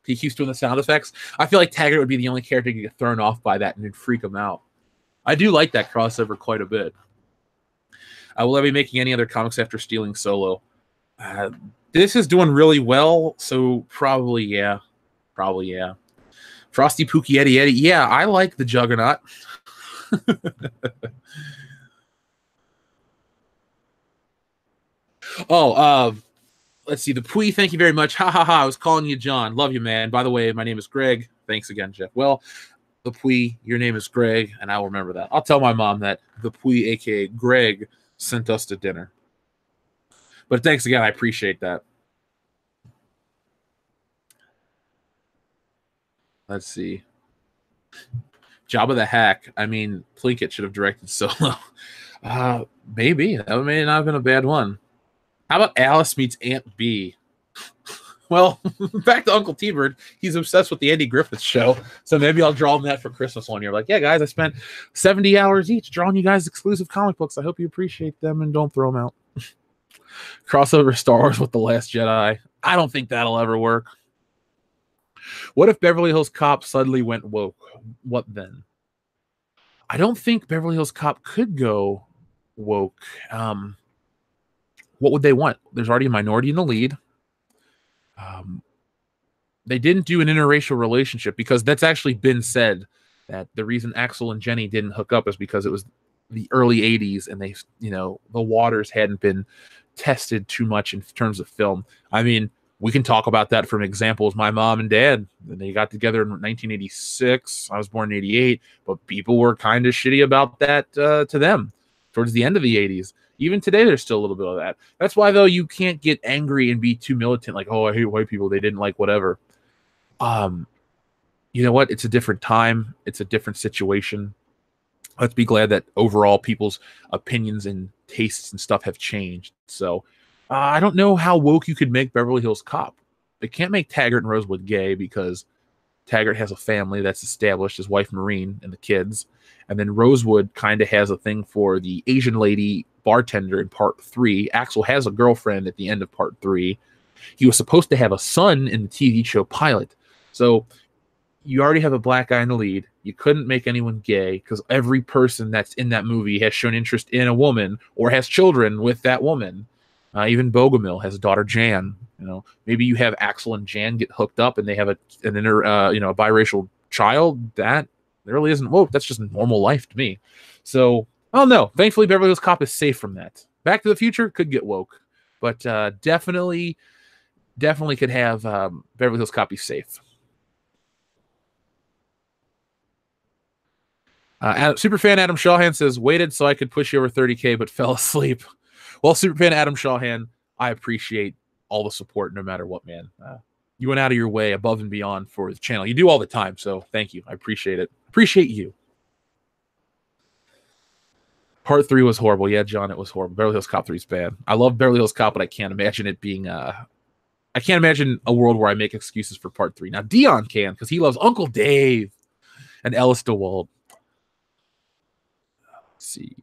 He keeps doing the sound effects. I feel like Taggart would be the only character to get thrown off by that and it'd freak him out. I do like that crossover quite a bit. Will I be making any other comics after stealing Solo? This is doing really well, so probably, yeah. Probably, yeah. Frosty Pookie Eddie Eddie. Yeah, I like the Juggernaut. Let's see. The Pui, thank you very much. Ha ha ha. I was calling you John. Love you, man. By the way, my name is Greg. Thanks again, Jeff. Well, the Pui, your name is Greg, and I will remember that. I'll tell my mom that the Pui, aka Greg, sent us to dinner. But thanks again. I appreciate that. Let's see. Jabba the Hack. I mean, Plinkett should have directed Solo. Maybe. That may not have been a bad one. How about Alice meets Aunt B? Well, back to Uncle T-Bird. He's obsessed with the Andy Griffith Show. So maybe I'll draw him that for Christmas one year. Like, yeah, guys, I spent 70 hours each drawing you guys exclusive comic books. I hope you appreciate them and don't throw them out. Crossover Star Wars with The Last Jedi. I don't think that'll ever work. What if Beverly Hills Cop suddenly went woke? What then? I don't think Beverly Hills Cop could go woke. What would they want? There's already a minority in the lead. They didn't do an interracial relationship because that's actually been said that the reason Axel and Jenny didn't hook up is because it was the early 80s and they, you know, the waters hadn't been tested too much in terms of film. I mean, we can talk about that from examples. My mom and dad, they got together in 1986. I was born in 88, but people were kind of shitty about that to them towards the end of the 80s. Even today, there's still a little bit of that. That's why, though, you can't get angry and be too militant, like, oh, I hate white people. They didn't like whatever. You know what? It's a different time. It's a different situation. Let's be glad that overall people's opinions and tastes and stuff have changed. So I don't know how woke you could make Beverly Hills Cop. They can't make Taggart and Rosewood gay because Taggart has a family that's established, his wife Maureen and the kids. And then Rosewood kind of has a thing for the Asian lady bartender in part 3. Axel has a girlfriend at the end of part 3. He was supposed to have a son in the TV show pilot. So you already have a black guy in the lead. You couldn't make anyone gay because every person that's in that movie has shown interest in a woman or has children with that woman. Even Bogomil has a daughter, Jan. You know, maybe you have Axel and Jan get hooked up and they have a biracial child. That really isn't woke. That's just normal life to me. So, I don't know. Thankfully, Beverly Hills Cop is safe from that. Back to the Future could get woke, but definitely could have Beverly Hills Cop be safe. Superfan Adam Shawhan says, waited so I could push you over 30K, but fell asleep. Well, Superfan Adam Shawhan, I appreciate all the support no matter what, man. You went out of your way above and beyond for the channel. You do all the time, so thank you. I appreciate it. Appreciate you. Part 3 was horrible. Yeah, John, it was horrible. Beverly Hills Cop 3 is bad. I love Beverly Hills Cop, but I can't imagine it being... I can't imagine a world where I make excuses for part 3. Now, Dion can, because he loves Uncle Dave and Ellis DeWald. Let's see.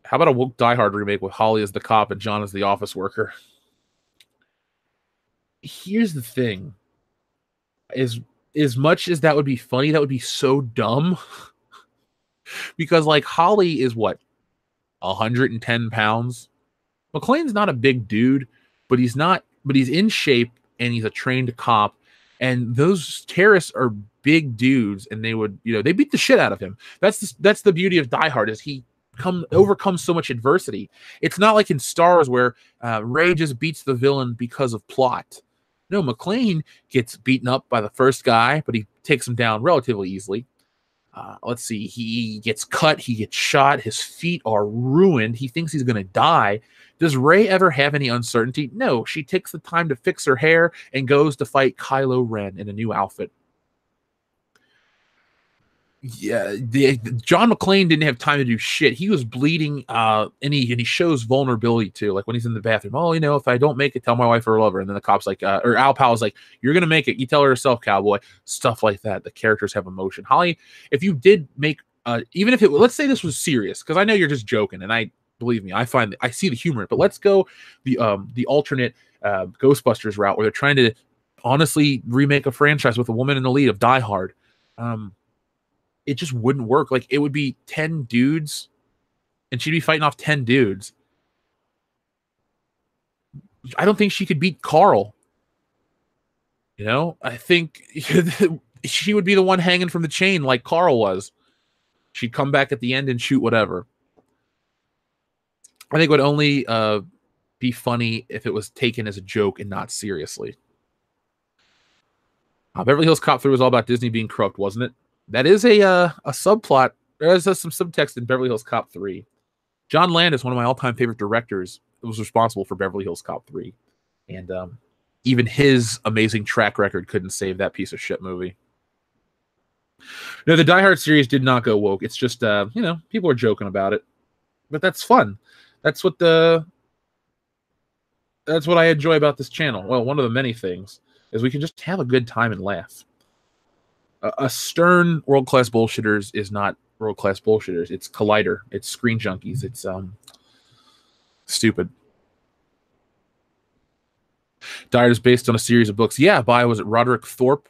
How about a woke Die Hard remake with Holly as the cop and John as the office worker? here's the thing: as much as that would be funny, that would be so dumb because like Holly is what 110 pounds. McClane's not a big dude, but he's not. But he's in shape and he's a trained cop. And those terrorists are big dudes, and they would, they beat the shit out of him. That's the beauty of Die Hard is he overcomes so much adversity. It's not like in Star Wars where Rey just beats the villain because of plot. No, McClane gets beaten up by the first guy, but he takes him down relatively easily. Let's see. He gets cut. He gets shot. His feet are ruined. He thinks he's going to die. Does Rey ever have any uncertainty? No. She takes the time to fix her hair and goes to fight Kylo Ren in a new outfit. Yeah, John McClane didn't have time to do shit. He was bleeding, and he shows vulnerability too. Like when he's in the bathroom. Oh, if I don't make it, tell my wife or lover. And then the cop's like, or Al Powell's like, you're gonna make it. You tell her yourself, cowboy. Stuff like that. The characters have emotion. Holly, if you did make, even if let's say this was serious, because I know you're just joking, and I believe me, I see the humor. But let's go the alternate Ghostbusters route where they're trying to honestly remake a franchise with a woman in the lead of Die Hard. It just wouldn't work. Like it would be 10 dudes and she'd be fighting off 10 dudes. I don't think she could beat Carl. I think she would be the one hanging from the chain like Carl was. She'd come back at the end and shoot whatever. I think it would only be funny if it was taken as a joke and not seriously. Beverly Hills Cop 3 was all about Disney being corrupt, wasn't it? That is a subplot. There's some subtext in Beverly Hills Cop 3. John Landis, one of my all-time favorite directors, was responsible for Beverly Hills Cop 3. And even his amazing track record couldn't save that piece of shit movie. No, the Die Hard series did not go woke. It's just, people are joking about it. But that's fun. That's what I enjoy about this channel. Well, one of the many things is we can just have a good time and laugh. A stern world-class bullshitters is not world-class bullshitters. It's Collider. It's Screen Junkies. It's stupid. Die Hard is based on a series of books. Yeah, was it Roderick Thorpe?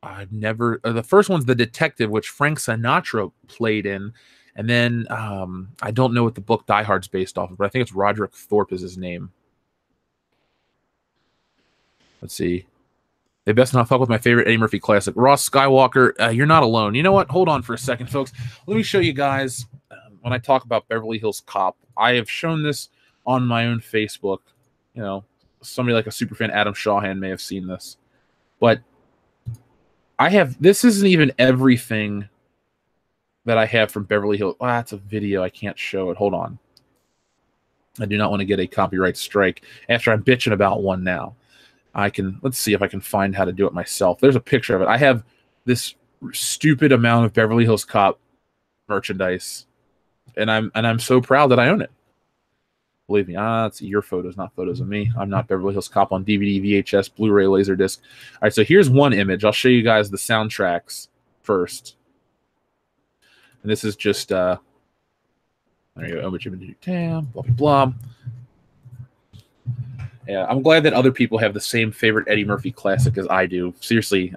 I've never... the first one's The Detective, which Frank Sinatra played in. And then I don't know what the book Die Hard's based off of, but I think it's Roderick Thorpe is his name. Let's see. They best not fuck with my favorite Eddie Murphy classic. Ross Skywalker, you're not alone. You know what? Hold on for a second, folks. Let me show you guys, when I talk about Beverly Hills Cop, I have shown this on my own Facebook. Somebody like a superfan, Adam Shawhan, may have seen this. But this isn't even everything that I have from Beverly Hills. Oh, that's a video. I can't show it. Hold on. I do not want to get a copyright strike after I'm bitching about one now. Let's see if I can find how to do it myself. There's a picture of it. I have this stupid amount of Beverly Hills Cop merchandise, and I'm so proud that I own it. Believe me, it's your photos, not photos of me. I'm not Beverly Hills Cop on DVD, VHS, Blu-ray, Laserdisc. All right, so here's one image. I'll show you guys the soundtracks first. And this is just there you go. Blah blah blah. Yeah, I'm glad that other people have the same favorite Eddie Murphy classic as I do. Seriously,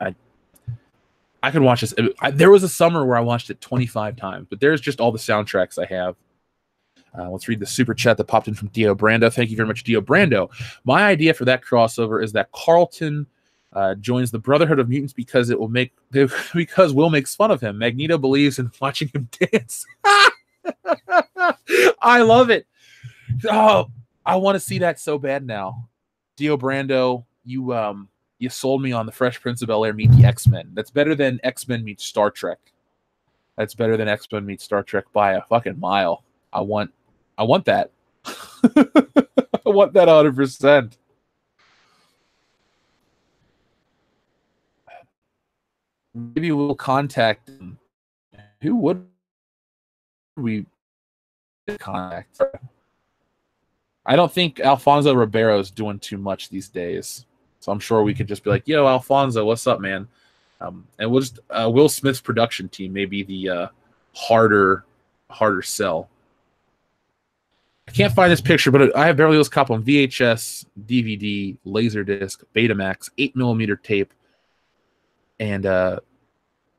I could watch this. There was a summer where I watched it 25 times, but there's just all the soundtracks I have. Let's read the super chat that popped in from Dio Brando. Thank you very much, Dio Brando. My idea for that crossover is that Carlton joins the Brotherhood of Mutants because Will makes fun of him. Magneto believes in watching him dance. I love it. Oh, I want to see that so bad now. Dio Brando, you sold me on the Fresh Prince of Bel-Air meet the X-Men. That's better than X-Men meets Star Trek. That's better than X-Men meets Star Trek by a fucking mile. I want that. I want that 100%. Maybe we'll contact him. Who would we contact? I don't think Alfonso Ribeiro is doing too much these days. So I'm sure we could just be like, yo, Alfonso, what's up, man? And we'll just Will Smith's production team may be the harder sell. I can't find this picture, but I have Beverly Hills Cop on VHS, DVD, Laserdisc, Betamax, 8mm tape, and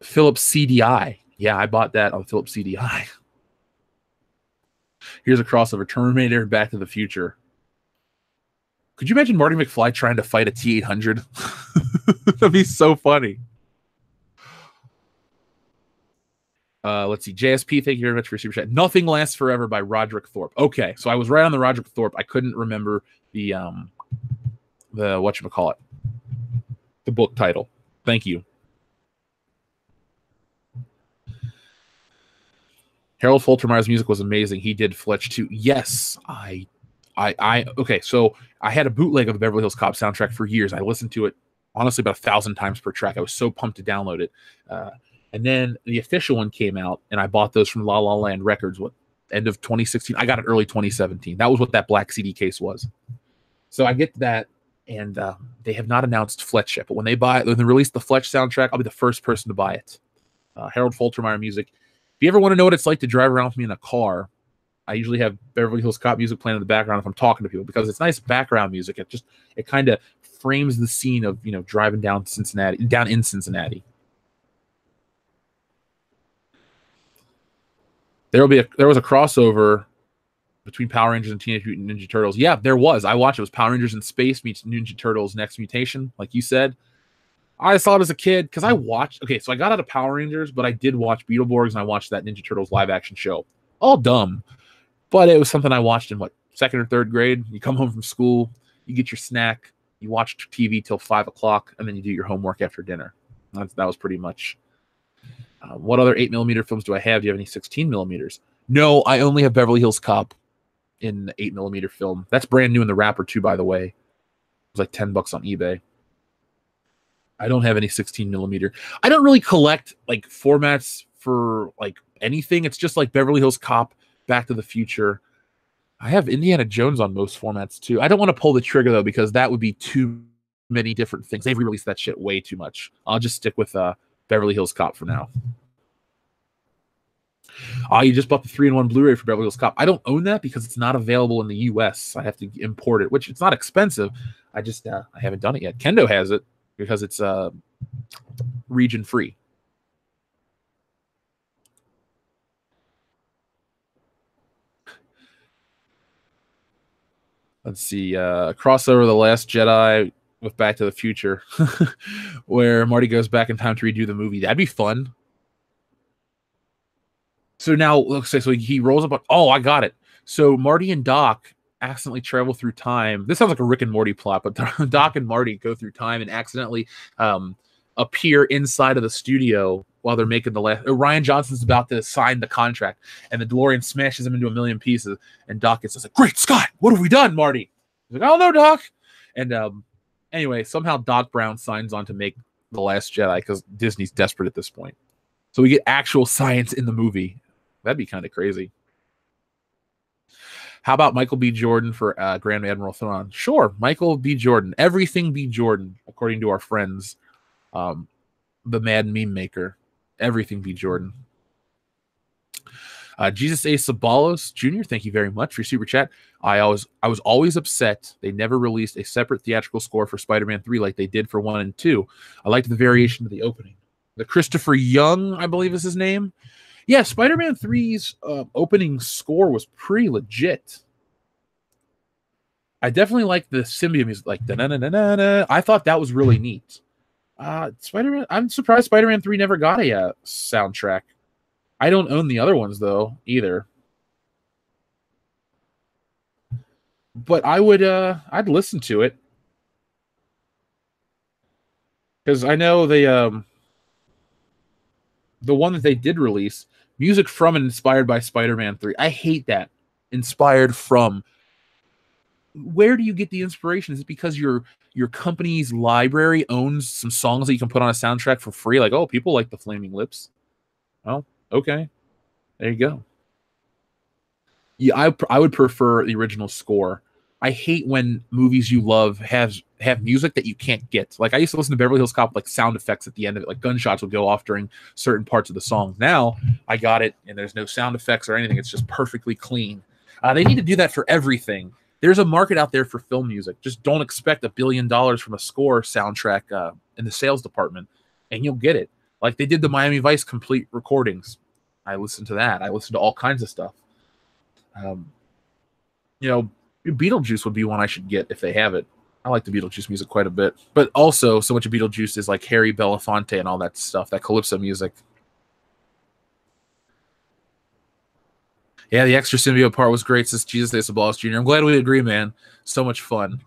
Philips CDI. Yeah, I bought that on Philips CDI. Here's a crossover: Terminator and Back to the Future. Could you imagine Marty McFly trying to fight a T-800? That'd be so funny. Let's see. JSP, thank you very much for your super chat. Nothing Lasts Forever by Roderick Thorpe. Okay, so I was right on the Roderick Thorpe. I couldn't remember the whatchamacallit, the book title. Thank you. Harold Faltermeyer's music was amazing. He did Fletch too. Yes, okay, so I had a bootleg of the Beverly Hills Cop soundtrack for years. I listened to it honestly about 1,000 times per track. I was so pumped to download it. And then the official one came out, and I bought those from La La Land Records. What, end of 2016? I got it early 2017. That was what that black CD case was. So I get that, and they have not announced Fletch yet. But when they release the Fletch soundtrack, I'll be the first person to buy it. Harold Faltermeyer music. If you ever want to know what it's like to drive around with me in a car, I usually have Beverly Hills Cop music playing in the background if I'm talking to people, because it's nice background music. It kind of frames the scene of, driving down in Cincinnati. There was a crossover between Power Rangers and Teenage Mutant Ninja Turtles. Yeah, there was. I watched it. It was Power Rangers in Space meets Ninja Turtles Next Mutation, like you said. I saw it as a kid because I watched. Okay, so I got out of Power Rangers, but I did watch Beetleborgs, and I watched that Ninja Turtles live action show. All dumb, but it was something I watched in second or third grade. You come home from school, you get your snack, you watch TV till 5 o'clock, and then you do your homework after dinner. That was pretty much. What other 8mm films do I have? Do you have any 16mm? No, I only have Beverly Hills Cop in 8mm film. That's brand new in the wrapper too, by the way. It was like $10 on eBay. I don't have any 16mm. I don't really collect formats for anything. It's just like Beverly Hills Cop, Back to the Future. I have Indiana Jones on most formats too. I don't want to pull the trigger though, because that would be too many different things. They've re-released that shit way too much. I'll just stick with Beverly Hills Cop for now. You just bought the 3-in-1 Blu-ray for Beverly Hills Cop. I don't own that because it's not available in the US. I have to import it, which it's not expensive. I just I haven't done it yet. Kendo has it because it's region free. Let's see. Crossover The Last Jedi with Back to the Future, where Marty goes back in time to redo the movie. That'd be fun. So now, let's say, so he rolls up. Oh, I got it. So Marty and Doc accidentally travel through time. This sounds like a Rick and Morty plot, but Doc and Marty go through time and accidentally appear inside of the studio while they're making the last. Ryan Johnson's about to sign the contract, and the DeLorean smashes him into a million pieces. And Doc gets like, "Great Scott, what have we done, Marty?" He's like, "Oh no, Doc." And anyway, somehow Doc Brown signs on to make The Last Jedi because Disney's desperate at this point. So we get actual science in the movie. That'd be kind of crazy. How about Michael B. Jordan for Grand Admiral Thrawn? Sure, Michael B. Jordan. Everything B. Jordan, according to our friends, the Mad Meme Maker. Everything B. Jordan. Jesus A. Sabalos Jr., thank you very much for your super chat. I was always upset they never released a separate theatrical score for Spider-Man 3 like they did for 1 and 2. I liked the variation of the opening. The Christopher Young, I believe is his name. Yeah, Spider-Man 3's opening score was pretty legit. I definitely like the symbiote music, like da-na-na-na-na. I thought that was really neat. Spider-Man. I'm surprised Spider-Man 3 never got a soundtrack. I don't own the other ones though either. But I would I'd listen to it. Because I know the one that they did release, music from and inspired by Spider-Man 3. I hate that. Inspired from. Where do you get the inspiration? Is it because your company's library owns some songs that you can put on a soundtrack for free? Like, oh, people like the Flaming Lips. Oh, okay. There you go. Yeah, I would prefer the original score. I hate when movies you love have music that you can't get. Like I used to listen to Beverly Hills Cop, like sound effects at the end of it, like gunshots would go off during certain parts of the song. Now I got it, and there's no sound effects or anything. It's just perfectly clean. They need to do that for everything. There's a market out there for film music. Just don't expect $1 billion from a score soundtrack in the sales department, and you'll get it. Like they did the Miami Vice complete recordings. I listened to that. I listened to all kinds of stuff. Beetlejuice would be one I should get if they have it. I like the Beetlejuice music quite a bit. But also, so much of Beetlejuice is like Harry Belafonte and all that stuff, that Calypso music. Yeah, the extra symbiote part was great, says Jesus De Sabalos Jr. I'm glad we agree, man. So much fun.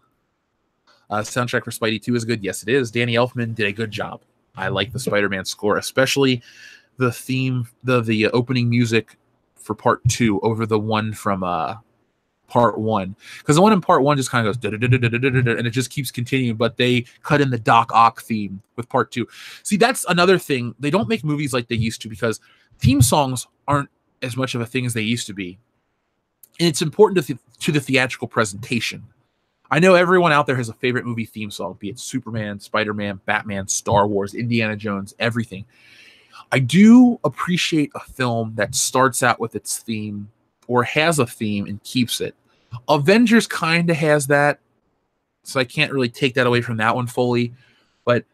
Soundtrack for Spidey 2 is good. Yes, it is. Danny Elfman did a good job. I like the Spider-Man score, especially the theme, the opening music for part 2 over the one from part 1. Because the one in part 1 just kind of goes and it just keeps continuing, but they cut in the Doc Ock theme with part 2. See, that's another thing. They don't make movies like they used to because theme songs aren't as much of a thing as they used to be. And it's important to the theatrical presentation. I know everyone out there has a favorite movie theme song, be it Superman, Spider-Man, Batman, Star Wars, Indiana Jones, everything. I do appreciate a film that starts out with its theme or has a theme and keeps it. Avengers kind of has that, so I can't really take that away from that one fully. But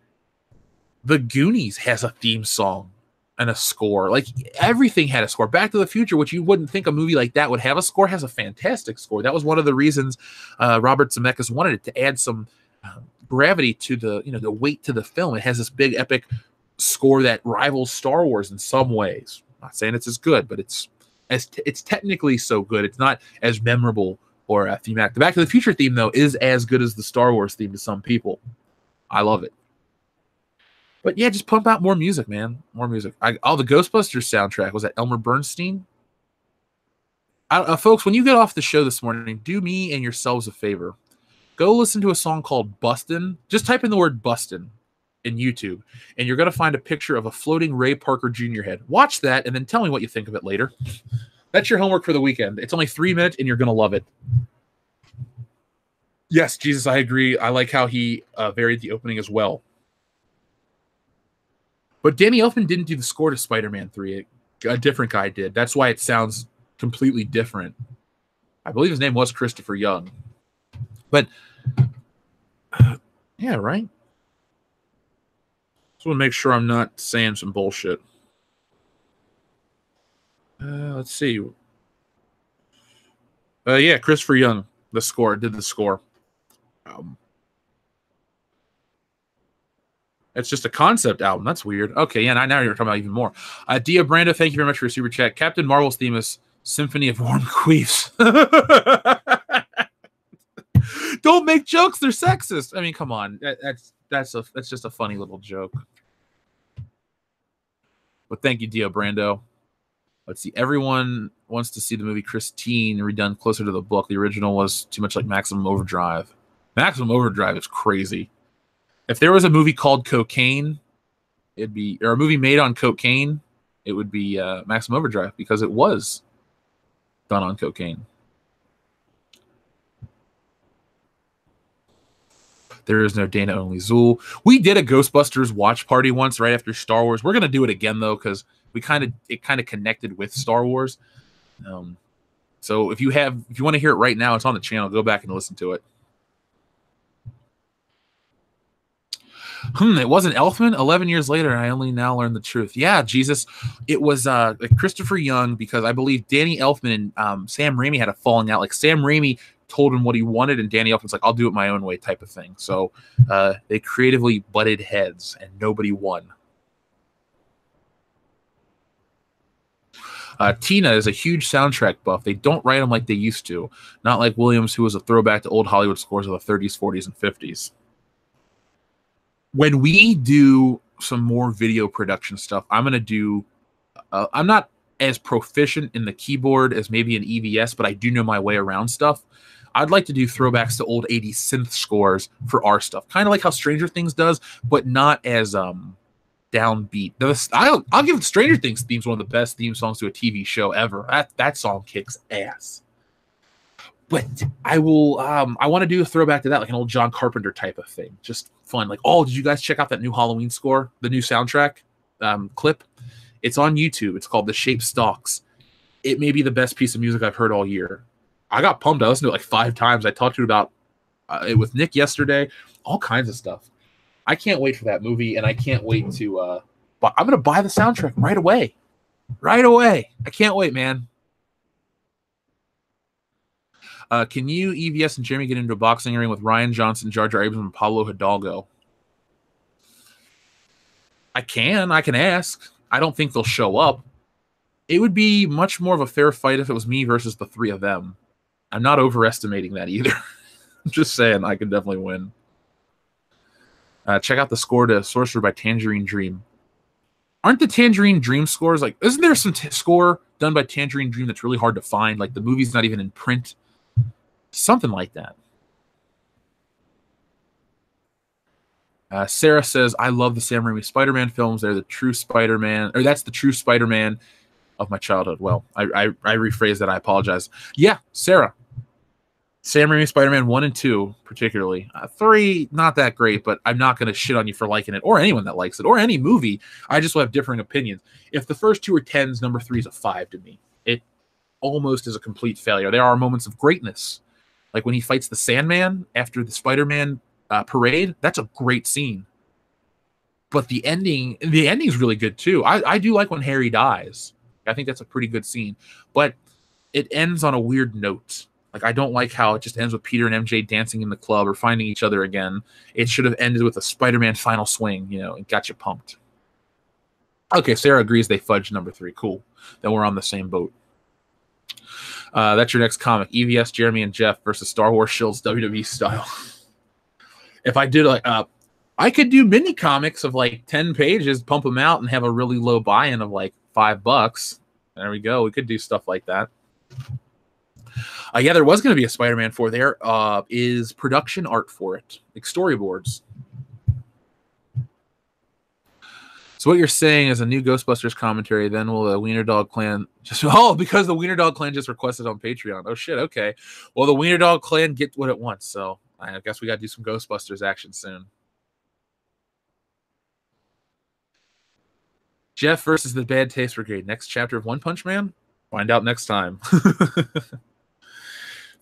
The Goonies has a theme song and a score. Like everything had a score. Back to the Future, which you wouldn't think a movie like that would have a score, has a fantastic score. That was one of the reasons Robert Zemeckis wanted it, to add some gravity to the weight to the film. It has this big epic score that rivals Star Wars in some ways. I'm not saying it's as good, but it's technically so good. It's not as memorable or thematic. The Back to the Future theme, though, is as good as the Star Wars theme to some people. I love it. But yeah, just pump out more music, man. More music. The Ghostbusters soundtrack was that Elmer Bernstein. Folks, when you get off the show this morning, do me and yourselves a favor. Go listen to a song called Bustin'. Just type in the word Bustin' in YouTube, and you're going to find a picture of a floating Ray Parker Jr. head. Watch that, and then tell me what you think of it later. That's your homework for the weekend. It's only 3 minutes, and you're going to love it. Yes, Jesus, I agree. I like how he varied the opening as well. But Danny Elfman didn't do the score to Spider-Man 3. A different guy did. That's why it sounds completely different. I believe his name was Christopher Young. But, yeah, right? Just want to make sure I'm not saying some bullshit. Let's see. Yeah, Christopher Young, did the score. It's just a concept album. That's weird. Okay, yeah, now you're talking about even more. Dia Brando, thank you very much for your super chat. Captain Marvel's theme is Symphony of Warm Queefs. Don't make jokes. They're sexist. I mean, come on. That's just a funny little joke. But thank you, Dia Brando. Let's see. Everyone wants to see the movie Christine redone closer to the book. The original was too much like Maximum Overdrive. Maximum Overdrive is crazy. If there was a movie called Cocaine, or a movie made on cocaine, it would be Maximum Overdrive because it was done on cocaine. There is no Dana, only Zool. We did a Ghostbusters watch party once right after Star Wars. We're gonna do it again though because it kind of connected with Star Wars. So if you want to hear it right now, it's on the channel. Go back and listen to it. It wasn't Elfman. 11 years later, I only now learned the truth. Yeah, Jesus. It was Christopher Young because I believe Danny Elfman and Sam Raimi had a falling out. Like Sam Raimi told him what he wanted, and Danny Elfman's like, I'll do it my own way type of thing. So they creatively butted heads, and nobody won. Tina is a huge soundtrack buff. They don't write them like they used to. Not like Williams, who was a throwback to old Hollywood scores of the 30s, 40s, and 50s. When we do some more video production stuff, I'm going to do I'm not as proficient in the keyboard as maybe an EVS, but I do know my way around stuff. I'd like to do throwbacks to old 80s synth scores for our stuff. Kind of like how Stranger Things does, but not as downbeat. I'll give Stranger Things themes one of the best theme songs to a TV show ever. That song kicks ass. But I will. I want to do a throwback to that, like an old John Carpenter type of thing. Just fun. Like, oh, did you guys check out that new Halloween score, the new soundtrack clip? It's on YouTube. It's called "The Shape Stalks." It may be the best piece of music I've heard all year. I got pumped. I listened to it like 5 times. I talked to it about it with Nick yesterday. All kinds of stuff. I can't wait for that movie, and I can't wait to. I'm gonna buy the soundtrack right away. Right away. I can't wait, man. Can you, EVS, and Jeremy get into a boxing ring with Ryan Johnson, Jar Jar Abrams, and Pablo Hidalgo? I can ask. I don't think they'll show up. It would be much more of a fair fight if it was me versus the 3 of them. I'm not overestimating that either. I'm just saying I could definitely win. Check out the score to Sorcerer by Tangerine Dream. Aren't the Tangerine Dream scores like? Isn't there some score done by Tangerine Dream that's really hard to find? Like the movie's not even in print. Something like that. Sarah says, I love the Sam Raimi Spider-Man films. They're the true Spider-Man, or that's the true Spider-Man of my childhood. Well, I rephrased that. I apologize. Yeah, Sarah. Sam Raimi Spider-Man 1 and 2, particularly. 3, not that great, but I'm not going to shit on you for liking it, or anyone that likes it, or any movie. I just will have differing opinions. If the first 2 are 10s, number 3 is a 5 to me. It almost is a complete failure. There are moments of greatness. Like when he fights the Sandman after the Spider-Man parade, that's a great scene. But the ending's really good too. I do like when Harry dies. I think that's a pretty good scene. But it ends on a weird note. Like, I don't like how it just ends with Peter and MJ dancing in the club or finding each other again. It should have ended with a Spider-Man final swing, and got you pumped. Okay, Sarah agrees they fudged number 3. Cool. Then we're on the same boat. That's your next comic. EVS, Jeremy, and Jeff versus Star Wars Shields WWE style. If I did I could do mini comics of like 10 pages, pump them out, and have a really low buy-in of like $5. There we go. We could do stuff like that. Yeah, there was going to be a Spider-Man 4. There is production art for it, like storyboards. So what you're saying is a new Ghostbusters commentary. Then will the Wiener Dog Clan just because the Wiener Dog Clan just requested on Patreon. Oh shit. Okay. Well, the Wiener Dog Clan get what it wants. So I guess we got to do some Ghostbusters action soon. Jeff versus the Bad Taste Brigade. Next chapter of One Punch Man. Find out next time.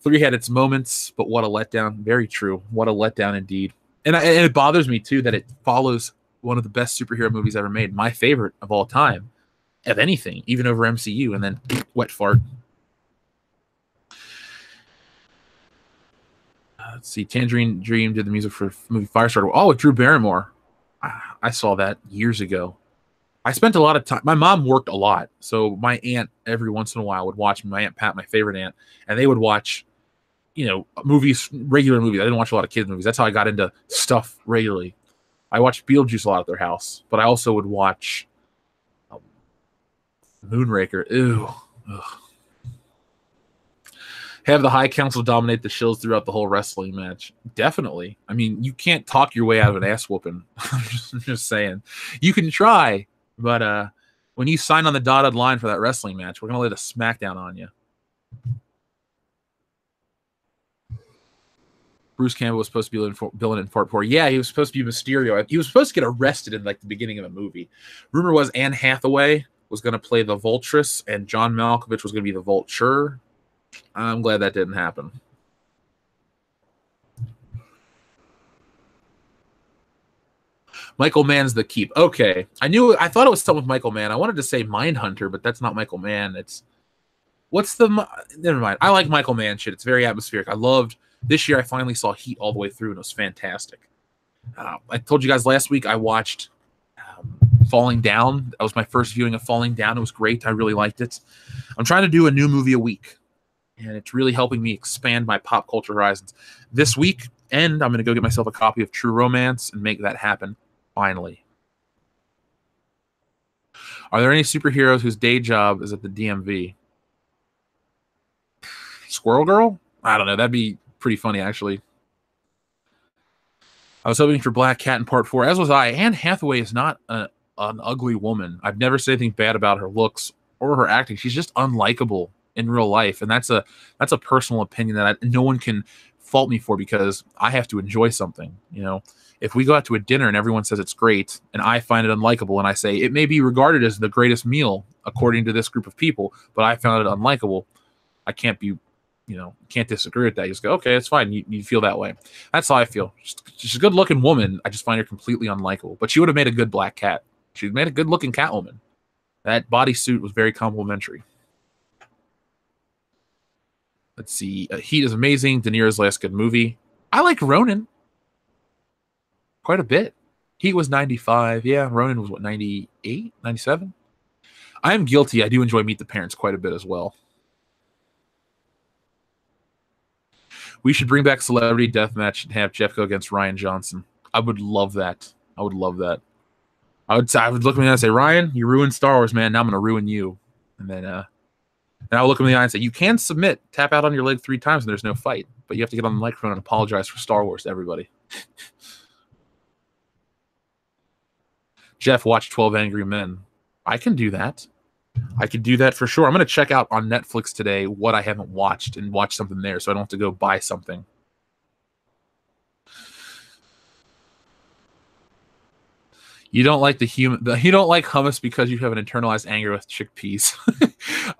3 had its moments, but what a letdown. Very true. What a letdown indeed. And it bothers me too that it follows one of the best superhero movies ever made, my favorite of all time, of anything, even over MCU, and then wet fart. Let's see. Tangerine Dream did the music for movie Firestarter. Oh, with Drew Barrymore. I saw that years ago. I spent a lot of time. My mom worked a lot, so my aunt every once in a while would watch me. My Aunt Pat, my favorite aunt, and they would watch, movies, regular movies. I didn't watch a lot of kids' movies. That's how I got into stuff regularly. I watched Beetlejuice a lot at their house, but I also would watch Moonraker. Ew. Ugh. Have the High Council dominate the Shills throughout the whole wrestling match. Definitely. I mean, you can't talk your way out of an ass whooping. I'm just saying. You can try, but when you sign on the dotted line for that wrestling match, we're going to lay the smackdown on you. Bruce Campbell was supposed to be villain in Part 4. Yeah, he was supposed to be Mysterio. He was supposed to get arrested in like the beginning of the movie. Rumor was Anne Hathaway was going to play the Vultress and John Malkovich was going to be the Vulture. I'm glad that didn't happen. Michael Mann's the keep. Okay. I thought it was something with Michael Mann. I wanted to say Mindhunter, but that's not Michael Mann. Never mind. I like Michael Mann shit. It's very atmospheric. This year I finally saw Heat all the way through, and it was fantastic. I told you guys last week I watched Falling Down. That was my first viewing of Falling Down. It was great. I really liked it. I'm trying to do a new movie a week, and it's really helping me expand my pop culture horizons. This week, and I'm going to go get myself a copy of True Romance and make that happen, finally. Are there any superheroes whose day job is at the DMV? Squirrel Girl? I don't know. That'd be pretty funny, actually. I was hoping for Black Cat in Part 4, as was I. Anne Hathaway is not an ugly woman. I've never said anything bad about her looks or her acting. She's just unlikable in real life, and that's a personal opinion that no one can fault me for because I have to enjoy something. If we go out to a dinner and everyone says it's great, and I find it unlikable, and I say it may be regarded as the greatest meal according to this group of people, but I found it unlikable, I can't be can't disagree with that. You just go, okay, it's fine. You feel that way. That's how I feel. She's a good-looking woman. I just find her completely unlikable. But she would have made a good Black Cat. She made a good-looking Catwoman. That bodysuit was very complimentary. Let's see. Heat is amazing. De Niro's last good movie. I like Ronin quite a bit. Heat was 95. Yeah, Ronin was, 98? 97? I am guilty. I do enjoy Meet the Parents quite a bit as well. We should bring back Celebrity Deathmatch and have Jeff go against Ryan Johnson. I would love that. I would love that. I would look at me and say, Ryan, you ruined Star Wars, man. Now I'm going to ruin you. And then I'll look him in the eye and say, you can submit, tap out on your leg 3 times, and there's no fight. But you have to get on the microphone and apologize for Star Wars to everybody. Jeff, watch 12 Angry Men. I can do that. I could do that for sure. I'm going to check out on Netflix today what I haven't watched and watch something there so I don't have to go buy something. You don't like you don't like hummus because you have an internalized anger with chickpeas.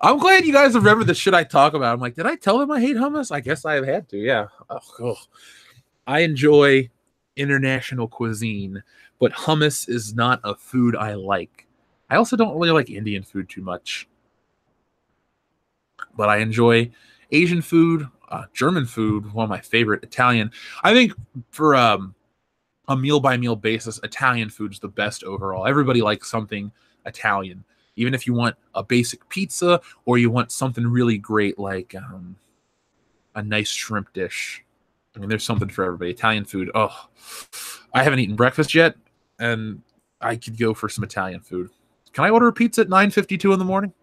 I'm glad you guys remember the shit I talk about. I'm like, did I tell them I hate hummus? I guess I have had to, yeah. Oh. I enjoy international cuisine, but hummus is not a food I like. I also don't really like Indian food too much. But I enjoy Asian food, German food, one of my favorite, Italian. I think for a meal-by-meal basis, Italian food is the best overall. Everybody likes something Italian. Even if you want a basic pizza or you want something really great like a nice shrimp dish. I mean, there's something for everybody. Italian food, oh. I haven't eaten breakfast yet, and I could go for some Italian food. Can I order a pizza at 9:52 in the morning?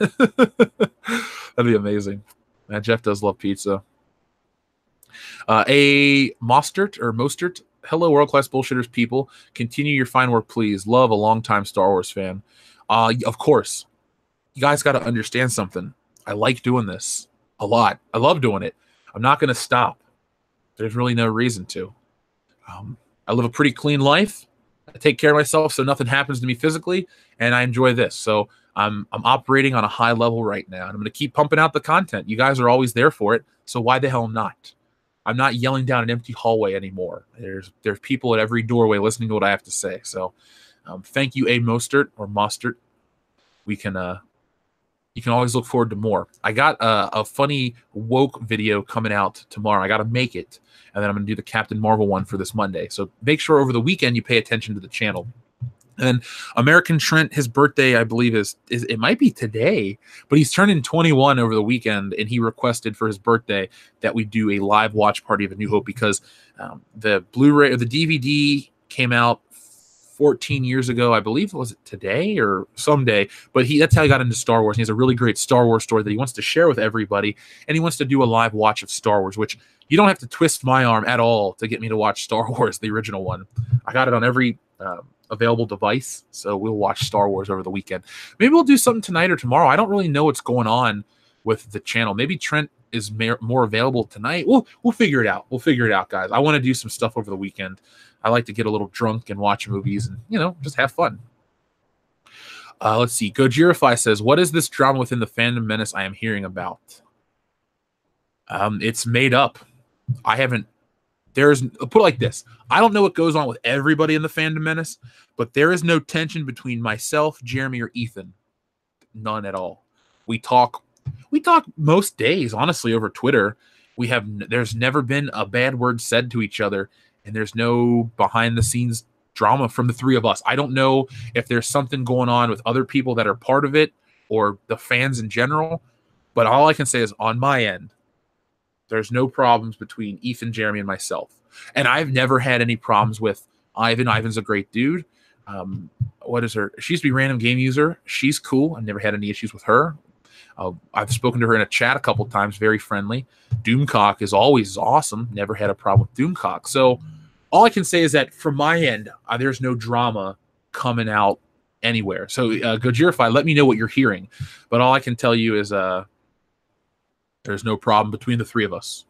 That'd be amazing. Man, Jeff does love pizza. A Mostert. Hello, world-class bullshitters people. Continue your fine work, please. Love, a longtime Star Wars fan. Of course. You guys got to understand something. I like doing this a lot. I love doing it. I'm not going to stop. There's really no reason to. I live a pretty clean life. I take care of myself so nothing happens to me physically, and I enjoy this. So I'm operating on a high level right now, and I'm going to keep pumping out the content. You guys are always there for it, so why the hell not? I'm not yelling down an empty hallway anymore. There's people at every doorway listening to what I have to say. So thank you, A. Mostert or Mostert. You can always look forward to more. I got a funny woke video coming out tomorrow. I got to make it, and then I'm going to do the Captain Marvel one for this Monday. So make sure over the weekend you pay attention to the channel. And American Trent, his birthday, I believe, is it might be today, but he's turning 21 over the weekend, and he requested for his birthday that we do a live watch party of A New Hope because the Blu-ray or the DVD came out 14 years ago. I believe, was it today or someday? But that's how he got into Star Wars. And he has a really great Star Wars story that he wants to share with everybody, and he wants to do a live watch of Star Wars, which you don't have to twist my arm at all to get me to watch Star Wars, the original one. I got it on every available device, so we'll watch Star Wars over the weekend. Maybe we'll do something tonight or tomorrow. I don't really know what's going on with the channel. Maybe Trent is more available tonight. We'll figure it out. We'll figure it out, guys. I want to do some stuff over the weekend. I like to get a little drunk and watch movies and, just have fun. Let's see. Gojirify says, what is this drama within the fandom menace I am hearing about? It's made up. Put it like this. I don't know what goes on with everybody in the fandom menace, but there is no tension between myself, Jeremy, or Ethan. None at all. We talk most days, honestly, over Twitter. There's never been a bad word said to each other, and there's no behind the scenes drama from the three of us. I don't know if there's something going on with other people that are part of it or the fans in general, but all I can say is on my end, there's no problems between Ethan, Jeremy, and myself. And I've never had any problems with Ivan. Ivan's a great dude. What is her? She used to be Random Game User. She's cool. I've never had any issues with her. I've spoken to her in a chat a couple times, very friendly. Doomcock is always awesome. Never had a problem with Doomcock. So all I can say is that from my end, there's no drama coming out anywhere. So Gojirify, let me know what you're hearing. But all I can tell you is there's no problem between the three of us.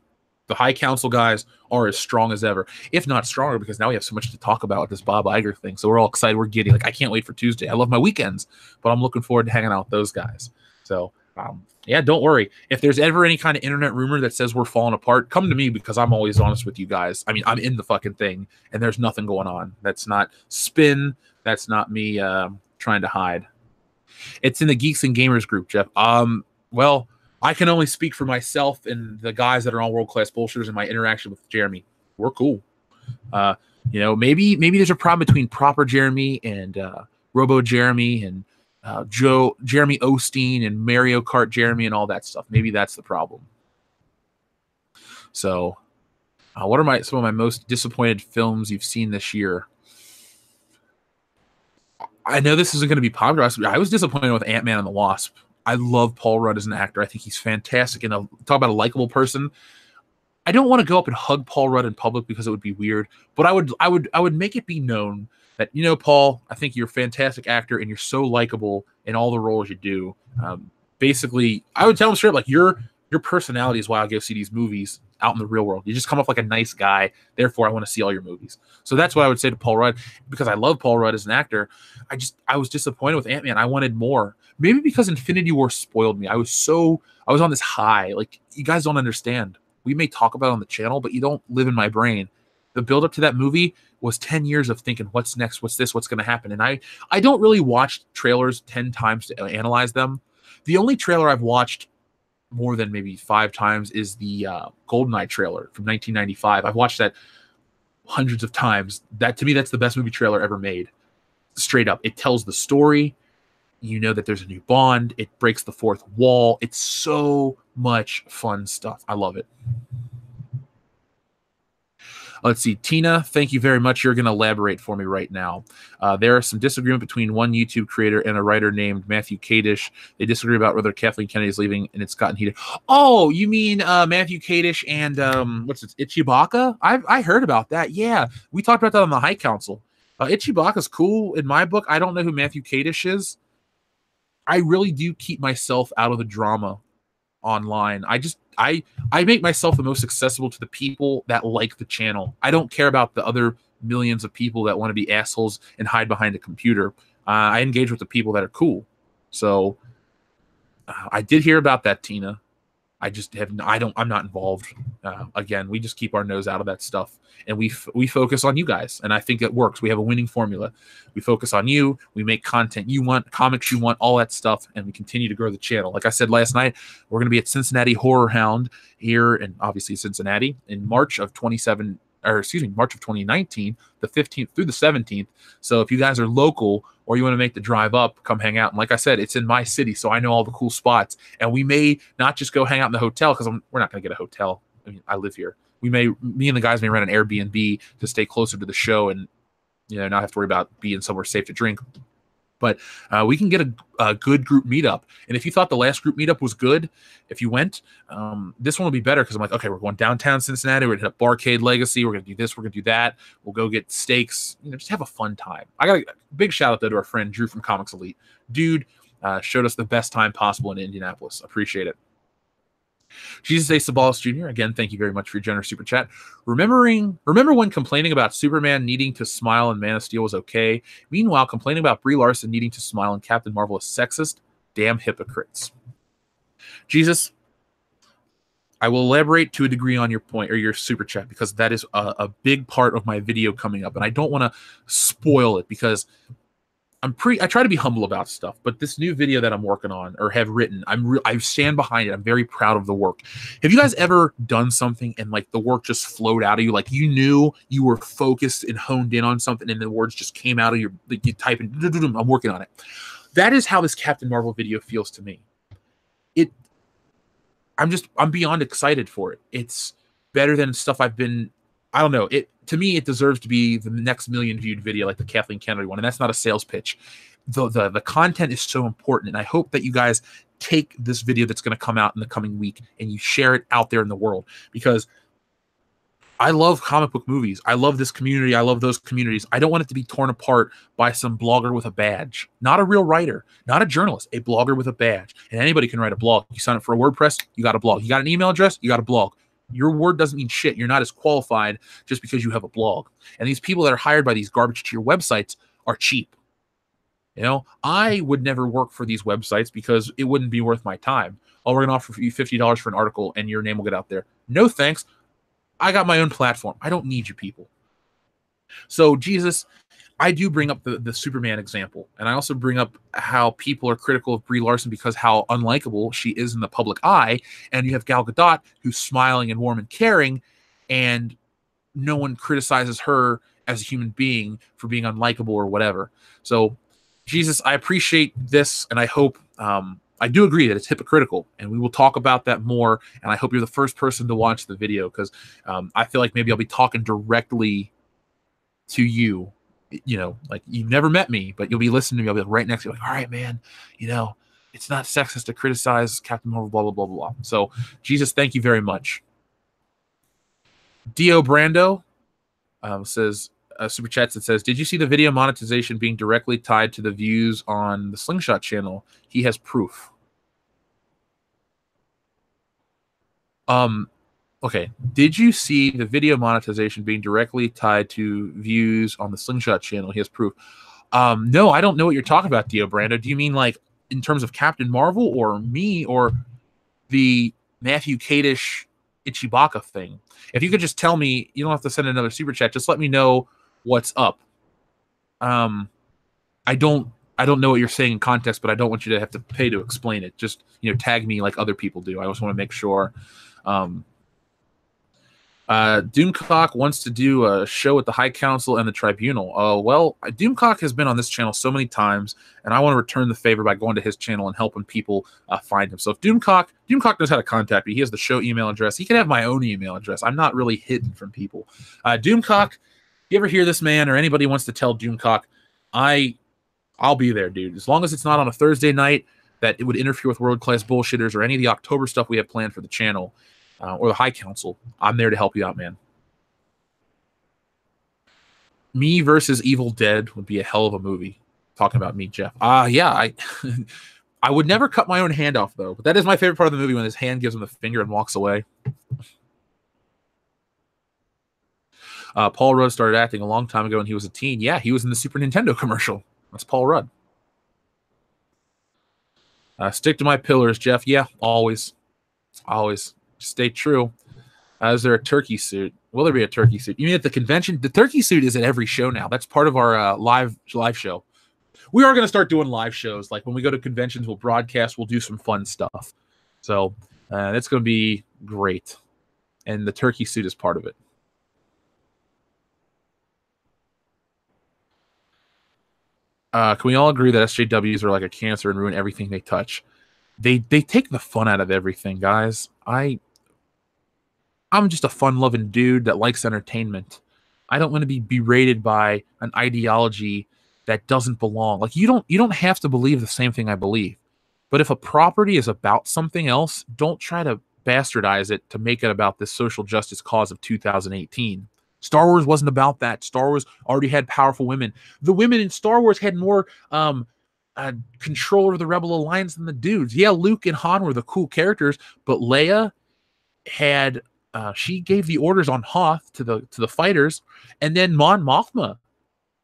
The High Council guys are as strong as ever, if not stronger, because now we have so much to talk about with this Bob Iger thing. So we're all excited. We're giddy. I can't wait for Tuesday. I love my weekends, but I'm looking forward to hanging out with those guys. So Yeah, don't worry. If there's ever any kind of internet rumor that says we're falling apart, come to me because I'm always honest with you guys. I mean, I'm in the fucking thing and there's nothing going on. That's not spin. That's not me trying to hide. It's in the Geeks and Gamers group, Jeff. Well, I can only speak for myself and the guys that are all world-class bullshitters in my interaction with Jeremy. We're cool. Maybe there's a problem between proper Jeremy and Robo Jeremy and Jeremy Osteen and Mario Kart Jeremy and all that stuff. Maybe that's the problem. So, what are some of my most disappointed films you've seen this year? I know this isn't going to be popular. I was disappointed with Ant-Man and the Wasp. I love Paul Rudd as an actor. I think he's fantastic. And talk about a likable person. I don't want to go up and hug Paul Rudd in public because it would be weird. But I would make it be known that, Paul, I think you're a fantastic actor and you're so likable in all the roles you do. Basically, I would tell him straight up, like, your personality is why I'll go see these movies out in the real world. You just come off like a nice guy. Therefore, I want to see all your movies. So that's what I would say to Paul Rudd, because I love Paul Rudd as an actor. I was disappointed with Ant-Man. I wanted more. Maybe because Infinity War spoiled me. I was on this high. Like, you guys don't understand. We may talk about it on the channel, but you don't live in my brain. The build up to that movie was 10 years of thinking, what's next? What's this? What's going to happen? And I don't really watch trailers 10 times to analyze them. The only trailer I've watched more than maybe 5 times is the GoldenEye trailer from 1995. I've watched that hundreds of times. That, to me, that's the best movie trailer ever made. Straight up. It tells the story. You know that there's a new Bond. It breaks the fourth wall. It's so much fun stuff. I love it. Let's see. Tina, thank you very much. You're going to elaborate for me right now. There is some disagreement between one YouTube creator and a writer named Matthew Kadish. They disagree about whether Kathleen Kennedy is leaving, and it's gotten heated. Oh, you mean Matthew Kadish and Ichibaka? I heard about that. Yeah, we talked about that on the High Council. Ichibaka's cool in my book. I don't know who Matthew Kadish is. I really do keep myself out of the drama online. I make myself the most accessible to the people that like the channel. I don't care about the other millions of people that want to be assholes and hide behind a computer. I engage with the people that are cool. So I did hear about that, Tina. I'm not involved. Again, we just keep our nose out of that stuff, and we focus on you guys, and I think it works. We have a winning formula. We focus on you. We make content you want, comics you want, all that stuff, and we continue to grow the channel. Like I said last night, we're going to be at Cincinnati Horror Hound here, and obviously Cincinnati in March of 2019, the 15th through the 17th. So if you guys are local or you want to make the drive up, come hang out. And like I said, it's in my city, so I know all the cool spots. And we may not just go hang out in the hotel, because we're not going to get a hotel. I mean, I live here. Me and the guys may rent an Airbnb to stay closer to the show and not have to worry about being somewhere safe to drink. But we can get a good group meetup. And if you thought the last group meetup was good, if you went, this one will be better, because I'm like, okay, we're going downtown Cincinnati. We're going to hit up Barcade Legacy. We're going to do this. We're going to do that. We'll go get steaks. Just have a fun time. I got a big shout out, though, to our friend Drew from Comics Elite. Dude showed us the best time possible in Indianapolis. Appreciate it. Jesus A. Sabalas Jr., again, thank you very much for your generous super chat. Remember when complaining about Superman needing to smile in Man of Steel was okay? Meanwhile, complaining about Brie Larson needing to smile in Captain Marvel is sexist? Damn hypocrites. Jesus, I will elaborate to a degree on your point or your super chat, because that is a big part of my video coming up, and I don't want to spoil it, because I try to be humble about stuff, but this new video that I'm working on or have written, I stand behind it. I'm very proud of the work. Have you guys ever done something and like the work just flowed out of you? Like you knew you were focused and honed in on something, and the words just came out of you type in, I'm working on it. That is how this Captain Marvel video feels to me. I'm beyond excited for it. It's better than stuff I've been, I don't know. To me, it deserves to be the next million viewed video, like the Kathleen Kennedy one. And that's not a sales pitch. The content is so important. And I hope that you guys take this video that's going to come out in the coming week and you share it out there in the world, because I love comic book movies. I love this community. I love those communities. I don't want it to be torn apart by some blogger with a badge. Not a real writer, not a journalist, a blogger with a badge. And anybody can write a blog. You sign up for a WordPress, you got a blog. You got an email address, you got a blog. Your word doesn't mean shit. You're not as qualified just because you have a blog. And these people that are hired by these garbage tier websites are cheap. You know, I would never work for these websites because it wouldn't be worth my time. Oh, we're going to offer you $50 for an article and your name will get out there. No, thanks. I got my own platform. I don't need you people. So, Jesus, I do bring up the Superman example. And I also bring up how people are critical of Brie Larson because how unlikable she is in the public eye. And you have Gal Gadot, who's smiling and warm and caring, and no one criticizes her as a human being for being unlikable or whatever. So, Jesus, I appreciate this, and I hope I do agree that it's hypocritical, and we will talk about that more. And I hope you're the first person to watch the video because I feel like maybe I'll be talking directly to you. You know, like you've never met me, but you'll be listening to me. I'll be like right next to you, like, all right, man, you know, it's not sexist to criticize Captain Marvel, blah, blah, blah, blah. So, Jesus, thank you very much. Dio Brando says, super chats that says, did you see the video monetization being directly tied to the views on the Slingshot channel? He has proof. Okay. Did you see the video monetization being directly tied to views on the Slingshot channel? He has proof. No, I don't know what you're talking about, Dio Brando. Do you mean like in terms of Captain Marvel or me or the Matthew Kadish Ichibaka thing? If you could just tell me, you don't have to send another super chat. Just let me know what's up. I don't know what you're saying in context, but I don't want you to have to pay to explain it. Just, you know, tag me like other people do. I just want to make sure. Doomcock wants to do a show at the High Council and the Tribunal. Well, Doomcock has been on this channel so many times, and I want to return the favor by going to his channel and helping people find him. So if Doomcock knows how to contact me. He has the show email address. He can have my own email address. I'm not really hidden from people. Doomcock, if you ever hear this man or anybody wants to tell Doomcock, I'll be there, dude. As long as it's not on a Thursday night that it would interfere with World Class Bullshitters or any of the October stuff we have planned for the channel. Or the High Council, I'm there to help you out, man. Me versus Evil Dead would be a hell of a movie. Talking about me, Jeff. Yeah, I would never cut my own hand off, though. But that is my favorite part of the movie, when his hand gives him the finger and walks away. Paul Rudd started acting a long time ago when he was a teen. Yeah, he was in the Super Nintendo commercial. That's Paul Rudd. Stick to my pillars, Jeff. Yeah, always. Always. Stay true. Is there a turkey suit? Will there be a turkey suit? You mean at the convention? The turkey suit is at every show now. That's part of our live show. We are going to start doing live shows. Like when we go to conventions, we'll broadcast. We'll do some fun stuff. So that's going to be great. And the turkey suit is part of it. Can we all agree that SJWs are like a cancer and ruin everything they touch? They take the fun out of everything, guys. I'm just a fun-loving dude that likes entertainment. I don't want to be berated by an ideology that doesn't belong. Like you don't have to believe the same thing I believe. But if a property is about something else, don't try to bastardize it to make it about this social justice cause of 2018. Star Wars wasn't about that. Star Wars already had powerful women. The women in Star Wars had more control over the Rebel Alliance than the dudes. Yeah, Luke and Han were the cool characters, but Leia had she gave the orders on Hoth to the fighters, and then Mon Mothma,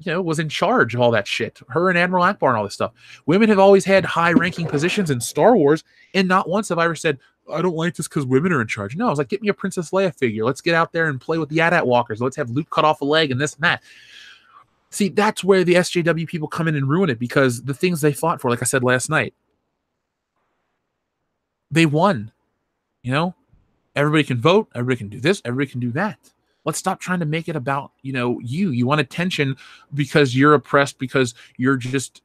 was in charge of all that shit. Her and Admiral Akbar and all this stuff. Women have always had high-ranking positions in Star Wars, and not once have I ever said, I don't like this because women are in charge. No, I was like, get me a Princess Leia figure. Let's get out there and play with the AT-AT walkers. Let's have Luke cut off a leg and this and that. See, that's where the SJW people come in and ruin it, because the things they fought for, like I said last night, they won. Everybody can vote. Everybody can do this. Everybody can do that. Let's stop trying to make it about, you. You want attention because you're oppressed, because you're just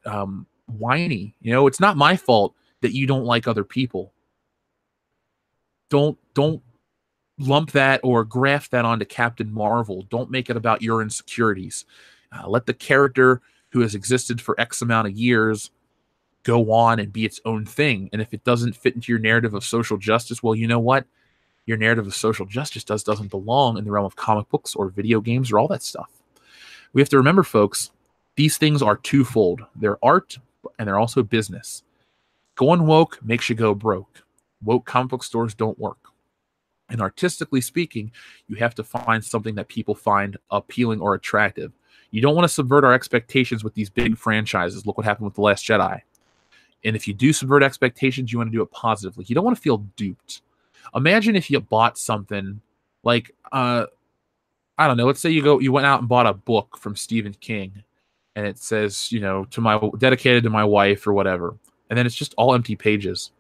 whiny. It's not my fault that you don't like other people. Don't lump that or graft that onto Captain Marvel. Don't make it about your insecurities. Let the character who has existed for X amount of years go on and be its own thing. And if it doesn't fit into your narrative of social justice, well, you know what? Your narrative of social justice doesn't belong in the realm of comic books or video games or all that stuff. We have to remember, folks, these things are twofold. They're art and they're also business. Going woke makes you go broke. Woke comic book stores don't work. And artistically speaking, you have to find something that people find appealing or attractive. You don't want to subvert our expectations with these big franchises. Look what happened with The Last Jedi. And if you do subvert expectations, you want to do it positively. You don't want to feel duped. Imagine if you bought something like, I don't know, let's say you went out and bought a book from Stephen King, and it says, dedicated to my wife or whatever, and then it's just all empty pages.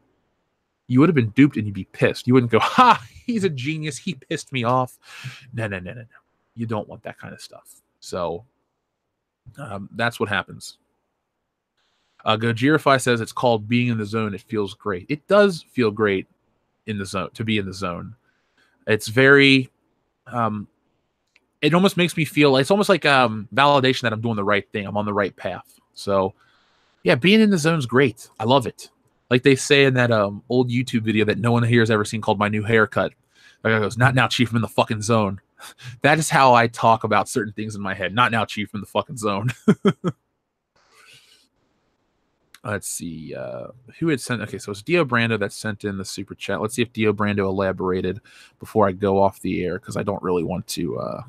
You would have been duped and you'd be pissed. You wouldn't go, ha, he's a genius, he pissed me off. No. You don't want that kind of stuff. So that's what happens. Gojirify says it's called being in the zone. It feels great. It does feel great in the zone, to be in the zone. It's very, it almost makes me feel, it's almost like validation that I'm doing the right thing. I'm on the right path. So yeah, being in the zone is great. I love it. Like they say in that old YouTube video that no one here has ever seen called My New Haircut. The guy goes, not now, Chief, I'm in the fucking zone. That is how I talk about certain things in my head. Not now, Chief, I'm in the fucking zone. Let's see. Who had sent? Okay, so it's Dio Brando that sent in the super chat. Let's see if Dio Brando elaborated before I go off the air, because I don't really want to,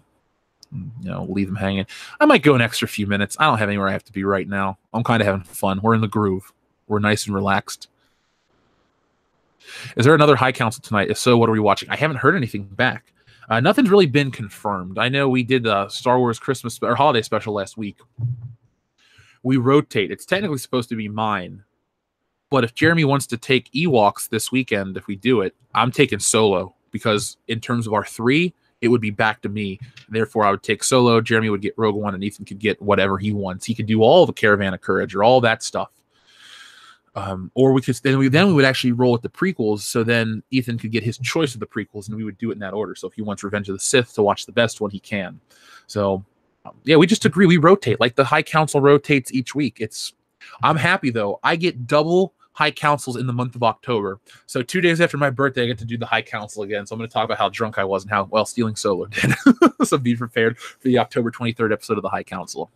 leave him hanging. I might go an extra few minutes. I don't have anywhere I have to be right now. I'm kind of having fun. We're in the groove. We're nice and relaxed. Is there another High Council tonight? If so, what are we watching? I haven't heard anything back. Nothing's really been confirmed. I know we did the Star Wars Christmas or holiday special last week. We rotate. It's technically supposed to be mine. But if Jeremy wants to take Ewoks this weekend, if we do it, I'm taking Solo. Because in terms of our three, it would be back to me. Therefore, I would take Solo. Jeremy would get Rogue One, and Ethan could get whatever he wants. He could do all the Caravan of Courage or all that stuff. Or we could then we would actually roll with the prequels. So then Ethan could get his choice of the prequels, and we would do it in that order. So if he wants Revenge of the Sith to watch the best one, he can. So yeah, we just agree. We rotate like the High Council rotates each week. I'm happy though. I get double High Councils in the month of October. So 2 days after my birthday, I get to do the High Council again. So I'm going to talk about how drunk I was and how well Stealing Solo did. So be prepared for the October 23rd episode of the High Council.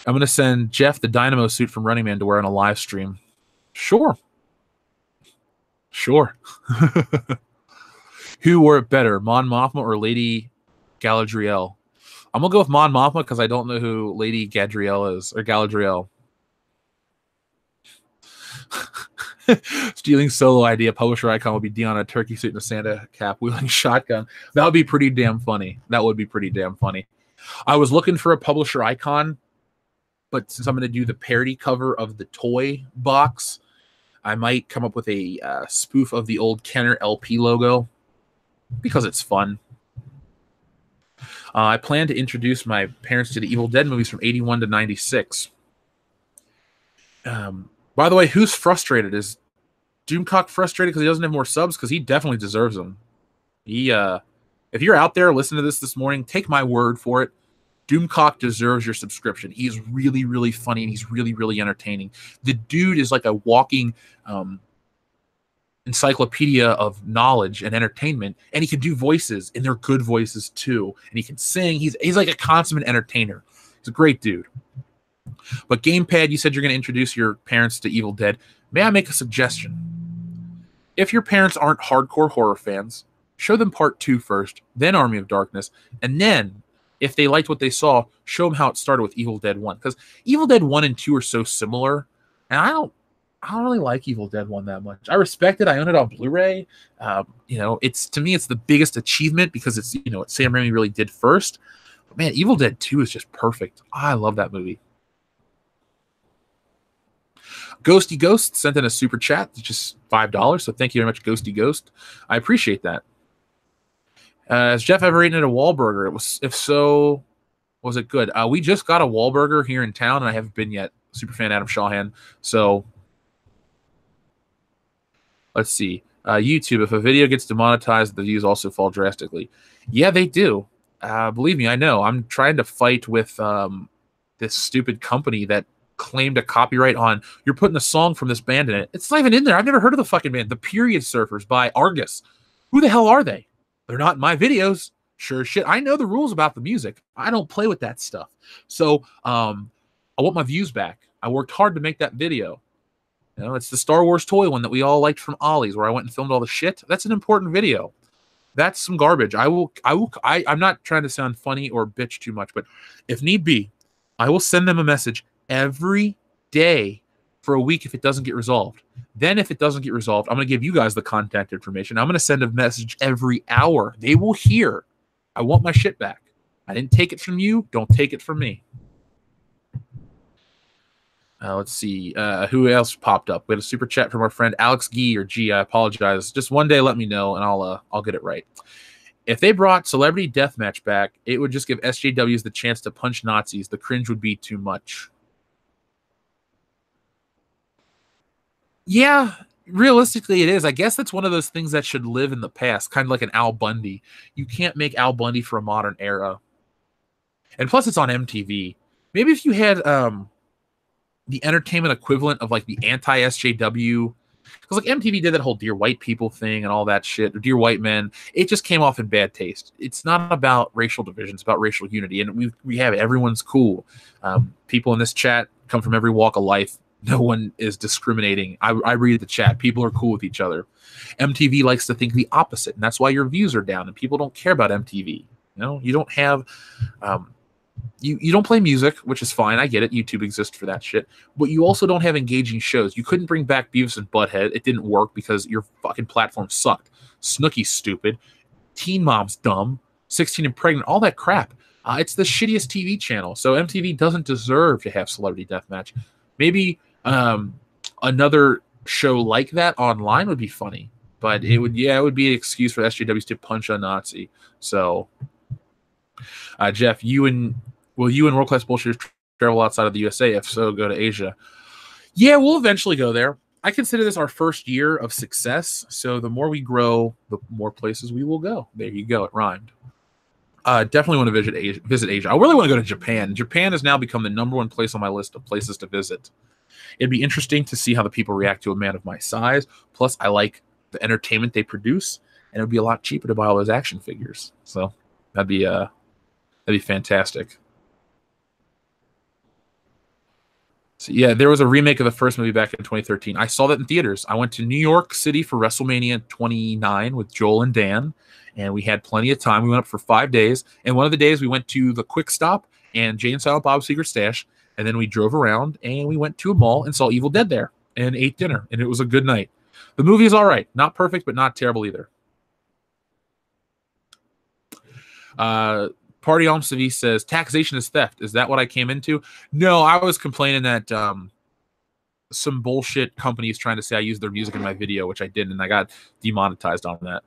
I'm going to send Jeff the Dynamo suit from Running Man to wear on a live stream. Sure. Who wore it better, Mon Mothma or Lady Galadriel? I'm going to go with Mon Mothma because I don't know who Lady Gadriel is, or Galadriel. Stealing Solo idea. Publisher icon will be Dion in a turkey suit and a Santa cap wielding shotgun. That would be pretty damn funny. I was looking for a publisher icon, but since I'm going to do the parody cover of the toy box, I might come up with a spoof of the old Kenner LP logo because it's fun. I plan to introduce my parents to the Evil Dead movies from 81 to 96. By the way, who's frustrated? Is Doomcock frustrated because he doesn't have more subs? Because he definitely deserves them. If you're out there listening to this morning, take my word for it. Doomcock deserves your subscription. He's really, really funny, and he's really, really entertaining. The dude is like a walking encyclopedia of knowledge and entertainment, and he can do voices, and they're good voices too. And he can sing. He's like a consummate entertainer. He's a great dude. But Gamepad, you said you're going to introduce your parents to Evil Dead. May I make a suggestion? If your parents aren't hardcore horror fans, show them Part 2 first, then Army of Darkness, and then if they liked what they saw, show them how it started with Evil Dead 1. Because Evil Dead 1 and 2 are so similar, and I don't really like Evil Dead 1 that much. I respect it. I own it on Blu-ray. To me, it's the biggest achievement because it's, what Sam Raimi really did first. But man, Evil Dead 2 is just perfect. I love that movie. Ghosty Ghost sent in a super chat. It's just $5. So thank you very much, Ghosty Ghost. I appreciate that. Has Jeff ever eaten at a Wahlburger? If so, was it good? We just got a Wahlburger here in town, and I haven't been yet. Superfan Adam Shawhan. So let's see. YouTube, if a video gets demonetized, the views also fall drastically. Yeah, they do. Believe me, I know. I'm trying to fight with this stupid company that claimed a copyright on, you're putting a song from this band in it. It's not even in there. I've never heard of the fucking band. The Period Surfers by Argus. Who the hell are they? They're not in my videos. Sure as shit. I know the rules about the music. I don't play with that stuff. So I want my views back. I worked hard to make that video. It's the Star Wars toy one that we all liked from Ollie's, where I went and filmed all the shit. That's an important video. That's some garbage. I'm not trying to sound funny or bitch too much, but if need be, I will send them a message every day for a week if it doesn't get resolved. Then if it doesn't get resolved, I'm going to give you guys the contact information. I'm going to send a message every hour. They will hear, I want my shit back. I didn't take it from you. Don't take it from me. Let's see. Who else popped up? We had a super chat from our friend Alex Gee or G. I apologize. Just one day, let me know, and I'll get it right. If they brought Celebrity Deathmatch back, it would just give SJWs the chance to punch Nazis. The cringe would be too much. Yeah, realistically, it is. I guess that's one of those things that should live in the past, kind of like an Al Bundy. You can't make Al Bundy for a modern era. And plus, it's on MTV. Maybe if you had the entertainment equivalent of like the anti-SJW, because like MTV did that whole Dear White People thing and all that shit, or Dear White Men. It just came off in bad taste. It's not about racial division, it's about racial unity, and we have it. Everyone's cool. People in this chat come from every walk of life. No one is discriminating. I read the chat. People are cool with each other. MTV likes to think the opposite, and that's why your views are down and people don't care about MTV. You don't have you don't play music, which is fine. I get it. YouTube exists for that shit. But you also don't have engaging shows. You couldn't bring back Beavis and Butthead. It didn't work because your fucking platform sucked. Snooki's stupid. Teen Mom's dumb. 16 and Pregnant, all that crap. It's the shittiest TV channel. So MTV doesn't deserve to have Celebrity Deathmatch. Maybe another show like that online would be funny. But it would be an excuse for SJWs to punch a Nazi. So, Jeff, will you and World Class Bullshitters travel outside of the USA? If so, go to Asia. Yeah, we'll eventually go there. I consider this our first year of success. So the more we grow, the more places we will go. There you go. It rhymed. Definitely want to visit Asia. I really want to go to Japan. Japan has now become the #1 place on my list of places to visit. It'd be interesting to see how the people react to a man of my size. Plus, I like the entertainment they produce, and it would be a lot cheaper to buy all those action figures. So that'd be fantastic. So yeah, there was a remake of the first movie back in 2013. I saw that in theaters. I went to New York City for WrestleMania 29 with Joel and Dan, and we had plenty of time. We went up for 5 days, and one of the days we went to the Quick Stop and Jay and Silent Bob's Secret Stash, and then we drove around and we went to a mall and saw Evil Dead there and ate dinner, and it was a good night. The movie is all right. Not perfect, but not terrible either. Party Alm Savi says, taxation is theft. Is that what I came into? No, I was complaining that some bullshit company is trying to say I used their music in my video, which I didn't, and I got demonetized on that.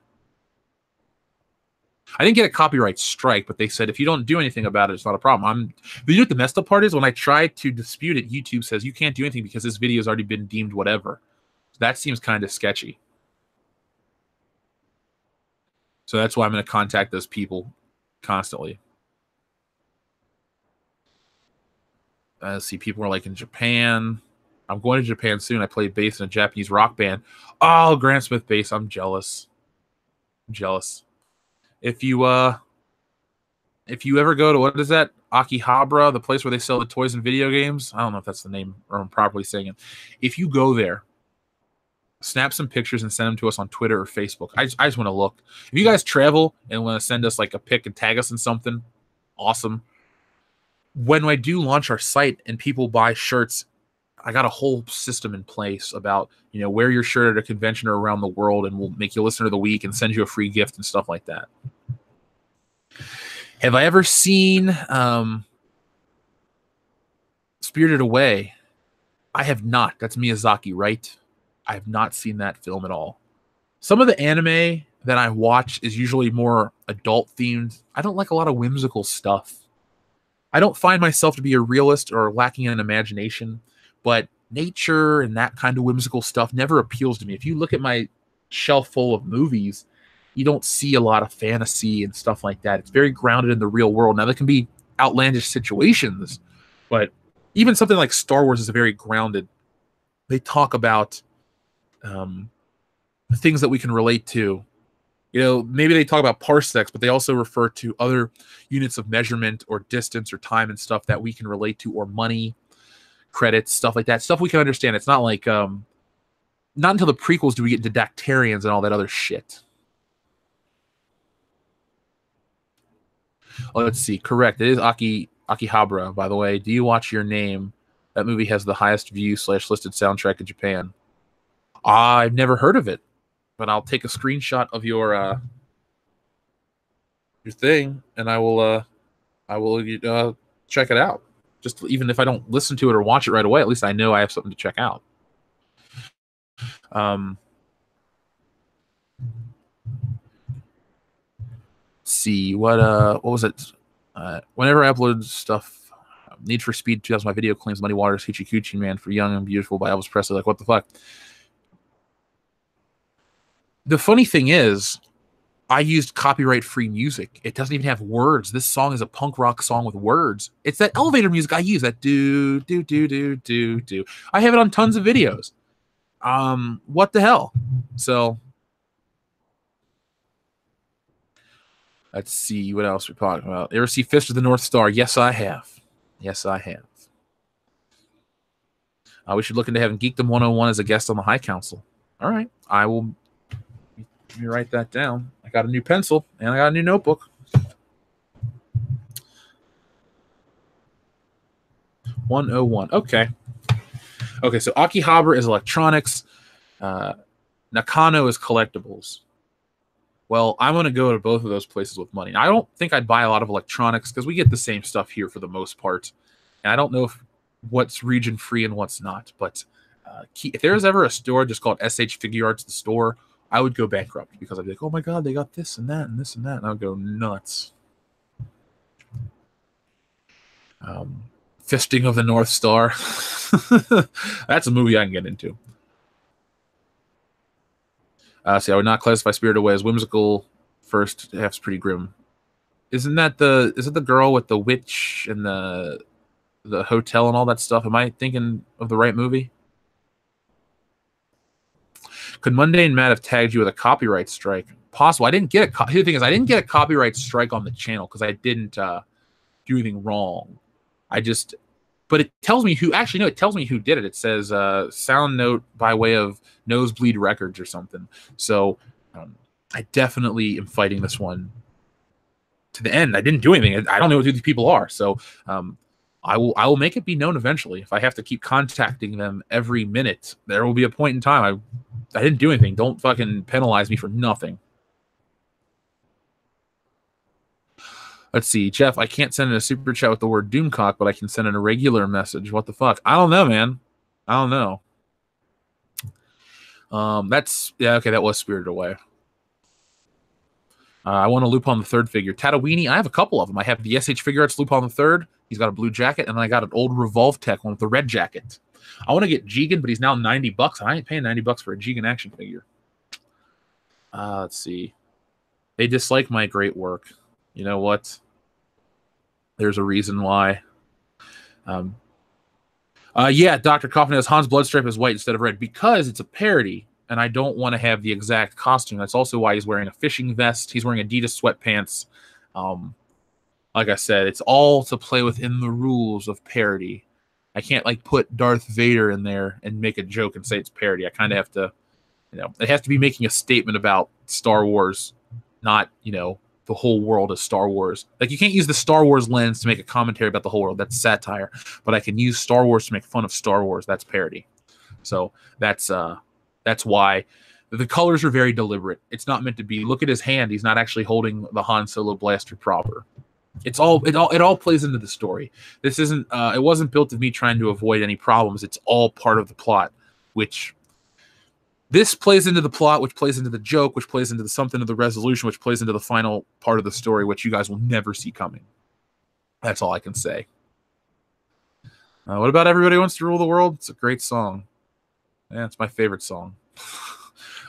I didn't get a copyright strike, but they said if you don't do anything about it, it's not a problem. You know what the messed up part is? When I try to dispute it, YouTube says you can't do anything because this video has already been deemed whatever. So that seems kind of sketchy. So that's why I'm going to contact those people constantly. Let's see, people are like in Japan. I'm going to Japan soon. I play bass in a Japanese rock band. Oh, Grant Smith bass. I'm jealous. If you ever go to, what is that? Akihabara, the place where they sell the toys and video games. I don't know if that's the name or I'm properly saying it. If you go there, snap some pictures and send them to us on Twitter or Facebook. I just want to look. If you guys travel and want to send us like a pic and tag us in something, awesome. When I do launch our site and people buy shirts, I got a whole system in place about, wear your shirt at a convention or around the world, and we'll make you listener of the week and send you a free gift and stuff like that. Have I ever seen Spirited Away? I have not. That's Miyazaki, right? I have not seen that film at all. Some of the anime that I watch is usually more adult themed. I don't like a lot of whimsical stuff. I don't find myself to be a realist or lacking in imagination, but nature and that kind of whimsical stuff never appeals to me. If you look at my shelf full of movies, you don't see a lot of fantasy and stuff like that. It's very grounded in the real world. Now, there can be outlandish situations, but even something like Star Wars is very grounded. They talk about things that we can relate to. Maybe they talk about parsecs, but they also refer to other units of measurement or distance or time and stuff that we can relate to, or money, credits, stuff like that. Stuff we can understand. It's not like, not until the prequels do we get into Dactarians and all that other shit. Let's see. Correct. It is Akihabara, by the way. Do you watch Your Name? That movie has the highest view / listed soundtrack in Japan. I've never heard of it, but I'll take a screenshot of your thing, and I will check it out. Just even if I don't listen to it or watch it right away, at least I know I have something to check out. See what was it? Whenever I upload stuff, Need for Speed 2000, my video claims Muddy Waters, Hoochie Coochie Man for Young and Beautiful by Elvis Presley. Like, what the fuck? The funny thing is, I used copyright-free music. It doesn't even have words. This song is a punk rock song with words. It's that elevator music I use. That do do do do do do. I have it on tons of videos. What the hell? So let's see what else we're talking about. Ever see Fist of the North Star? Yes, I have. Yes, I have. We should look into having Geekdom 101 as a guest on the High Council. All right, I will. Let me write that down. I got a new pencil and I got a new notebook. 101. Okay. Okay, so Akihabara is electronics. Nakano is collectibles. Well, I'm going to go to both of those places with money. Now, I don't think I'd buy a lot of electronics because we get the same stuff here for the most part. And I don't know what's region free and what's not. But if there's ever a store just called SH Figure Arts, the store, I would go bankrupt because I'd be like, oh my God, they got this and that and this and that. And I would go nuts. Fisting of the North Star. That's a movie I can get into. See, I would not classify Spirit Away as whimsical. First half's pretty grim. Is it the girl with the witch and the hotel and all that stuff? Am I thinking of the right movie? Could Mundane Matt have tagged you with a copyright strike? Possible. I didn't get the thing is, I didn't get a copyright strike on the channel because I didn't do anything wrong. But it tells me who. Actually, no, it tells me who did it. It says Sound Note by way of Nosebleed Records or something. So I definitely am fighting this one to the end. I didn't do anything. I don't know who these people are. So I will make it be known eventually. If I have to keep contacting them every minute, there will be a point in time. I didn't do anything. Don't fucking penalize me for nothing. Let's see, Jeff, I can't send in a super chat with the word Doomcock, but I can send in a regular message. What the fuck? I don't know, man. I don't know. Okay, that was Spirited Away. I want a Lupin the Third figure. Tatooine, I have a couple of them. I have the SH Figure Arts Lupin the Third. He's got a blue jacket, and then I got an old Revolve Tech one with the red jacket. I want to get Jigen, but he's now $90, and I ain't paying $90 for a Jigen action figure. Let's see. They dislike my great work. You know what? There's a reason why. Yeah, Dr. Coffin has Han's Bloodstripe is white instead of red because it's a parody, and I don't want to have the exact costume. That's also why he's wearing a fishing vest. He's wearing Adidas sweatpants. Like I said, it's all to play within the rules of parody. I can't like put Darth Vader in there and make a joke and say it's parody. I kind of have to, it has to be making a statement about Star Wars, not, the whole world is Star Wars. Like, you can't use the Star Wars lens to make a commentary about the whole world. That's satire. But I can use Star Wars to make fun of Star Wars. That's parody. So that's why the colors are very deliberate. It's not meant to be. Look at his hand. He's not actually holding the Han Solo blaster proper. It all plays into the story. This isn't. It wasn't built of me trying to avoid any problems. It's all part of the plot, which. This plays into the plot, which plays into the joke, which plays into something of the resolution, which plays into the final part of the story, which you guys will never see coming. That's all I can say. What about Everybody Wants to Rule the World? It's a great song. Yeah, it's my favorite song.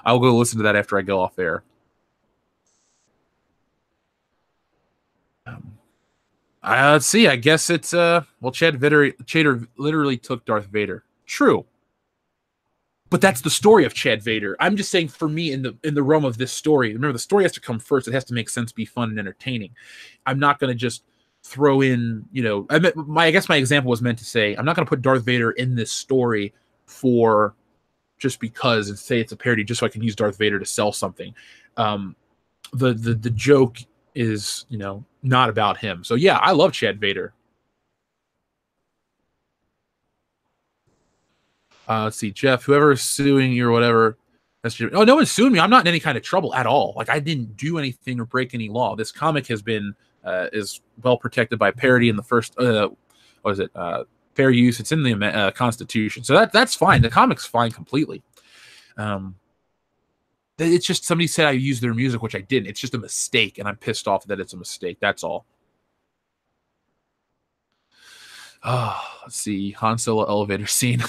I will go listen to that after I go off air. Let's see. I guess it's Chad literally took Darth Vader. True. But that's the story of Chad Vader. I'm just saying, for me, in the realm of this story, remember, the story has to come first. It has to make sense, be fun and entertaining. I'm not going to just throw in, I guess my example was meant to say, I'm not going to put Darth Vader in this story for just because and say it's a parody just so I can use Darth Vader to sell something. The joke is, not about him. So yeah, I love Chad Vader. Let's see, Jeff, whoever is suing you or whatever. Oh, no one's suing me. I'm not in any kind of trouble at all. Like, I didn't do anything or break any law. This comic has been is well protected by parody in the first what is it? Fair use. It's in the Constitution, so that's fine. The comic's fine completely. It's just somebody said I used their music, which I didn't. It's just a mistake, and I'm pissed off that it's a mistake. That's all. Oh, let's see. Han Solo elevator scene.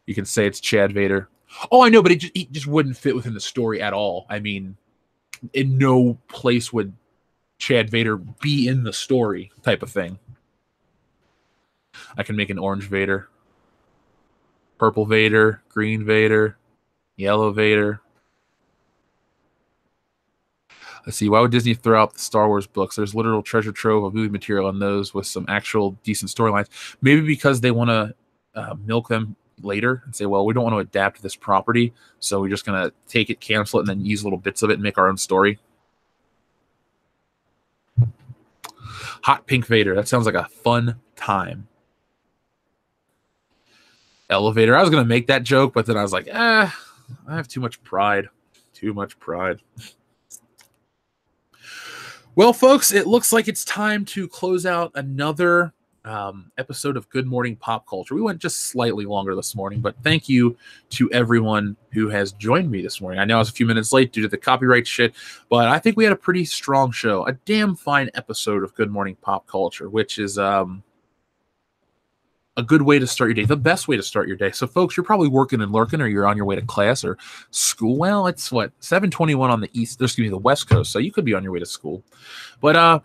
You can say it's Chad Vader. Oh, I know, but he just wouldn't fit within the story at all. I mean, in no place would Chad Vader be in the story type of thing. I can make an orange Vader, purple Vader, green Vader, yellow Vader. Let's see. Why would Disney throw out the Star Wars books? There's literal treasure trove of movie material on those with some actual decent storylines. Maybe because they want to milk them later and say, well, we don't want to adapt this property, so we're just going to take it, cancel it, and then use little bits of it and make our own story. Hot pink Vader. That sounds like a fun time. Elevator. I was going to make that joke, but then I was like, I have too much pride. Too much pride. Well, folks, it looks like it's time to close out another episode of Good Morning Pop Culture. We went just slightly longer this morning, but thank you to everyone who has joined me this morning. I know I was a few minutes late due to the copyright shit, but I think we had a pretty strong show. A damn fine episode of Good Morning Pop Culture, which is a good way to start your day, the best way to start your day. So, folks, you're probably working and lurking, or you're on your way to class or school. Well, it's what, 7:21 on the West Coast, so you could be on your way to school. But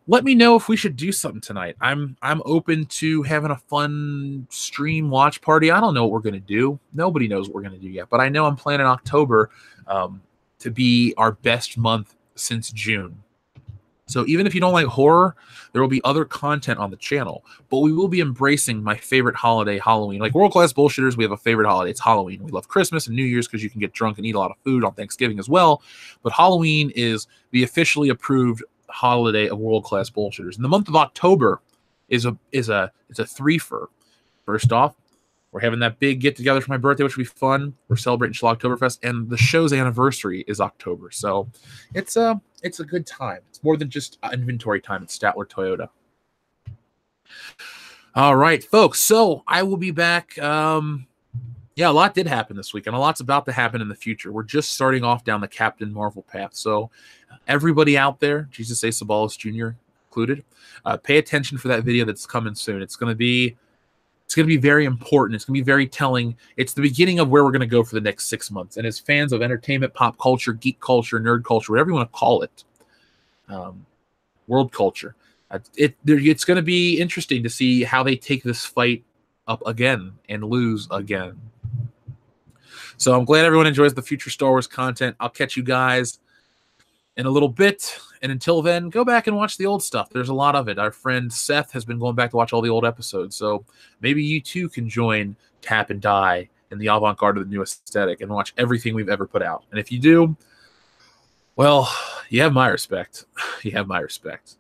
let me know if we should do something tonight. I'm open to having a fun stream watch party. I don't know what we're gonna do. Nobody knows what we're gonna do yet, but I know I'm planning October to be our best month since June. So even if you don't like horror, there will be other content on the channel. But we will be embracing my favorite holiday, Halloween. Like World Class Bullshitters, we have a favorite holiday. It's Halloween. We love Christmas and New Year's because you can get drunk and eat a lot of food on Thanksgiving as well. But Halloween is the officially approved holiday of World Class Bullshitters. And the month of October is a threefer. First off, we're having that big get-together for my birthday, which will be fun. We're celebrating Schlocktoberfest, and the show's anniversary is October. So it's a good time. It's more than just inventory time at Statler Toyota. All right, folks. So I will be back. A lot did happen this week, and a lot's about to happen in the future. We're just starting off down the Captain Marvel path. So everybody out there, Jesus A. Sabalas Jr. included, pay attention for that video that's coming soon. It's going to be very important. It's going to be very telling. It's the beginning of where we're going to go for the next 6 months. And as fans of entertainment, pop culture, geek culture, nerd culture, whatever you want to call it, world culture, it's going to be interesting to see how they take this fight up again and lose again. So I'm glad everyone enjoys the future Star Wars content. I'll catch you guys in a little bit. And until then, go back and watch the old stuff. There's a lot of it. Our friend Seth has been going back to watch all the old episodes. So maybe you too can join Tap and Die in the avant-garde of the new aesthetic and watch everything we've ever put out. And if you do, well, you have my respect. You have my respect.